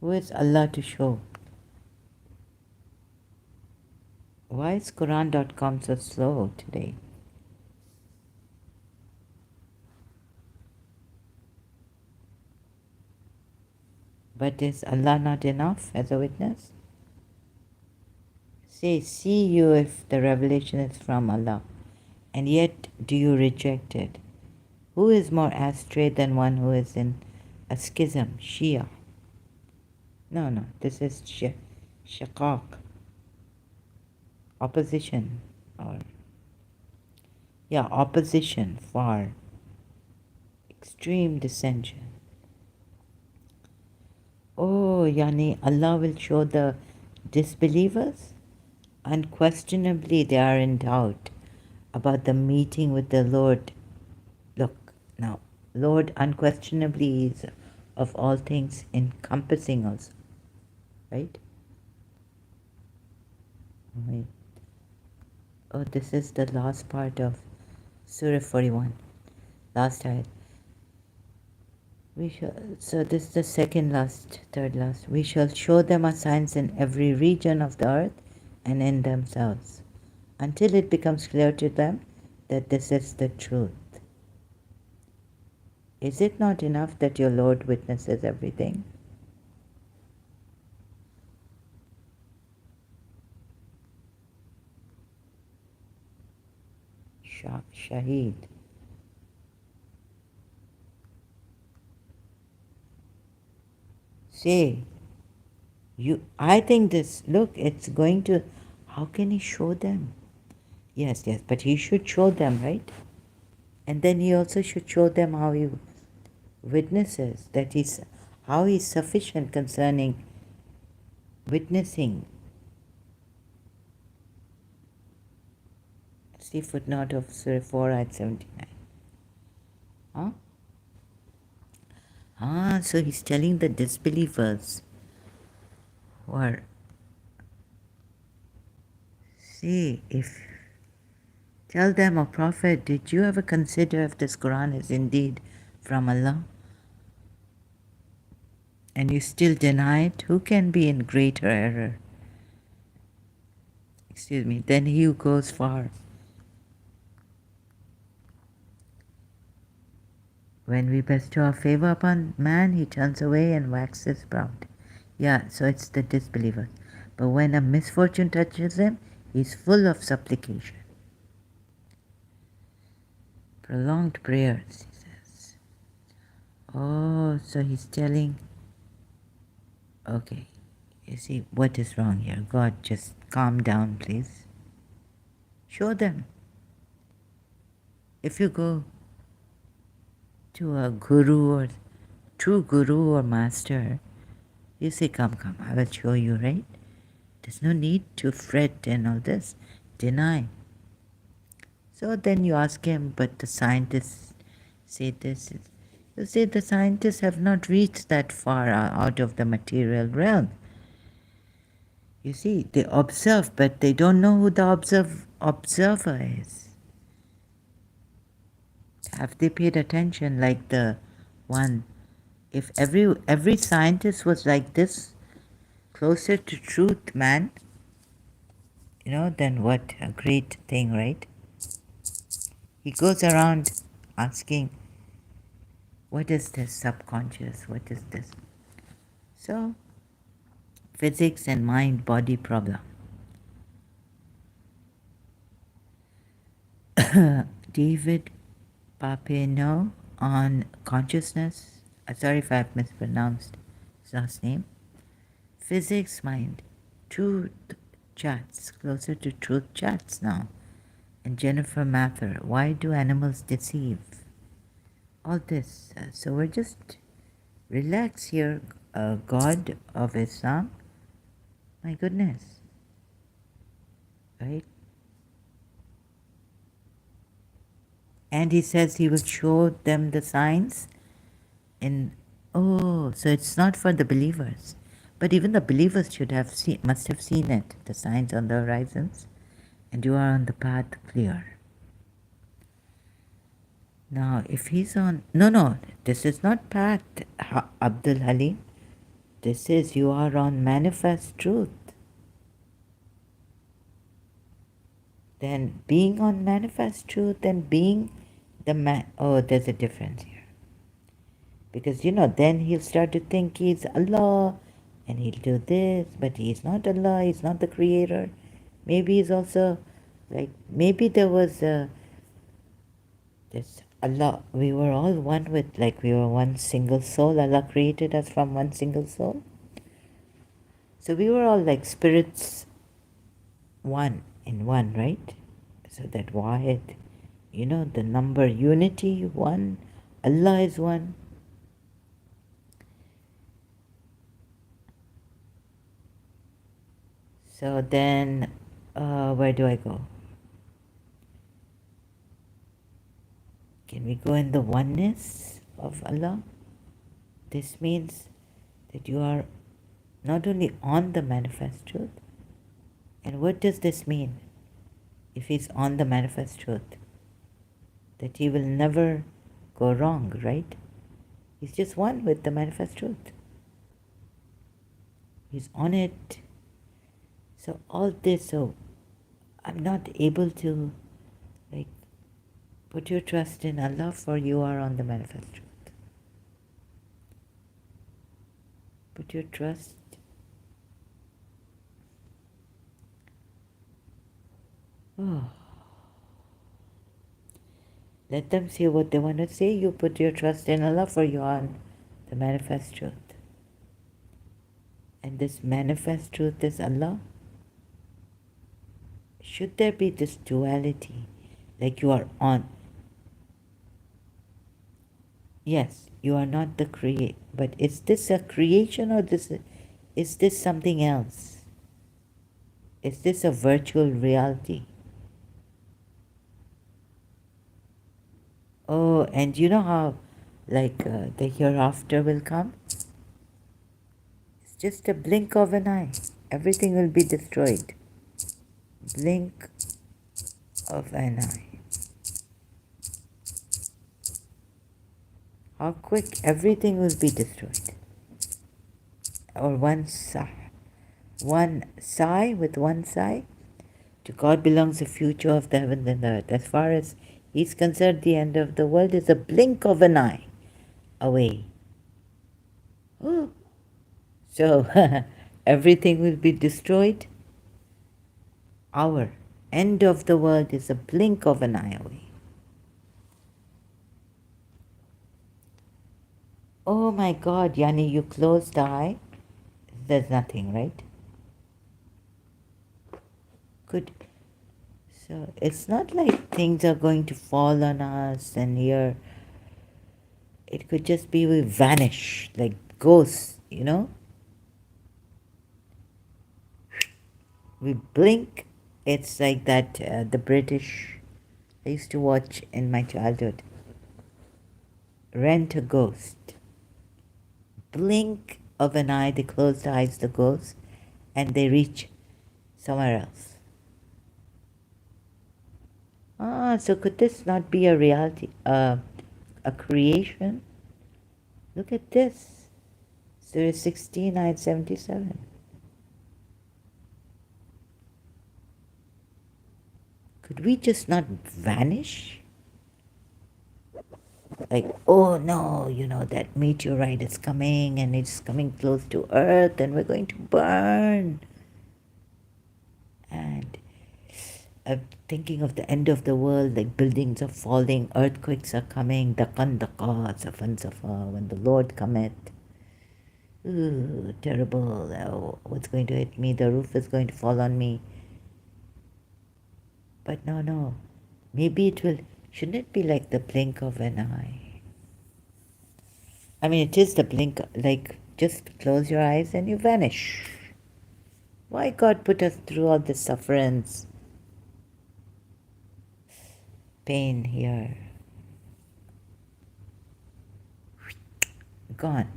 Who is Allah to show? Why is Quran.com so slow today? But is Allah not enough as a witness? Say, see you if the revelation is from Allah, and yet do you reject it? Who is more astray than one who is in a schism, Shia? No, this is shaqaq, opposition, or opposition, far, extreme dissension. Oh, Yani, Allah will show the disbelievers? Unquestionably, they are in doubt about the meeting with the Lord. Look, now, Lord unquestionably is of all things encompassing us, right? Wait. Oh, this is the last part of Surah 41, last ayat. So this is the third last. We shall show them our signs in every region of the earth and in themselves, until it becomes clear to them that this is the truth. Is it not enough that your Lord witnesses everything? Shaheed. Say, I think this, look, it's going to, how can he show them? Yes, but he should show them, right? And then he also should show them how he witnesses, how he's sufficient concerning witnessing. See footnote of Surah 4 at 79. So he's telling the disbelievers who are, tell them, O Prophet, did you ever consider if this Quran is indeed from Allah? And you still deny it? Who can be in greater error? Than he who goes far. When we bestow our favor upon man, he turns away and waxes proud. So it's the disbelievers. But when a misfortune touches him, he's full of supplication. Prolonged prayers, he says. Oh, so he's telling, okay, you see, what is wrong here? God, just calm down, please. Show them. If you go to a guru or true guru or master, you say, come, I will show you, right? There's no need to fret and all this. Deny. So then you ask him, but the scientists say this. You say the scientists have not reached that far out of the material realm. You see, they observe, but they don't know who the observer is. Have they paid attention like the one? If every scientist was like this, closer to truth, man, then what a great thing, right? He goes around asking, What is this subconscious? What is this? So, physics and mind-body problem. David Papineau on consciousness. Sorry if I've mispronounced his last name. Physics, mind, truth chats, closer to truth chats now. And Jennifer Mather, why do animals deceive? All this. So we're just relax here, God of Islam. My goodness. Right? And he says he will show them the signs in, oh, so it's not for the believers. But even the believers must have seen it, the signs on the horizons. And you are on the path clear. Now, if he's on, no, this is not path, Abdul Halim. This is, you are on manifest truth. Then being on manifest truth and being the man, oh, there's a difference here. Because, then he'll start to think he's Allah and he'll do this, but he's not Allah, he's not the creator. Maybe he's also, maybe there was this Allah, we were all one with, we were one single soul. Allah created us from one single soul. So we were all like spirits, one in one, right? So that Wahid, the number unity, one, Allah is one. So then, where do I go? Can we go in the oneness of Allah? This means that you are not only on the manifest truth. And what does this mean? If he's on the manifest truth, that he will never go wrong, right? He's just one with the manifest truth. He's on it. So all this, so I'm not able to put your trust in Allah, for you are on the manifest truth. Put your trust. Oh. Let them say what they want to say. You put your trust in Allah, for you are on the manifest truth. And this manifest truth is Allah. Should there be this duality, like you are on? Yes, you are not the creator, but is this a creation or is this something else? Is this a virtual reality? Oh, and you know how the hereafter will come? It's just a blink of an eye. Everything will be destroyed. Blink of an eye. How quick everything will be destroyed. Or one sigh with one sigh. To God belongs the future of the heaven and the earth. As far as He's concerned, the end of the world is a blink of an eye away. Oh. So everything will be destroyed. Our end of the world is a blink of an eye away. Oh my God, Yani, you close the eye, there's nothing, right? Good. So it's not like things are going to fall on us and here. It could just be we vanish like ghosts, We blink. It's like that, the British, I used to watch in my childhood. Rent a Ghost. Blink of an eye, they close the eyes, the ghost, and they reach somewhere else. So could this not be a reality, a creation? Look at this. Surah 16, ayat 77. Could we just not vanish? Like, oh no, that meteorite is coming and it's coming close to Earth and we're going to burn. And I'm thinking of the end of the world, like buildings are falling, earthquakes are coming, dakan daka, safan safa, when the Lord cometh. Ooh, terrible. Oh, what's going to hit me? The roof is going to fall on me. But no. Maybe it will. Shouldn't it be like the blink of an eye? I mean, it is the blink, like just close your eyes and you vanish. Why God put us through all this sufferance, pain here? Gone.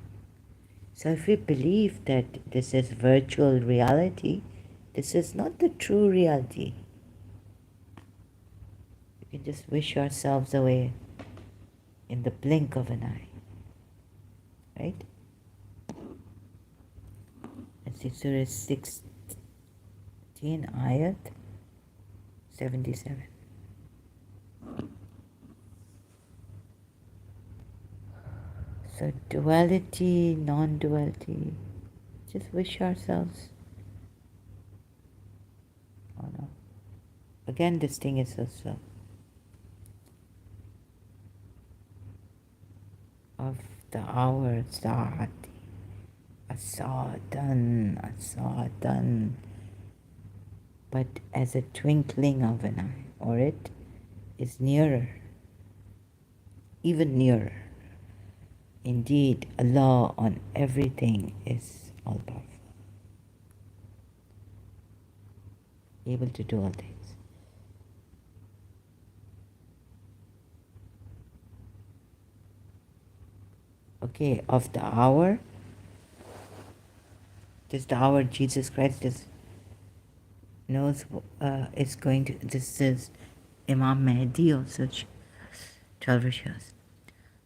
So if we believe that this is virtual reality, this is not the true reality. We can just wish ourselves away in the blink of an eye. Right? Let's see, Surah 16, Ayat 77. So duality, non-duality, just wish ourselves. Oh no. Again, this thing is so slow. Of the hour, Saati, Asadan. But as a twinkling of an eye, or it is nearer, even nearer. Indeed, Allah on everything is all-powerful, able to do all things. Okay, of the hour, this the hour Jesus Christ knows is going to, this is Imam Mahdi also, 12 Rishas.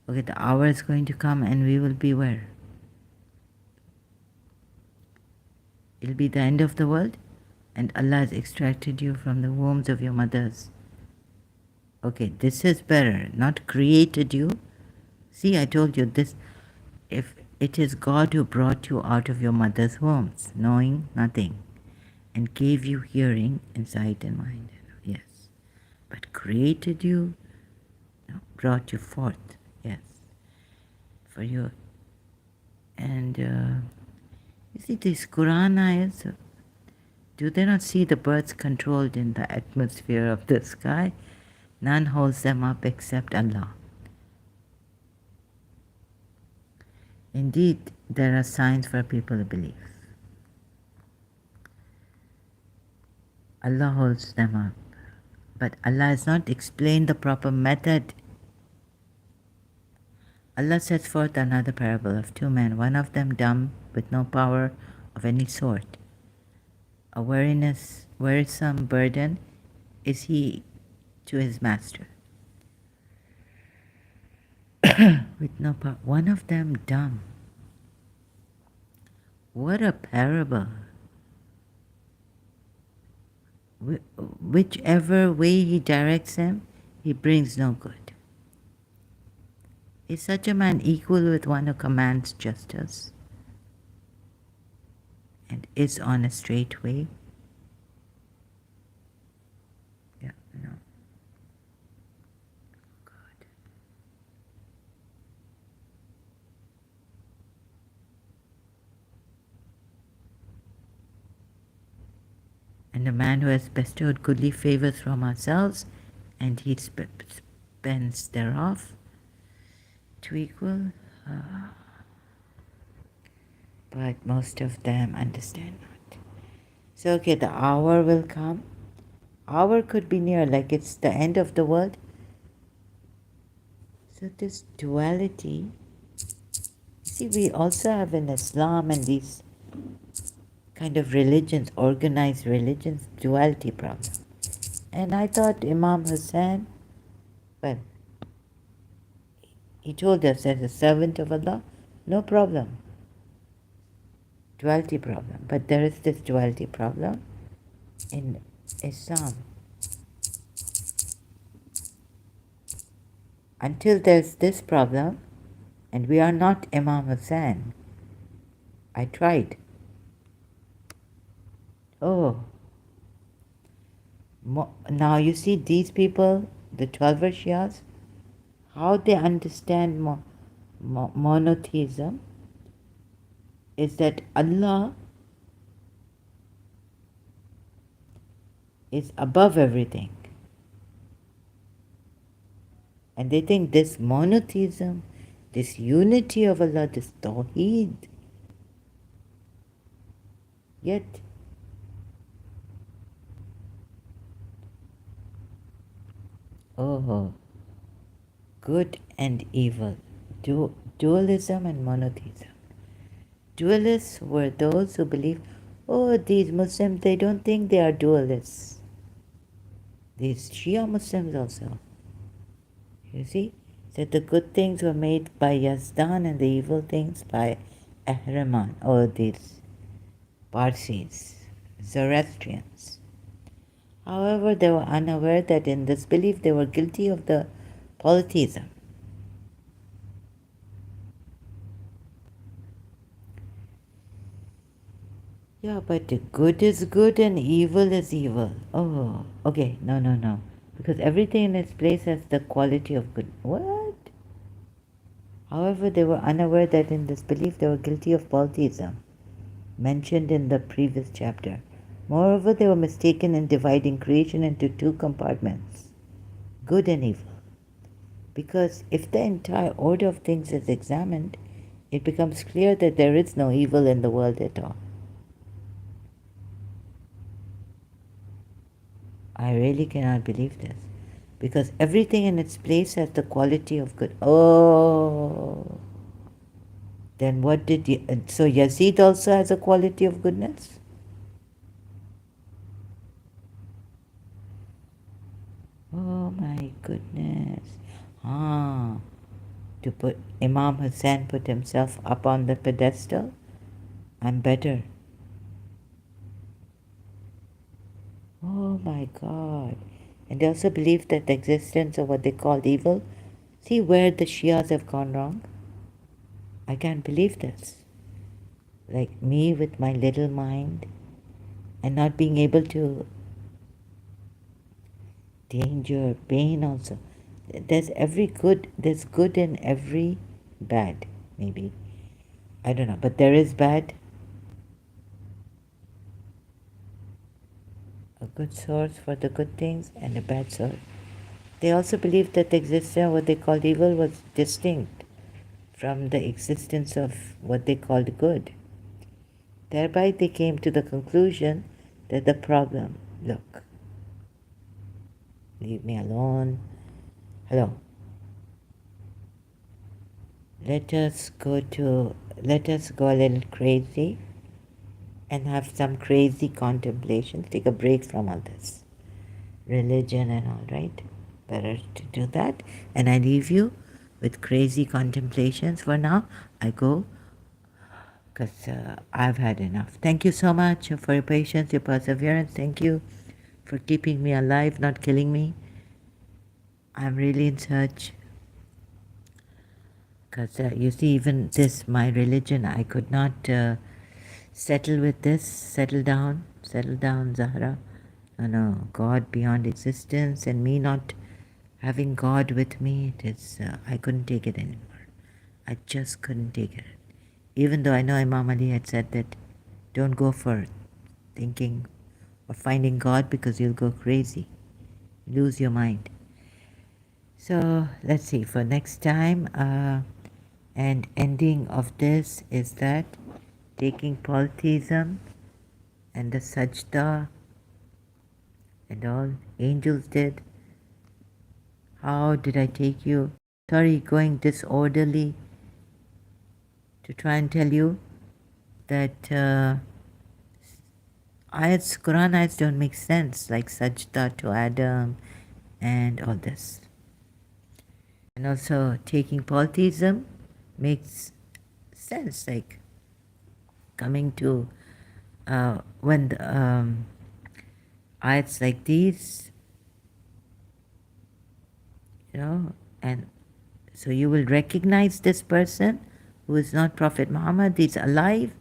Okay, the hour is going to come and we will be where? It'll be the end of the world and Allah has extracted you from the wombs of your mothers. Okay, this is better, not created you. See, I told you this, if it is God who brought you out of your mother's wombs, knowing nothing, and gave you hearing and sight and mind, yes. But created you, brought you forth, yes, for you. And you see these Quran ayahs, do they not see the birds controlled in the atmosphere of the sky? None holds them up except Allah. Indeed, there are signs for people to believe. Allah holds them up. But Allah has not explained the proper method. Allah sets forth another parable of two men, one of them dumb with no power of any sort. A wearisome burden is he to his master. With no power. One of them dumb. What a parable. Whichever way he directs him, he brings no good. Is such a man equal with one who commands justice and is on a straight way? Yeah, no. God. And a man who has bestowed goodly favors from ourselves, and he spends thereof, to equal. But most of them understand not. So okay, the hour will come. Hour could be near, like it's the end of the world. So this duality, see, we also have in Islam and these kind of religions, organized religions, duality problem. And I thought Imam Hussain, well, he told us as a servant of Allah, no problem. Duality problem. But there is this duality problem in Islam. until there's this problem, and we are not Imam Hussain. I tried. Oh, now you see these people, the 12 Shias, how they understand monotheism is that Allah is above everything. And they think this monotheism, this unity of Allah, this Tawheed, yet oh, good and evil, dualism and monotheism. Dualists were those who believe, oh, these Muslims, they don't think they are dualists. These Shia Muslims also. You see, that the good things were made by Yazdan and the evil things by Ahriman, or these Parsis, Zoroastrians. However, they were unaware that in this belief they were guilty of the polytheism. Yeah, but good is good and evil is evil. Oh, okay, no. Because everything in its place has the quality of good. What? However, they were unaware that in this belief they were guilty of polytheism, mentioned in the previous chapter. Moreover, they were mistaken in dividing creation into two compartments, good and evil. Because if the entire order of things is examined, it becomes clear that there is no evil in the world at all. I really cannot believe this. Because everything in its place has the quality of good. Oh, then what did you... So Yazid also has a quality of goodness? Oh my goodness. To put Imam Hussain put himself up on the pedestal? I'm better. Oh my God. And they also believe that the existence of what they called evil. See where the Shias have gone wrong? I can't believe this. Like me with my little mind and not being able to... Danger, pain also. There's good in every bad, maybe. I don't know, but there is bad. A good source for the good things and a bad source. They also believed that the existence of what they called evil was distinct from the existence of what they called good. Thereby they came to the conclusion that the problem, look, leave me alone. Hello. Let us go a little crazy and have some crazy contemplations. Take a break from all this religion and all, right? Better to do that. And I leave you with crazy contemplations for now. I go because I've had enough. Thank you so much for your patience, your perseverance. Thank you for keeping me alive, not killing me. I'm really in search. Because you see, even this, my religion, I could not settle with this. Settle down, Zahra. No, God beyond existence and me not having God with me, it is, I couldn't take it anymore. I just couldn't take it. Even though I know Imam Ali had said that don't go for thinking or finding God because you'll go crazy, lose your mind. So let's see, for next time, and ending of this is that taking polytheism and the Sajdah and all angels did. How did I take you? Sorry, going disorderly to try and tell you that ayats, Quran ayats don't make sense, like Sajdah to Adam and all this. And also taking polytheism makes sense, like coming to when the, ayats like these, and So you will recognize this person who is not Prophet Muhammad, he's alive,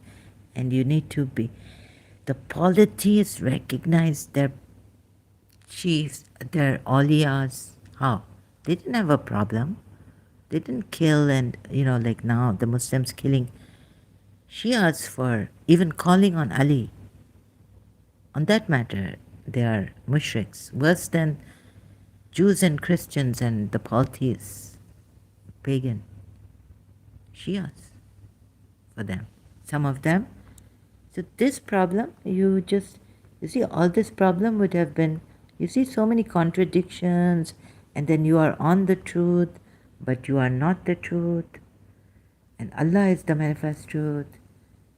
and you need to be. The polytheists recognize their chiefs, their awliyas. How? They didn't have a problem. They didn't kill and, like now the Muslims killing Shias for even calling on Ali. On that matter, they are mushriks, worse than Jews and Christians and the polytheists, pagan Shias for them. Some of them. So this problem, you see, all this problem would have been, you see so many contradictions, and then you are on the truth, but you are not the truth. And Allah is the manifest truth.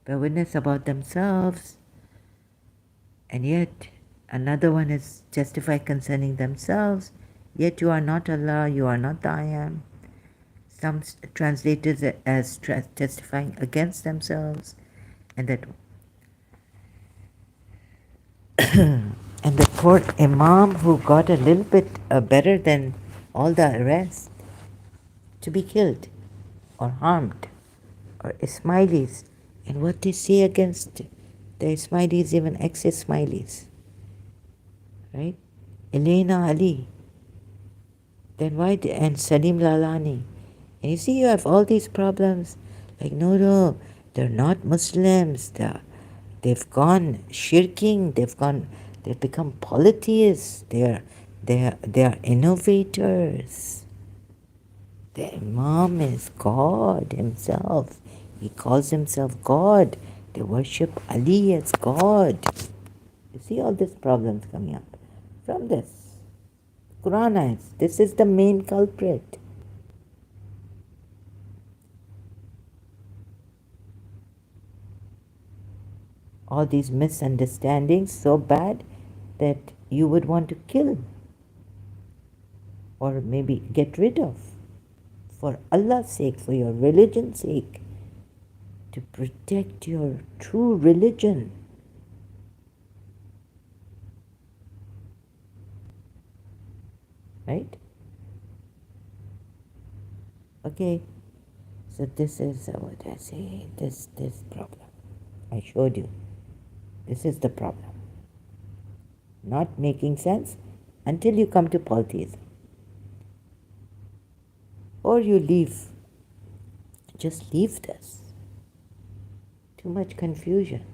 Bear witness about themselves. And yet, another one is justified concerning themselves. Yet you are not Allah, you are not the I Am. Some translators as testifying against themselves. And that and the poor Imam who got a little bit better than all the rest to be killed or harmed, or Ismailis, and what they say against the Ismailis, even ex-Ismailis, right? Elena Ali, then why, and Salim Lalani. And you see, you have all these problems, like, no, they're not Muslims, they've gone shirking, they've become polytheists, they are innovators. The Imam is God himself. He calls himself God. They worship Ali as God. You see all these problems coming up from this. Quran is. This is the main culprit. All these misunderstandings so bad that you would want to kill or maybe get rid of. For Allah's sake, for your religion's sake, to protect your true religion. Right? Okay, so this is what I say, this problem. I showed you. This is the problem. Not making sense until you come to polytheism. Or you leave. Just leave this. Too much confusion.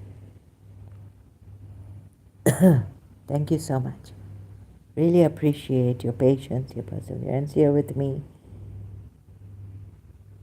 Thank you so much. Really appreciate your patience, your perseverance here with me.